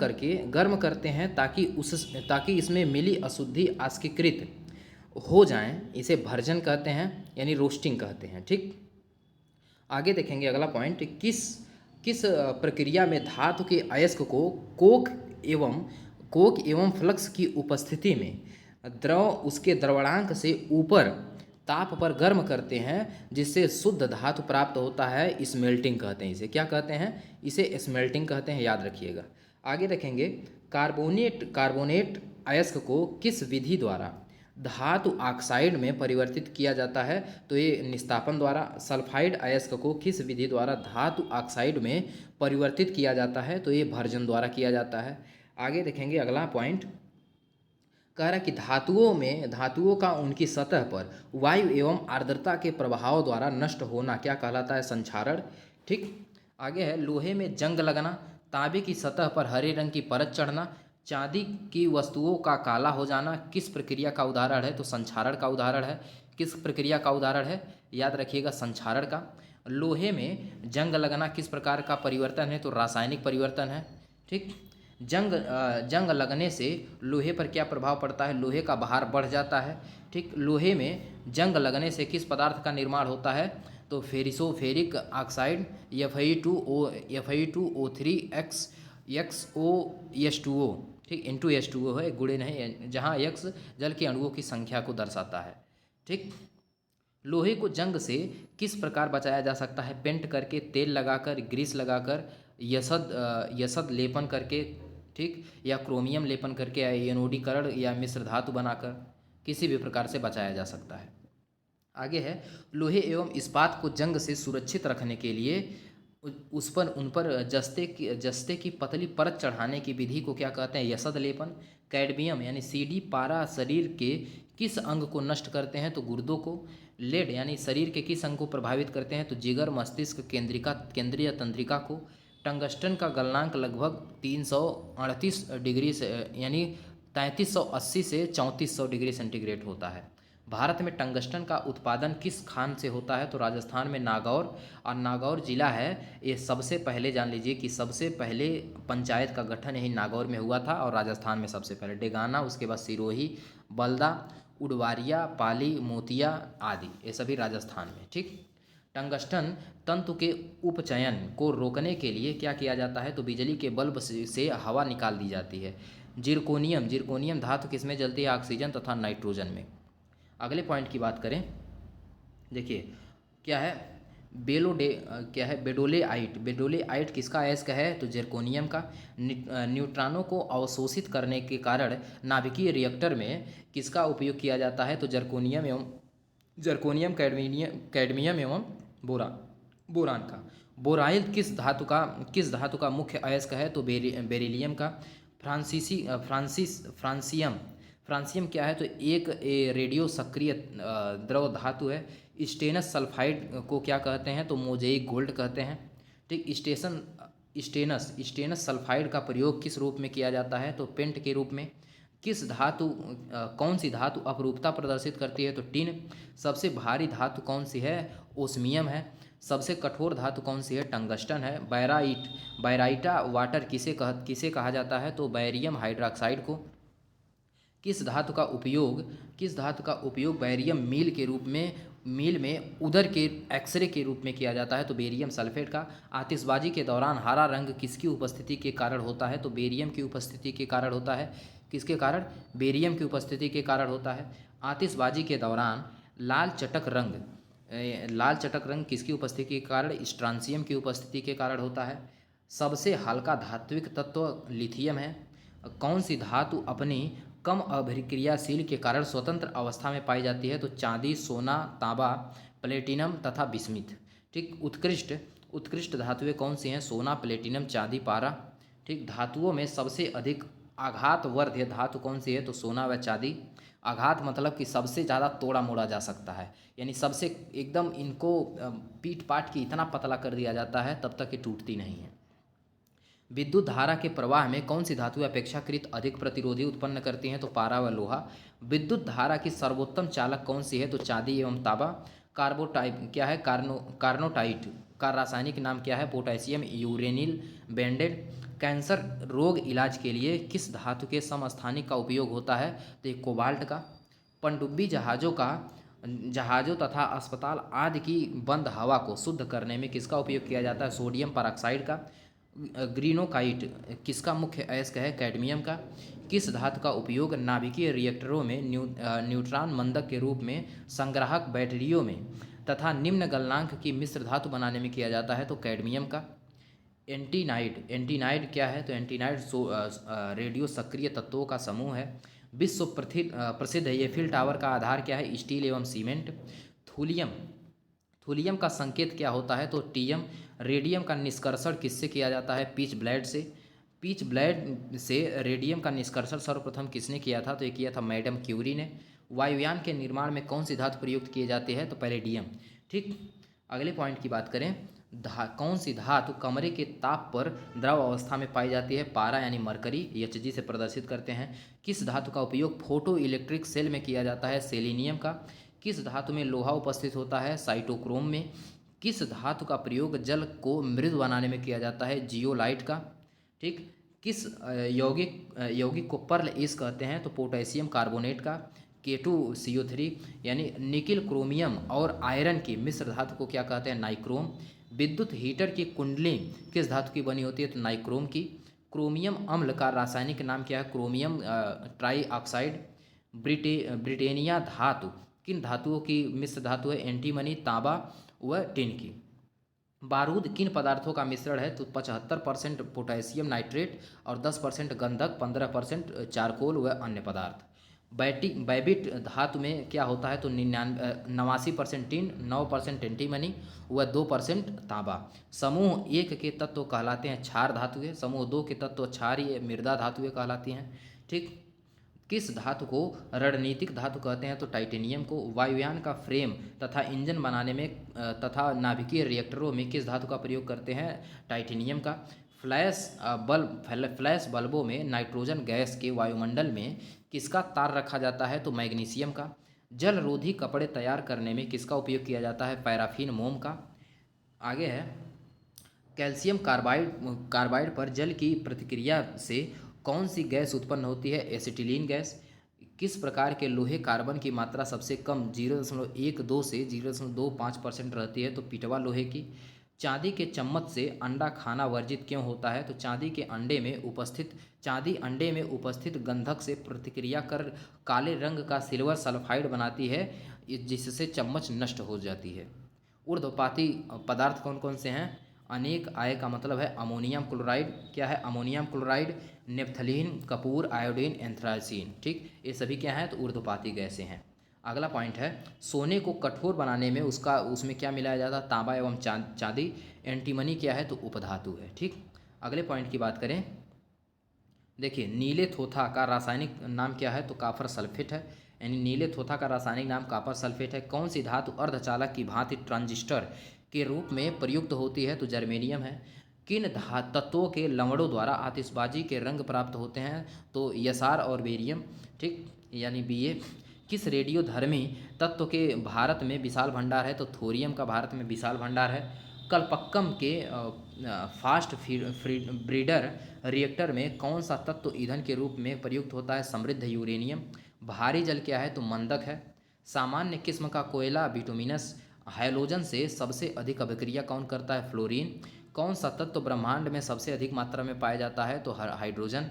करते हैं ताकि इसमें मिली अशुद्धि आस्कीकृत हो जाएं? इसे भर्जन कहते हैं, यानी रोस्टिंग कहते हैं। ठीक। आगे देखेंगे अगला पॉइंट, किस प्रक्रिया में धातु के अयस्क को कोक एवं फ्लक्स की उपस्थिति में उसके द्रवणांक से ऊपर ताप पर गर्म करते हैं जिससे शुद्ध धातु प्राप्त होता है? स्मेल्टिंग कहते हैं। इसे क्या कहते हैं? इसे स्मेल्टिंग कहते हैं। याद रखिएगा। आगे देखेंगे, कार्बोनेट अयस्क को किस विधि द्वारा धातु ऑक्साइड में परिवर्तित किया जाता है? तो ये निस्तापन द्वारा। सल्फाइड अयस्क को किस विधि द्वारा धातु ऑक्साइड में परिवर्तित किया जाता है? तो ये भर्जन द्वारा किया जाता है। आगे देखेंगे अगला पॉइंट, कह रहा है कि धातुओं का उनकी सतह पर वायु एवं आर्द्रता के प्रभाव द्वारा नष्ट होना क्या कहलाता है? संक्षारण। ठीक। आगे है, लोहे में जंग लगना, तांबे की सतह पर हरे रंग की परत चढ़ना, चांदी की वस्तुओं का काला हो जाना किस प्रक्रिया का उदाहरण है? तो संक्षारण का उदाहरण है। किस प्रक्रिया का उदाहरण है? याद रखिएगा, संक्षारण का। लोहे में जंग लगना किस प्रकार का परिवर्तन है? तो रासायनिक परिवर्तन है। ठीक। जंग लगने से लोहे पर क्या प्रभाव पड़ता है? लोहे का भार बढ़ जाता है। ठीक। लोहे में जंग लगने से किस पदार्थ का निर्माण होता है? तो फेरिक ऑक्साइड FeO3XO ठीक, इंटू H2O है, गुणे नहीं, जहाँ X जल के अणुओं की संख्या को दर्शाता है। ठीक। लोहे को जंग से किस प्रकार बचाया जा सकता है? पेंट करके, तेल लगाकर, ग्रीस लगाकर, यसद लेपन करके, ठीक, या क्रोमियम लेपन करके, या एनोडीकरण या मिश्र धातु बनाकर, किसी भी प्रकार से बचाया जा सकता है। आगे है, लोहे एवं इस्पात को जंग से सुरक्षित रखने के लिए उन पर जस्ते की पतली परत चढ़ाने की विधि को क्या कहते हैं? यसद लेपन। कैडमियम यानी CD पारा शरीर के किस अंग को नष्ट करते हैं? तो गुर्दों को। लेड यानी शरीर के किस अंग को प्रभावित करते हैं? तो जिगर, मस्तिष्क, केंद्रीय तंत्रिका को। टंगस्टन का गलनांक लगभग 338 डिग्री से यानी 3380 से 3400 डिग्री सेंटीग्रेड होता है। भारत में टंगस्टन का उत्पादन किस खान से होता है? तो राजस्थान में नागौर, और नागौर जिला है ये सबसे पहले, जान लीजिए कि सबसे पहले पंचायत का गठन यही नागौर में हुआ था और राजस्थान में सबसे पहले। डेगाना, उसके बाद सिरोही, बलदा, उडवारिया, पाली, मोतिया आदि, ये सभी राजस्थान में। ठीक। टंगस्टन तंतु के उपचयन को रोकने के लिए क्या किया जाता है? तो बिजली के बल्ब से हवा निकाल दी जाती है। जिरकोनियम, जिरकोनियम धातु किसमें जलती है? ऑक्सीजन तथा नाइट्रोजन में। अगले पॉइंट की बात करें, देखिए क्या है, क्या है, बेडोलेआइट। बेडोलेआइट किसका अयस्क है? तो जिरकोनियम का। न्यूट्रॉनों को अवशोषित करने के कारण नाभिकीय रिएक्टर में किसका उपयोग किया जाता है? तो जर्कोनियम, कैडमियम एवं बोरान का। बोराइल किस धातु का मुख्य अयस्क है? तो बेरिलियम का। फ्रांसियम, फ्रांसियम क्या है? तो एक रेडियो सक्रिय द्रव धातु है। स्टेनस सल्फाइड को क्या कहते हैं? तो मोजेइक गोल्ड कहते हैं। ठीक। स्टेनस सल्फाइड का प्रयोग किस रूप में किया जाता है? तो पेंट के रूप में। कौन सी धातु अपरूपता प्रदर्शित करती है? तो टिन। सबसे भारी धातु कौन सी है? ओस्मियम है। सबसे कठोर धातु कौन सी है? टंगस्टन है। बैराइटा वाटर किसे कहा जाता है? तो बैरियम हाइड्रॉक्साइड को। किस धातु का उपयोग बैरियम मील में उदर के एक्सरे के रूप में किया जाता है? तो बेरियम सल्फेट का। आतिशबाजी के दौरान हरा रंग किसकी उपस्थिति के कारण होता है? तो बेरियम की उपस्थिति के कारण होता है। किसके कारण? बेरियम की उपस्थिति के कारण होता है। आतिशबाजी के दौरान लाल चटक रंग किसकी उपस्थिति के कारण? स्ट्रांसियम की उपस्थिति के कारण होता है। सबसे हल्का धात्विक तत्व लिथियम है। कौन सी धातु अपनी कम अभिक्रियाशील के कारण स्वतंत्र अवस्था में पाई जाती है? तो चांदी, सोना, तांबा, प्लेटिनम तथा बिस्मिथ। ठीक। उत्कृष्ट धातुएं कौन सी हैं? सोना, प्लेटिनम, चांदी, पारा। ठीक। धातुओं में सबसे अधिक आघातवर्ध्य धातु कौन सी है? तो सोना व चांदी। आघात मतलब कि सबसे ज़्यादा तोड़ा मोड़ा जा सकता है, यानी सबसे एकदम इनको पीट पाट के इतना पतला कर दिया जाता है तब तक ये टूटती नहीं है। विद्युत धारा के प्रवाह में कौन सी धातु अपेक्षाकृत अधिक प्रतिरोधी उत्पन्न करती हैं? तो पारा व लोहा। विद्युत धारा की सर्वोत्तम चालक कौन सी है? तो चांदी एवं तांबा। कार्बोटाइप क्या है? कार्नोटाइट का रासायनिक नाम क्या है? Potassium uranyl bended. कैंसर रोग इलाज के लिए किस धातु के समस्थानिक का उपयोग होता है? तो ये कोबाल्ट का। पनडुब्बी जहाज़ों तथा अस्पताल आदि की बंद हवा को शुद्ध करने में किसका उपयोग किया जाता है? सोडियम परऑक्साइड का। ग्रीनोकाइट किसका मुख्य अयस्क है? कैडमियम का। किस धातु का उपयोग नाभिकीय रिएक्टरों में न्यूट्रॉन मंदक के रूप में, संग्राहक बैटरियों में तथा निम्न गलनांक की मिश्र धातु बनाने में किया जाता है? तो कैडमियम का। एंटीनाइड क्या है? तो एंटीनाइड रेडियो सक्रिय तत्वों का समूह है। विश्व प्रसिद्ध एफिल टावर का आधार क्या है? स्टील एवं सीमेंट। थूलियम का संकेत क्या होता है? तो टीएम। रेडियम का निष्कर्षण किससे किया जाता है? पीच ब्लेड से रेडियम का निष्कर्षण सर्वप्रथम किसने किया था? तो ये किया था मैडम क्यूरी ने। वायुयान के निर्माण में कौन सी धातु प्रयुक्त किए जाते हैं? तो पैलेडियम। ठीक। अगले पॉइंट की बात करें, कौन सी धातु कमरे के ताप पर द्रव अवस्था में पाई जाती है? पारा यानी मरकरी, Hg से प्रदर्शित करते हैं। किस धातु का उपयोग फोटो इलेक्ट्रिक सेल में किया जाता है? सेलेनियम का। किस धातु में लोहा उपस्थित होता है? साइटोक्रोम में। किस धातु का प्रयोग जल को मृदु बनाने में किया जाता है? जियोलाइट का। ठीक। किस यौगिक को पर्ल एस कहते हैं? तो पोटेशियम कार्बोनेट का। K2CO3 यानी निकिल, क्रोमियम और आयरन की मिश्र धातु को क्या कहते हैं? नाइक्रोम। विद्युत हीटर की कुंडली किस धातु की बनी होती है? तो नाइक्रोम की। क्रोमियम अम्ल का रासायनिक नाम क्या है? Chromium trioxide. ब्रिटेनिया धातु किन धातुओं की मिश्र धातु है? एंटीमनी, तांबा व टिन की। बारूद किन पदार्थों का मिश्रण है? तो 75% पोटेशियम नाइट्रेट और 10% गंधक, 15% चारकोल व अन्य पदार्थ। बैबिट धातु में क्या होता है? तो 89% टिन, 9% एंटीमनी व 2% तांबा। समूह 1 के तत्व कहलाते हैं क्षार धातुएं, समूह 2 के तत्व क्षारीय मृदा धातुएं कहलाती हैं। ठीक। किस धातु को रणनीतिक धातु कहते हैं? तो टाइटेनियम को। वायुयान का फ्रेम तथा इंजन बनाने में तथा नाभिकीय रिएक्टरों में किस धातु का प्रयोग करते हैं? टाइटेनियम का। फ्लैश बल्बों में नाइट्रोजन गैस के वायुमंडल में किसका तार रखा जाता है? तो मैग्नीशियम का। जल रोधी कपड़े तैयार करने में किसका उपयोग किया जाता है? पैराफिन मोम का। आगे है, कैल्शियम कार्बाइड कार्बाइड पर जल की प्रतिक्रिया से कौन सी गैस उत्पन्न होती है? Acetylene gas. किस प्रकार के लोहे कार्बन की मात्रा सबसे कम 0.12 से 0.25% रहती है? तो पिटवा लोहे की। चांदी के चम्मच से अंडा खाना वर्जित क्यों होता है? तो चांदी अंडे में उपस्थित गंधक से प्रतिक्रिया कर काले रंग का सिल्वर सल्फाइड बनाती है, जिससे चम्मच नष्ट हो जाती है। ऊर्ध्वपाती पदार्थ कौन कौन से हैं? अनेक आय का मतलब है अमोनियम क्लोराइड। क्या है? Ammonium chloride, naphthalene, Kapoor, iodine, anthracene. ठीक, ये सभी क्या हैं? तो ऊर्ध्वपाती गैसें हैं। अगला पॉइंट है, सोने को कठोर बनाने में उसमें क्या मिलाया जाता है? तांबा एवं चांदी। एंटीमनी क्या है? तो उपधातु है। ठीक, अगले पॉइंट की बात करें, देखिए नीले थोथा का रासायनिक नाम क्या है? तो कापर सल्फेट है, यानी नीले थोथा का रासायनिक नाम कापर सल्फेट है। कौन सी धातु अर्धचालक की भांति ट्रांजिस्टर के रूप में प्रयुक्त होती है? तो जर्मेनियम है। किन तत्वों के लवणों द्वारा आतिशबाजी के रंग प्राप्त होते हैं? तो यसार और बेरियम। ठीक, यानी Ba। किस रेडियोधर्मी तत्व के भारत में विशाल भंडार है? तो थोरियम का भारत में विशाल भंडार है। कलपक्कम के फास्ट ब्रीडर रिएक्टर में कौन सा तत्व ईंधन के रूप में प्रयुक्त होता है? समृद्ध यूरेनियम। भारी जल क्या है? तो मंदक है। सामान्य किस्म का कोयला बिटुमिनस। हाइड्रोजन से सबसे अधिक अभिक्रिया कौन करता है? फ्लोरीन। कौन सा तत्व ब्रह्मांड में सबसे अधिक मात्रा में पाया जाता है? तो हाइड्रोजन।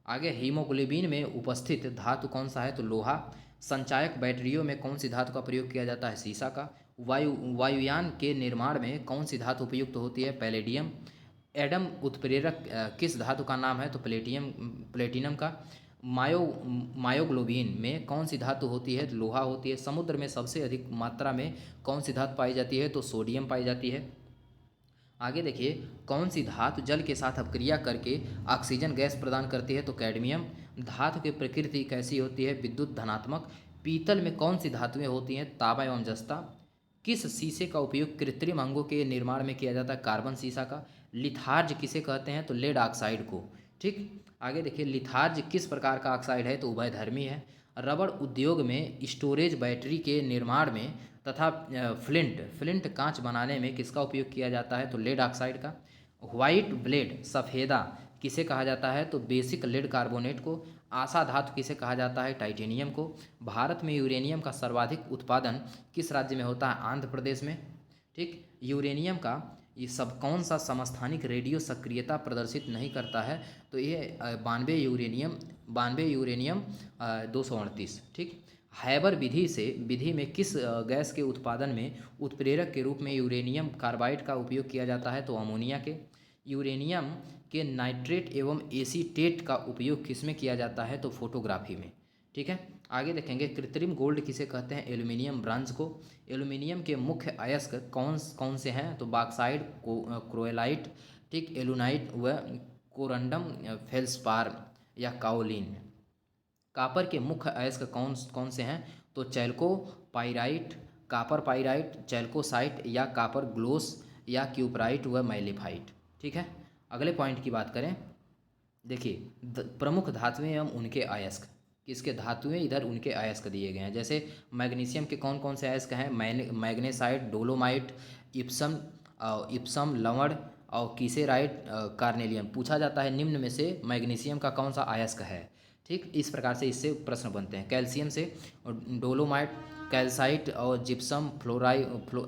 आगे, हीमोग्लोबिन में उपस्थित धातु कौन सा है? तो लोहा। संचायक बैटरियों में कौन सी धातु का प्रयोग किया जाता है? सीसा का। वायुयान के निर्माण में कौन सी धातु उपयुक्त होती है? पैलेडियम। एडम उत्प्रेरक किस धातु का नाम है? तो प्लेटिनम का। मायोग्लोबिन में कौन सी धातु होती है? तो लोहा होती है। समुद्र में सबसे अधिक मात्रा में कौन सी धातु पाई जाती है? तो सोडियम पाई जाती है। आगे देखिए, कौन सी धातु जल के साथ अपक्रिया करके ऑक्सीजन गैस प्रदान करती है? तो कैडमियम। धातु की प्रकृति कैसी होती है? विद्युत धनात्मक। पीतल में कौन सी धातुएं होती हैं? तांबा एवं जस्ता। किस शीशे का उपयोग कृत्रिम अंगों के निर्माण में किया जाता है? कार्बन शीशा का। लिथार्ज किसे कहते हैं? तो लेड ऑक्साइड को। ठीक, आगे देखिए, लिथार्ज किस प्रकार का ऑक्साइड है? तो उभयधर्मी है। रबड़ उद्योग में स्टोरेज बैटरी के निर्माण में तथा फ्लिंट कांच बनाने में किसका उपयोग किया जाता है? तो लेड ऑक्साइड का। व्हाइट ब्लेड सफ़ेदा किसे कहा जाता है? तो बेसिक लेड कार्बोनेट को। आशा धातु किसे कहा जाता है? टाइटेनियम को। भारत में यूरेनियम का सर्वाधिक उत्पादन किस राज्य में होता है? आंध्र प्रदेश में। ठीक, यूरेनियम का ये सब कौन सा समस्थानिक रेडियो सक्रियता प्रदर्शित नहीं करता है? तो ये 92 यूरेनियम 238। ठीक, हैबर विधि में किस गैस के उत्पादन में उत्प्रेरक के रूप में यूरेनियम कार्बाइड का उपयोग किया जाता है? तो अमोनिया के। यूरेनियम के नाइट्रेट एवं एसीटेट का उपयोग किस में किया जाता है? तो फोटोग्राफी में। ठीक है, आगे देखेंगे, कृत्रिम गोल्ड किसे कहते हैं? एल्यूमिनियम ब्रांज को। एल्यूमिनियम के मुख्य अयस्क कौन कौन से हैं? तो बॉक्साइड, क्रोएलाइट, ठीक, एलुनाइट व कोरंडम फेल्सपार या काओलिन। कापर के मुख्य अयस्क कौन कौन से हैं? तो चैल्को पाइराइट, कापर पाइराइट, चैल्कोसाइट या कापर ग्लोस या क्यूपराइट व मैलिफाइट। ठीक है, अगले पॉइंट की बात करें, देखिए प्रमुख धातुएं एवं उनके अयस्क। किसके धातुएं? इधर उनके अयस्क दिए गए हैं। जैसे मैग्नीशियम के कौन कौन से अयस्क हैं? मैग्नेसाइट, डोलोमाइट, इप्सम लवण और कीसेराइट, कार्नेलियम। पूछा जाता है निम्न में से मैग्नीशियम का कौन सा अयस्क है? ठीक, इस प्रकार से इससे प्रश्न बनते हैं। कैल्शियम से डोलोमाइट, कैल्साइट और जिप्सम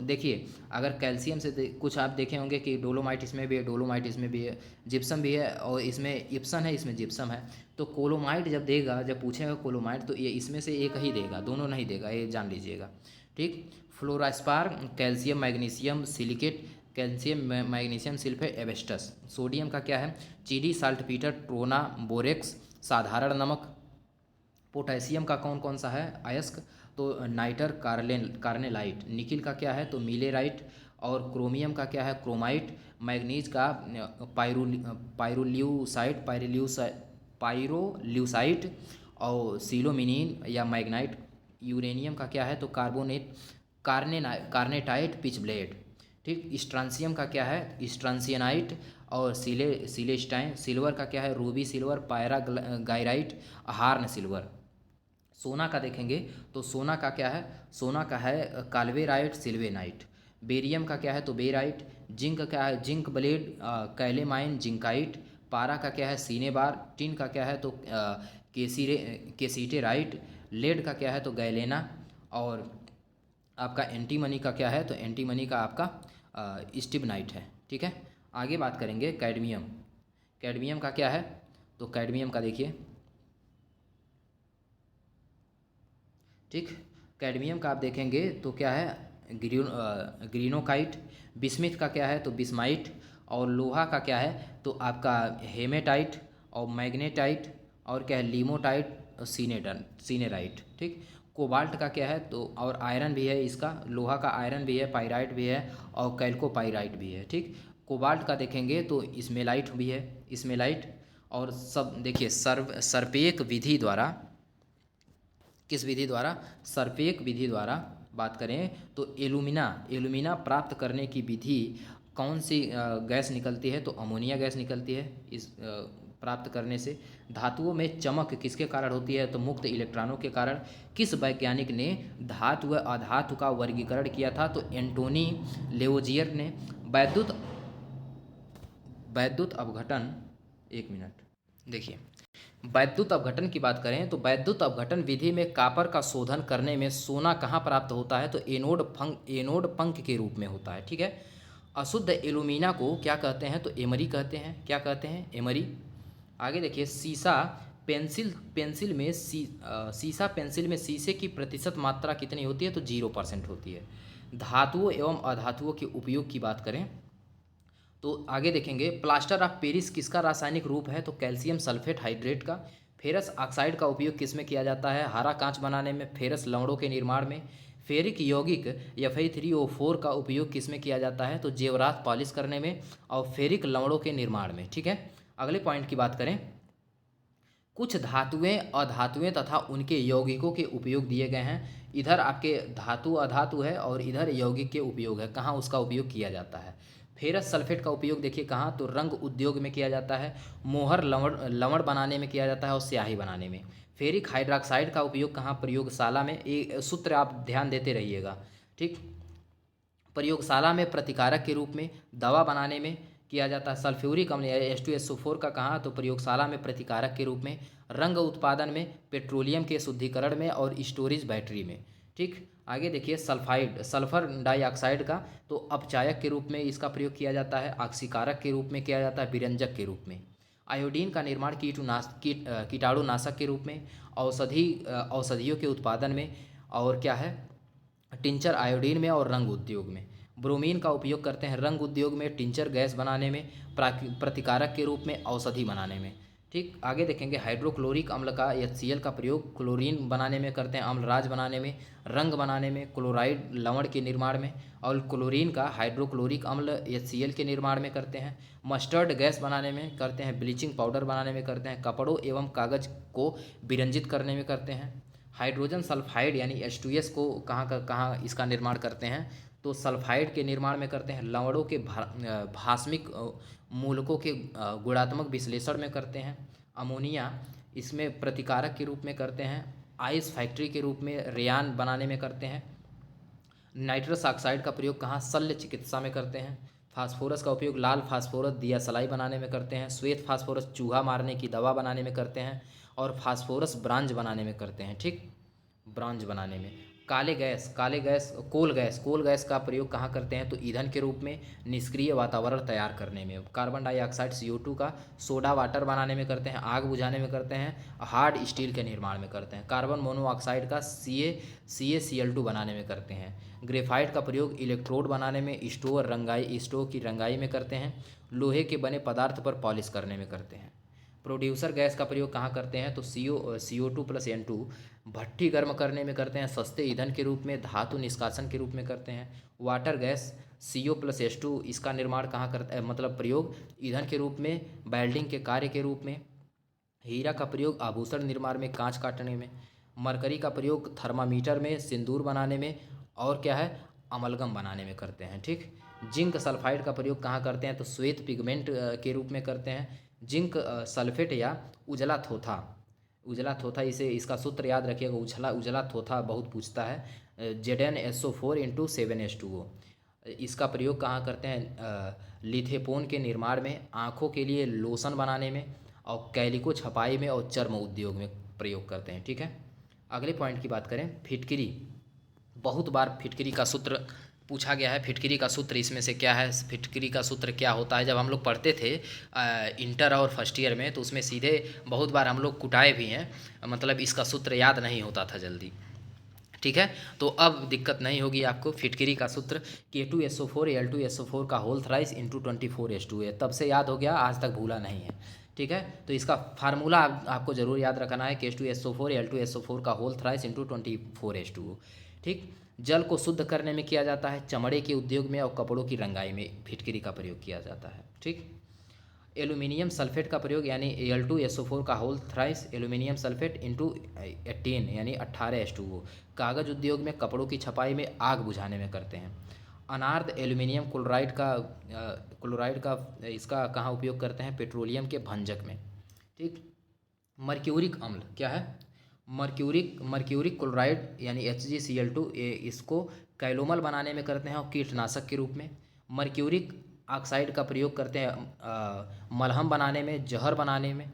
देखिए, अगर कैल्शियम से कुछ आप देखे होंगे कि डोलोमाइट इसमें भी है, डोलोमाइट इसमें भी है, जिप्सम भी है और इसमें इप्सन है, इसमें जिप्सम है। तो कोलोमाइट जब पूछेगा कोलोमाइट तो ये इसमें से एक ही देगा, दोनों नहीं देगा, ये जान लीजिएगा। ठीक, fluorspar calcium magnesium silicate, calcium magnesium sulphate asbestos. Sodium का क्या है? चीनी साल्टपीटर, ट्रोना, बोरेक्स, साधारण नमक। पोटेशियम का कौन कौन सा है अयस्क? तो नाइटर, कार्नेलाइट। निकिल का क्या है? तो मिलेराइट। और क्रोमियम का क्या है? क्रोमाइट। मैग्नीज का पायरोल्यूसाइट और सिलोमिनीन या मैग्नाइट। यूरेनियम का क्या है? तो कार्नेटाइट पिच ब्लेड। ठीक, स्ट्रांसियम का क्या है? स्ट्रांसियनाइट और सिलेस्टाइन। सिल्वर का क्या है? रूबी सिल्वर, पायरा गायराइट, हार्न सिल्वर। सोना का देखेंगे तो सोना का क्या है, सोना का है काल्वेराइट सिल्वेनाइट। बेरियम का क्या है तो बेराइट। जिंक का क्या है जिंक ब्लेड कैलेमाइन जिंकाइट। पारा का क्या है सीनेबार। टिन का क्या है तो केसीरे केसीटेराइट। लेड का क्या है तो गैलेना। और आपका एंटीमनी का क्या है तो एंटीमनी का आपका स्टिबनाइट है। ठीक है, आगे बात करेंगे कैडमियम। कैडमियम का क्या है तो कैडमियम का देखिए, ठीक, कैडमियम का आप देखेंगे तो क्या है ग्रीनोकाइट। बिस्मिथ का क्या है तो बिस्माइट। और लोहा का क्या है तो आपका हेमेटाइट और मैग्नेटाइट और क्या है लीमोटाइट और सीनेराइट। ठीक, कोबाल्ट का क्या है तो और आयरन भी है इसका, लोहा का आयरन भी है, पाइराइट भी है और कैल्कोपाइराइट भी है। ठीक, कोबाल्ट का देखेंगे तो स्मेलाइट भी है, स्मेलाइट। और सब देखिए सर्पेक विधि द्वारा, किस विधि द्वारा, सर्पेक विधि द्वारा बात करें तो एलुमिना प्राप्त करने की विधि कौन सी गैस निकलती है तो अमोनिया गैस निकलती है इस प्राप्त करने से। धातुओं में चमक किसके कारण होती है तो मुक्त इलेक्ट्रॉनों के कारण। किस वैज्ञानिक ने धातु व अधातु का वर्गीकरण किया था तो एंटोनी लेवोजियर ने। वैद्युत वैद्युत अपघटन, एक मिनट देखिए, वैद्युत अपघटन की बात करें तो वैद्युत अपघटन विधि में कॉपर का शोधन करने में सोना कहाँ प्राप्त होता है तो एनोड पंख के रूप में होता है। ठीक है, अशुद्ध एल्यूमिना को क्या कहते हैं तो एमरी कहते हैं। क्या कहते हैं, एमरी। आगे देखिए शीशा पेंसिल में शीशा पेंसिल में शीशे की प्रतिशत मात्रा कितनी होती है तो 0% होती है। धातुओं एवं अधातुओं के उपयोग की बात करें तो आगे देखेंगे प्लास्टर ऑफ पेरिस किसका रासायनिक रूप है तो कैल्शियम सल्फेट हाइड्रेट का। फेरस ऑक्साइड का उपयोग किस में किया जाता है, हरा कांच बनाने में, फेरस लवणों के निर्माण में। फेरिक यौगिक Fe3O4 का उपयोग किस में किया जाता है तो जेवरात पॉलिश करने में और फेरिक लवणों के निर्माण में। ठीक है, अगले पॉइंट की बात करें, कुछ धातुएं अधातुएं तथा उनके यौगिकों के उपयोग दिए गए हैं। इधर आपके धातु अधातु है और इधर यौगिक के उपयोग है, कहाँ उसका उपयोग किया जाता है। फेरस सल्फेट का उपयोग देखिए कहाँ तो रंग उद्योग में किया जाता है, मोहर लवण बनाने में किया जाता है और स्याही बनाने में। फेरिक हाइड्रोक्साइड का उपयोग कहाँ, प्रयोगशाला में। एक सूत्र आप ध्यान देते रहिएगा। ठीक, प्रयोगशाला में प्रतिकारक के रूप में, दवा बनाने में किया जाता है। सल्फ्यूरिक अम्ल H2SO4 का कहाँ तो प्रयोगशाला में प्रतिकारक के रूप में, रंग उत्पादन में, पेट्रोलियम के शुद्धिकरण में और स्टोरेज बैटरी में। ठीक, आगे देखिए सल्फर डाइऑक्साइड का तो अपचायक के रूप में इसका प्रयोग किया जाता है, ऑक्सीकारक के रूप में किया जाता है, विरंजक के रूप में। आयोडीन का निर्माण कीटाणुनाशक के रूप में, औषधियों के उत्पादन में, और क्या है टिंचर आयोडीन में और रंग उद्योग में। ब्रोमीन का उपयोग करते हैं रंग उद्योग में, टिंचर गैस बनाने में, प्रतिकारक के रूप में, औषधि बनाने में। ठीक, आगे देखेंगे हाइड्रोक्लोरिक अम्ल का HCl का प्रयोग क्लोरीन बनाने में करते हैं, अम्लराज बनाने में, रंग बनाने में, क्लोराइड लवण के निर्माण में। और क्लोरीन का हाइड्रोक्लोरिक अम्ल HCl के निर्माण में करते हैं, मस्टर्ड गैस बनाने में करते हैं, ब्लीचिंग पाउडर बनाने में करते हैं, कपड़ों एवं कागज को विरंजित करने में करते हैं। हाइड्रोजन सल्फाइड यानी H2S को कहाँ इसका निर्माण करते हैं तो सल्फाइड के निर्माण में करते हैं, लवणों के भास्मिक मूलकों के गुणात्मक विश्लेषण में करते हैं। अमोनिया इसमें प्रतिकारक के रूप में करते हैं, आइस फैक्ट्री के रूप में रेयान बनाने में करते हैं। नाइट्रस ऑक्साइड का प्रयोग कहाँ, शल्य चिकित्सा में करते हैं। फास्फोरस का उपयोग लाल फास्फोरस दिया सलाई बनाने में करते हैं, श्वेत फास्फोरस चूहा मारने की दवा बनाने में करते हैं और फास्फोरस ब्रांज बनाने में करते हैं। ठीक, ब्रांज बनाने में। कोल गैस का प्रयोग कहाँ करते हैं तो ईंधन के रूप में, निष्क्रिय वातावरण तैयार करने में। कार्बन डाइऑक्साइड CO2 का सोडा वाटर बनाने में करते हैं, आग बुझाने में करते हैं, हार्ड स्टील के निर्माण में करते हैं। कार्बन मोनोऑक्साइड का CaCl2 बनाने में करते हैं। ग्रेफाइट का प्रयोग इलेक्ट्रोड बनाने में, स्टोव की रंगाई में करते हैं, लोहे के बने पदार्थ पर पॉलिश करने में करते हैं। प्रोड्यूसर गैस का प्रयोग कहाँ करते हैं तो CO2+N2 भट्ठी गर्म करने में करते हैं, सस्ते ईंधन के रूप में, धातु निष्कासन के रूप में करते हैं। वाटर गैस CO+H2 इसका निर्माण कहाँ करते हैं मतलब प्रयोग ईंधन के रूप में, वेल्डिंग के कार्य के रूप में। हीरा का प्रयोग आभूषण निर्माण में, कांच काटने में। मरकरी का प्रयोग थर्मामीटर में, सिंदूर बनाने में और क्या है अमलगम बनाने में करते हैं। ठीक, जिंक सल्फाइड का प्रयोग कहाँ करते हैं तो श्वेत पिगमेंट के रूप में करते हैं। जिंक सल्फेट या उजला थोथा, इसे इसका सूत्र याद रखिएगा, उजला उजला थोथा बहुत पूछता है। ZnSO4 into 7H2O। इसका प्रयोग कहाँ करते हैं? लिथेपोन के निर्माण में, आँखों के लिए लोशन बनाने में, और कैलिको छपाई में और चर्म उद्योग में प्रयोग करते हैं। ठीक है, अगले पॉइंट की बात करें, फिटकिरी। बहुत बार फिटकिरी का सूत्र पूछा गया है। फिटकिरी का सूत्र इसमें से क्या है? फिटकिरी का सूत्र क्या होता है? जब हम लोग पढ़ते थे इंटर और फर्स्ट ईयर में, तो उसमें सीधे बहुत बार हम लोग कुटाए भी हैं, मतलब इसका सूत्र याद नहीं होता था जल्दी। ठीक है, तो अब दिक्कत नहीं होगी आपको। फिटकिरी का सूत्र K2SO4 Al2SO4 का होल थ्राइस इंटू 24H2 है। तब से याद हो गया, आज तक भूला नहीं है। ठीक है, तो इसका फार्मूला आपको ज़रूर याद रखना है, K2SO4 Al2SO4 का होल थ्राइस इंटू 24H2O। ठीक, जल को शुद्ध करने में किया जाता है, चमड़े के उद्योग में और कपड़ों की रंगाई में फिटकिरी का प्रयोग किया जाता है। ठीक, एल्यूमिनियम सल्फेट का प्रयोग यानी Al2SO4 का whole thrice aluminium sulphate into 18 यानी 18H2O कागज़ उद्योग में, कपड़ों की छपाई में, आग बुझाने में करते हैं। अनार्द्र एल्यूमिनियम क्लोराइड का इसका कहाँ उपयोग करते हैं? पेट्रोलियम के भंजक में। ठीक, मर्क्यूरिक अम्ल क्या है? मर्क्यूरिक क्लोराइड यानी HgCl2, इसको कैलोमल बनाने में करते हैं और कीटनाशक के रूप में। मर्क्यूरिक ऑक्साइड का प्रयोग करते हैं मलहम बनाने में, जहर बनाने में।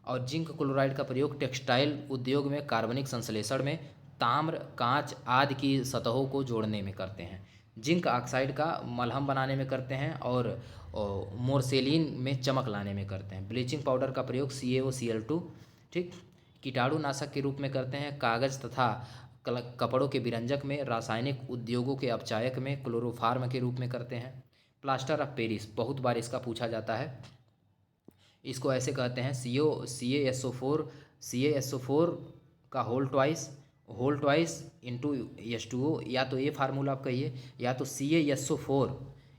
और जिंक क्लोराइड का प्रयोग टेक्सटाइल उद्योग में, कार्बनिक संश्लेषण में, ताम्र, कांच आदि की सतहों को जोड़ने में करते हैं। जिंक ऑक्साइड का मलहम बनाने में करते हैं और मोर्सेलिन में चमक लाने में करते हैं। ब्लीचिंग पाउडर का प्रयोग CaOCl2, ठीक, कीटाणुनाशक के रूप में करते हैं। कागज़ तथा कपड़ों के विरंजक में, रासायनिक उद्योगों के अपचायक में, क्लोरोफार्म के रूप में करते हैं। प्लास्टर ऑफ पेरिस, बहुत बार इसका पूछा जाता है। इसको ऐसे कहते हैं CaSO4 का होल ट्वाइस इंटू H2O, या तो ये फार्मूला आप कहिए, या तो CaSO4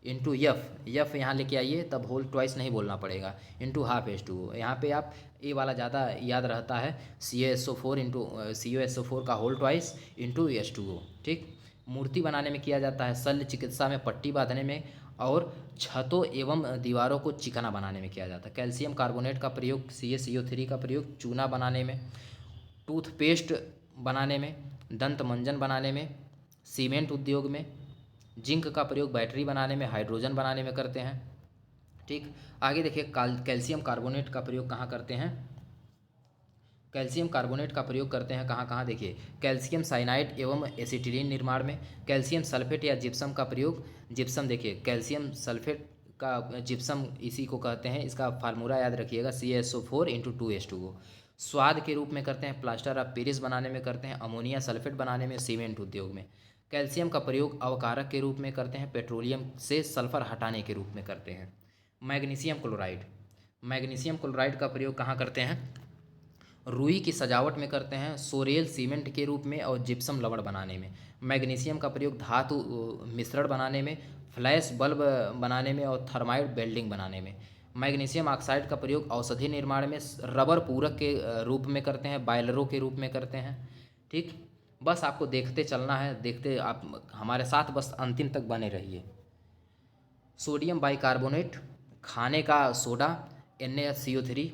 इंटू यफ यहाँ लेके आइए, तब होल ट्वाइस नहीं बोलना पड़ेगा, इंटू हाफ H2O। यहाँ पे आप ये वाला ज़्यादा याद रहता है, CaSO4 का होल ट्वाइस इंटू H2O। ठीक, मूर्ति बनाने में किया जाता है, शल्य चिकित्सा में पट्टी बांधने में, और छतों एवं दीवारों को चिकना बनाने में किया जाता है। कैल्शियम कार्बोनेट का प्रयोग CaCO3 का प्रयोग चूना बनाने में, टूथपेस्ट बनाने में, दंत मंजन बनाने में, सीमेंट उद्योग में। जिंक का प्रयोग बैटरी बनाने में, हाइड्रोजन बनाने में करते हैं। ठीक, आगे देखिए, कैल्शियम कार्बोनेट का प्रयोग कहाँ करते हैं? कैल्शियम कार्बोनेट का प्रयोग करते हैं कहाँ कहाँ? देखिए, कैल्शियम साइनाइड एवं एसिटिलीन निर्माण में। कैल्शियम सल्फेट या जिप्सम का प्रयोग, जिप्सम देखिए, कैल्शियम सल्फेट का जिप्सम इसी को कहते हैं। इसका फार्मूला याद रखिएगा, CaSO4 इंटू 2H2O। स्वाद के रूप में करते हैं, प्लास्टर ऑफ पेरिस बनाने में करते हैं, अमोनिया सल्फेट बनाने में, सीमेंट उद्योग में। कैल्शियम का प्रयोग अवकारक के रूप में करते हैं, पेट्रोलियम से सल्फर हटाने के रूप में करते हैं। मैग्नीशियम क्लोराइड का प्रयोग कहाँ करते हैं? रुई की सजावट में करते हैं, सोरेल सीमेंट के रूप में, और जिप्सम लवण बनाने में। मैग्नीशियम का प्रयोग धातु मिश्रण बनाने में, फ्लैश बल्ब बनाने में, और थर्माइट वेल्डिंग बनाने में। मैग्नीशियम ऑक्साइड का प्रयोग औषधि निर्माण में, रबर पूरक के रूप में करते हैं, बायलरों के रूप में करते हैं। ठीक, बस आपको देखते चलना है, देखते आप हमारे साथ बस अंतिम तक बने रहिए। सोडियम बाइकार्बोनेट, खाने का सोडा, NaCO3,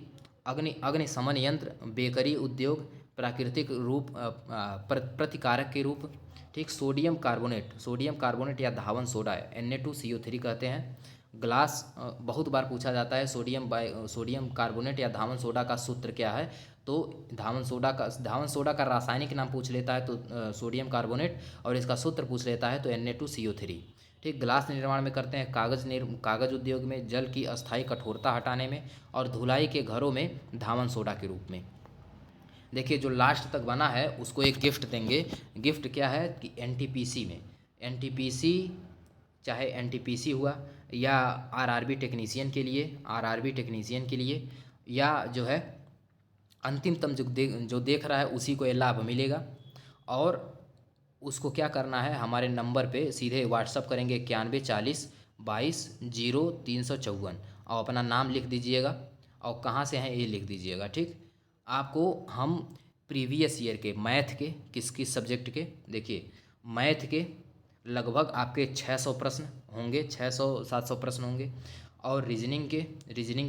अग्निशमन यंत्र, बेकरी उद्योग, प्राकृतिक रूप प्रतिकारक के रूप। ठीक, सोडियम कार्बोनेट या धावन सोडा Na2CO3 कहते हैं। ग्लास, बहुत बार पूछा जाता है, सोडियम कार्बोनेट या धावन सोडा का सूत्र क्या है? तो धावन सोडा का रासायनिक नाम पूछ लेता है तो सोडियम कार्बोनेट, और इसका सूत्र पूछ लेता है तो Na2CO3। ठीक, ग्लास निर्माण में करते हैं, कागज़ उद्योग में, जल की अस्थायी कठोरता हटाने में, और धुलाई के घरों में धावन सोडा के रूप में। देखिए, जो लास्ट तक बना है उसको एक गिफ्ट देंगे। गिफ्ट क्या है कि NTPC में, चाहे NTPC हुआ या RRB टेक्नीशियन के लिए, या जो है अंतिमतम जो देख रहा है उसी को ये लाभ मिलेगा। और उसको क्या करना है, हमारे नंबर पे सीधे व्हाट्सअप करेंगे 9140220354, और अपना नाम लिख दीजिएगा और कहाँ से हैं ये लिख दीजिएगा। ठीक, आपको हम प्रीवियस ईयर के मैथ के किस सब्जेक्ट के, देखिए मैथ के लगभग आपके 600 प्रश्न होंगे, 600-700 प्रश्न होंगे, और रीजनिंग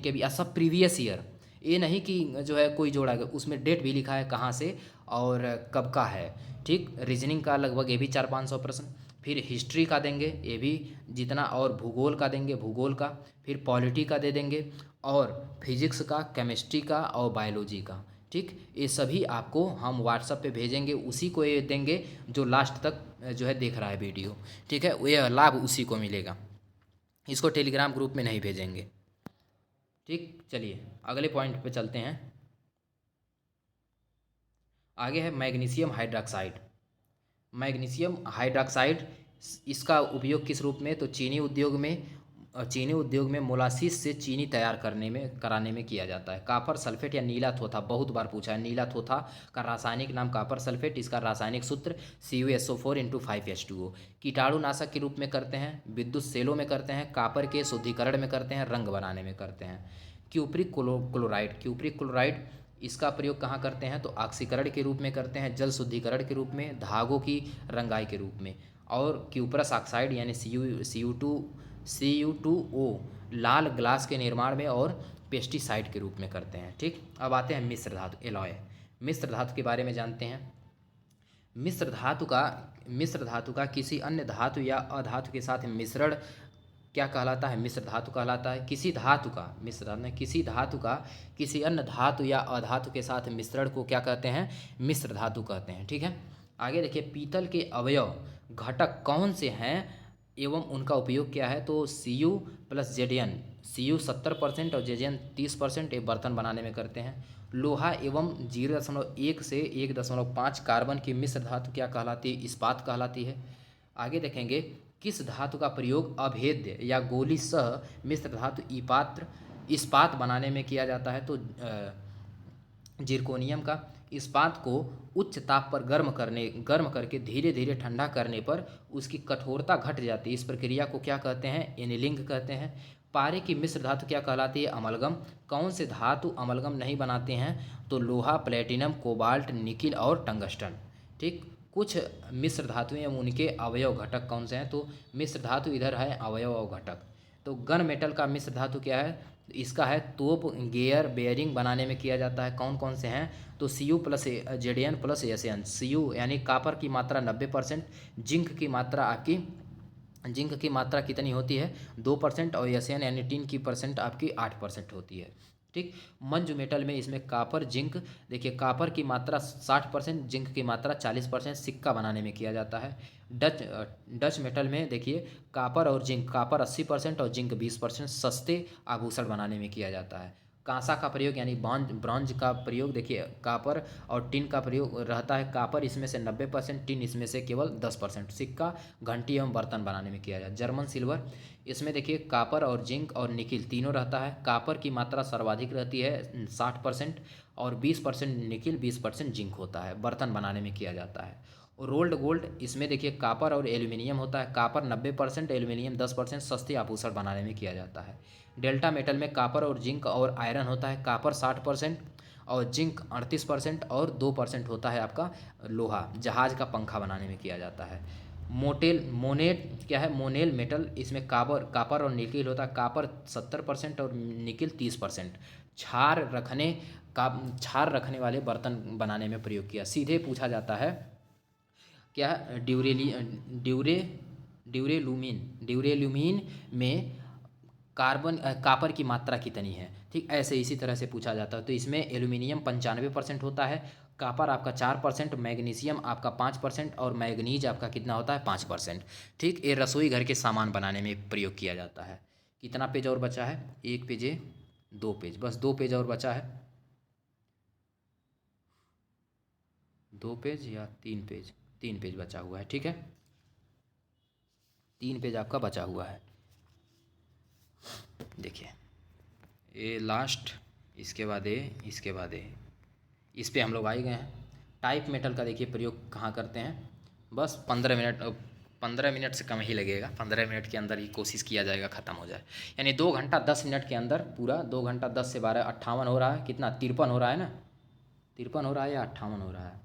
के भी सब प्रीवियस ईयर ये नहीं कि जो है कोई जोड़ा गया, उसमें डेट भी लिखा है कहाँ से और कब का है। ठीक, रीजनिंग का लगभग ये भी 400-500 प्रश्न, फिर हिस्ट्री का देंगे ये भी जितना, और भूगोल का देंगे, भूगोल का, फिर पॉलिटी का दे देंगे, और फिजिक्स का, केमिस्ट्री का और बायोलॉजी का। ठीक, ये सभी आपको हम व्हाट्सएप पे भेजेंगे, उसी को ये देंगे जो लास्ट तक जो है देख रहा है वीडियो। ठीक है, ये लाभ उसी को मिलेगा, इसको टेलीग्राम ग्रुप में नहीं भेजेंगे। ठीक, चलिए अगले पॉइंट पे चलते हैं। आगे है मैग्नीशियम हाइड्रॉक्साइड। मैग्नीशियम हाइड्रॉक्साइड, इसका उपयोग किस रूप में, तो चीनी उद्योग में मोलासिस से चीनी तैयार कराने में किया जाता है। कापर सल्फेट या नीला थोथा, बहुत बार पूछा है। नीला थोथा का रासायनिक नाम कापर सल्फेट, इसका रासायनिक सूत्र CuSO4 × 5H2O। कीटाणुनाशक के रूप में करते हैं, विद्युत सेलों में करते हैं, कापर के शुद्धिकरण में करते हैं, रंग बनाने में करते हैं। क्यूप्रिक क्लोराइड, इसका प्रयोग कहाँ करते हैं, तो ऑक्सीकरण के रूप में करते हैं, जल शुद्धिकरण के रूप में, धागों की रंगाई के रूप में। और क्यूप्रस ऑक्साइड यानी Cu2O लाल ग्लास के निर्माण में और पेस्टिसाइड के रूप में करते हैं। ठीक, अब आते हैं मिश्र धातु, एलॉय। मिश्र धातु के बारे में जानते हैं। मिश्र धातु का किसी अन्य धातु या अधातु के साथ मिश्रण क्या कहलाता है, मिश्र धातु कहलाता है। किसी धातु का, मिश्र धातु में किसी धातु का किसी अन्य धातु या अधातु के साथ मिश्रण को क्या कहते हैं, मिश्र धातु कहते हैं। ठीक है, आगे देखिए, पीतल के अवयव घटक कौन से हैं एवं उनका उपयोग क्या है, तो Cu + Zn, Cu 70% और Zn 30% ये बर्तन बनाने में करते हैं। लोहा एवं 0.1 से 1.5 कार्बन की मिश्र धातु क्या कहलाती है, इस्पात कहलाती है। आगे देखेंगे, किस धातु का प्रयोग अभेद्य या गोली सह मिश्र धातु इस्पात बनाने में किया जाता है, तो जिरकोनियम का। इस्पात को उच्च ताप पर गर्म करके धीरे धीरे ठंडा करने पर उसकी कठोरता घट जाती है, इस प्रक्रिया को क्या कहते हैं, एनीलिंग कहते हैं। पारे की मिश्र धातु क्या कहलाती है, अमलगम। कौन से धातु अमलगम नहीं बनाते हैं, तो लोहा, प्लेटिनम, कोबाल्ट, निकिल और टंगस्टन। ठीक, कुछ मिश्र धातुएं एवं उनके अवयव घटक कौन से हैं, तो मिश्र धातु इधर है अवयव और घटक। तो गन मेटल का मिश्र धातु क्या है, इसका है तोप, गियर, बेयरिंग बनाने में किया जाता है। कौन कौन से हैं, तो Cu + Zn + Sn। Cu यानी कापर की मात्रा 90%, जिंक की मात्रा कितनी होती है, 2%, और Sn यानी टिन की परसेंट आपकी 8% होती है। ठीक, मंजू मेटल में इसमें कापर, जिंक, देखिए कापर की मात्रा 60%, जिंक की मात्रा 40% सिक्का बनाने में किया जाता है। डच मेटल में देखिए कापर और जिंक, कापर 80% और जिंक 20% सस्ते आभूषण बनाने में किया जाता है। कांसा का प्रयोग यानी ब्रॉन्ज का प्रयोग, देखिए कापर और टिन का प्रयोग रहता है, कापर इसमें से 90%, टिन इसमें से केवल 10%। सिक्का, घंटी एवं बर्तन बनाने में किया जाता है। जर्मन सिल्वर, इसमें देखिए कापर और जिंक और निकिल तीनों रहता है। कापर की मात्रा सर्वाधिक रहती है 60%, और 20% निकिल, 20% जिंक होता है, बर्तन बनाने में किया जाता है। रोल्ड गोल्ड, इसमें देखिए कापर और एल्यूमिनियम होता है, कापर 90%, एल्यूमिनियम 10%, सस्ते आभूषण बनाने में किया जाता है। डेल्टा मेटल में कापर और जिंक और आयरन होता है, कापर 60% और जिंक 38% और 2% होता है आपका लोहा, जहाज का पंखा बनाने में किया जाता है। मोनेट क्या है, मोनेल मेटल, इसमें कापर और निकिल होता है, कापर 70% और निकिल 30%। क्षार रखने वाले बर्तन बनाने में प्रयोग किया। सीधे पूछा जाता है क्या, ड्यूरेलुमीन में कापर की मात्रा कितनी है। ठीक, ऐसे इसी तरह से पूछा जाता है। तो इसमें एल्यूमिनियम 95% होता है, कापर आपका 4%, मैग्नीशियम आपका 5% और मैग्नीज आपका कितना होता है, 5%। ठीक, ये रसोई घर के सामान बनाने में प्रयोग किया जाता है। कितना पेज और बचा है, 1 पेज, 2 पेज, बस 2 पेज और बचा है, 2 पेज या 3 पेज, 3 पेज बचा हुआ है। ठीक है, 3 पेज आपका बचा हुआ है। देखिए ये लास्ट, इसके बाद ये इस पे हम लोग आ गए हैं। टाइप मेटल का देखिए प्रयोग कहाँ करते हैं, बस 15 मिनट से कम ही लगेगा, 15 मिनट के अंदर ही कोशिश किया जाएगा ख़त्म हो जाए, यानी 2 घंटा 10 मिनट के अंदर पूरा। 2 घंटा 10 से 12, 58 हो रहा है, कितना 53 हो रहा है ना, 53 हो रहा है या 58 हो रहा है,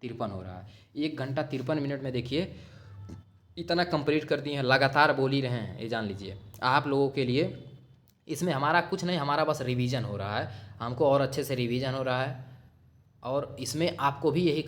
53 हो रहा है। 1 घंटा 53 मिनट में देखिए इतना कंप्लीट कर दिए हैं, लगातार बोल ही रहे हैं, ये जान लीजिए। आप लोगों के लिए इसमें हमारा कुछ नहीं, हमारा बस रिवीजन हो रहा है, हमको और अच्छे से रिवीजन हो रहा है। और इसमें आपको भी यही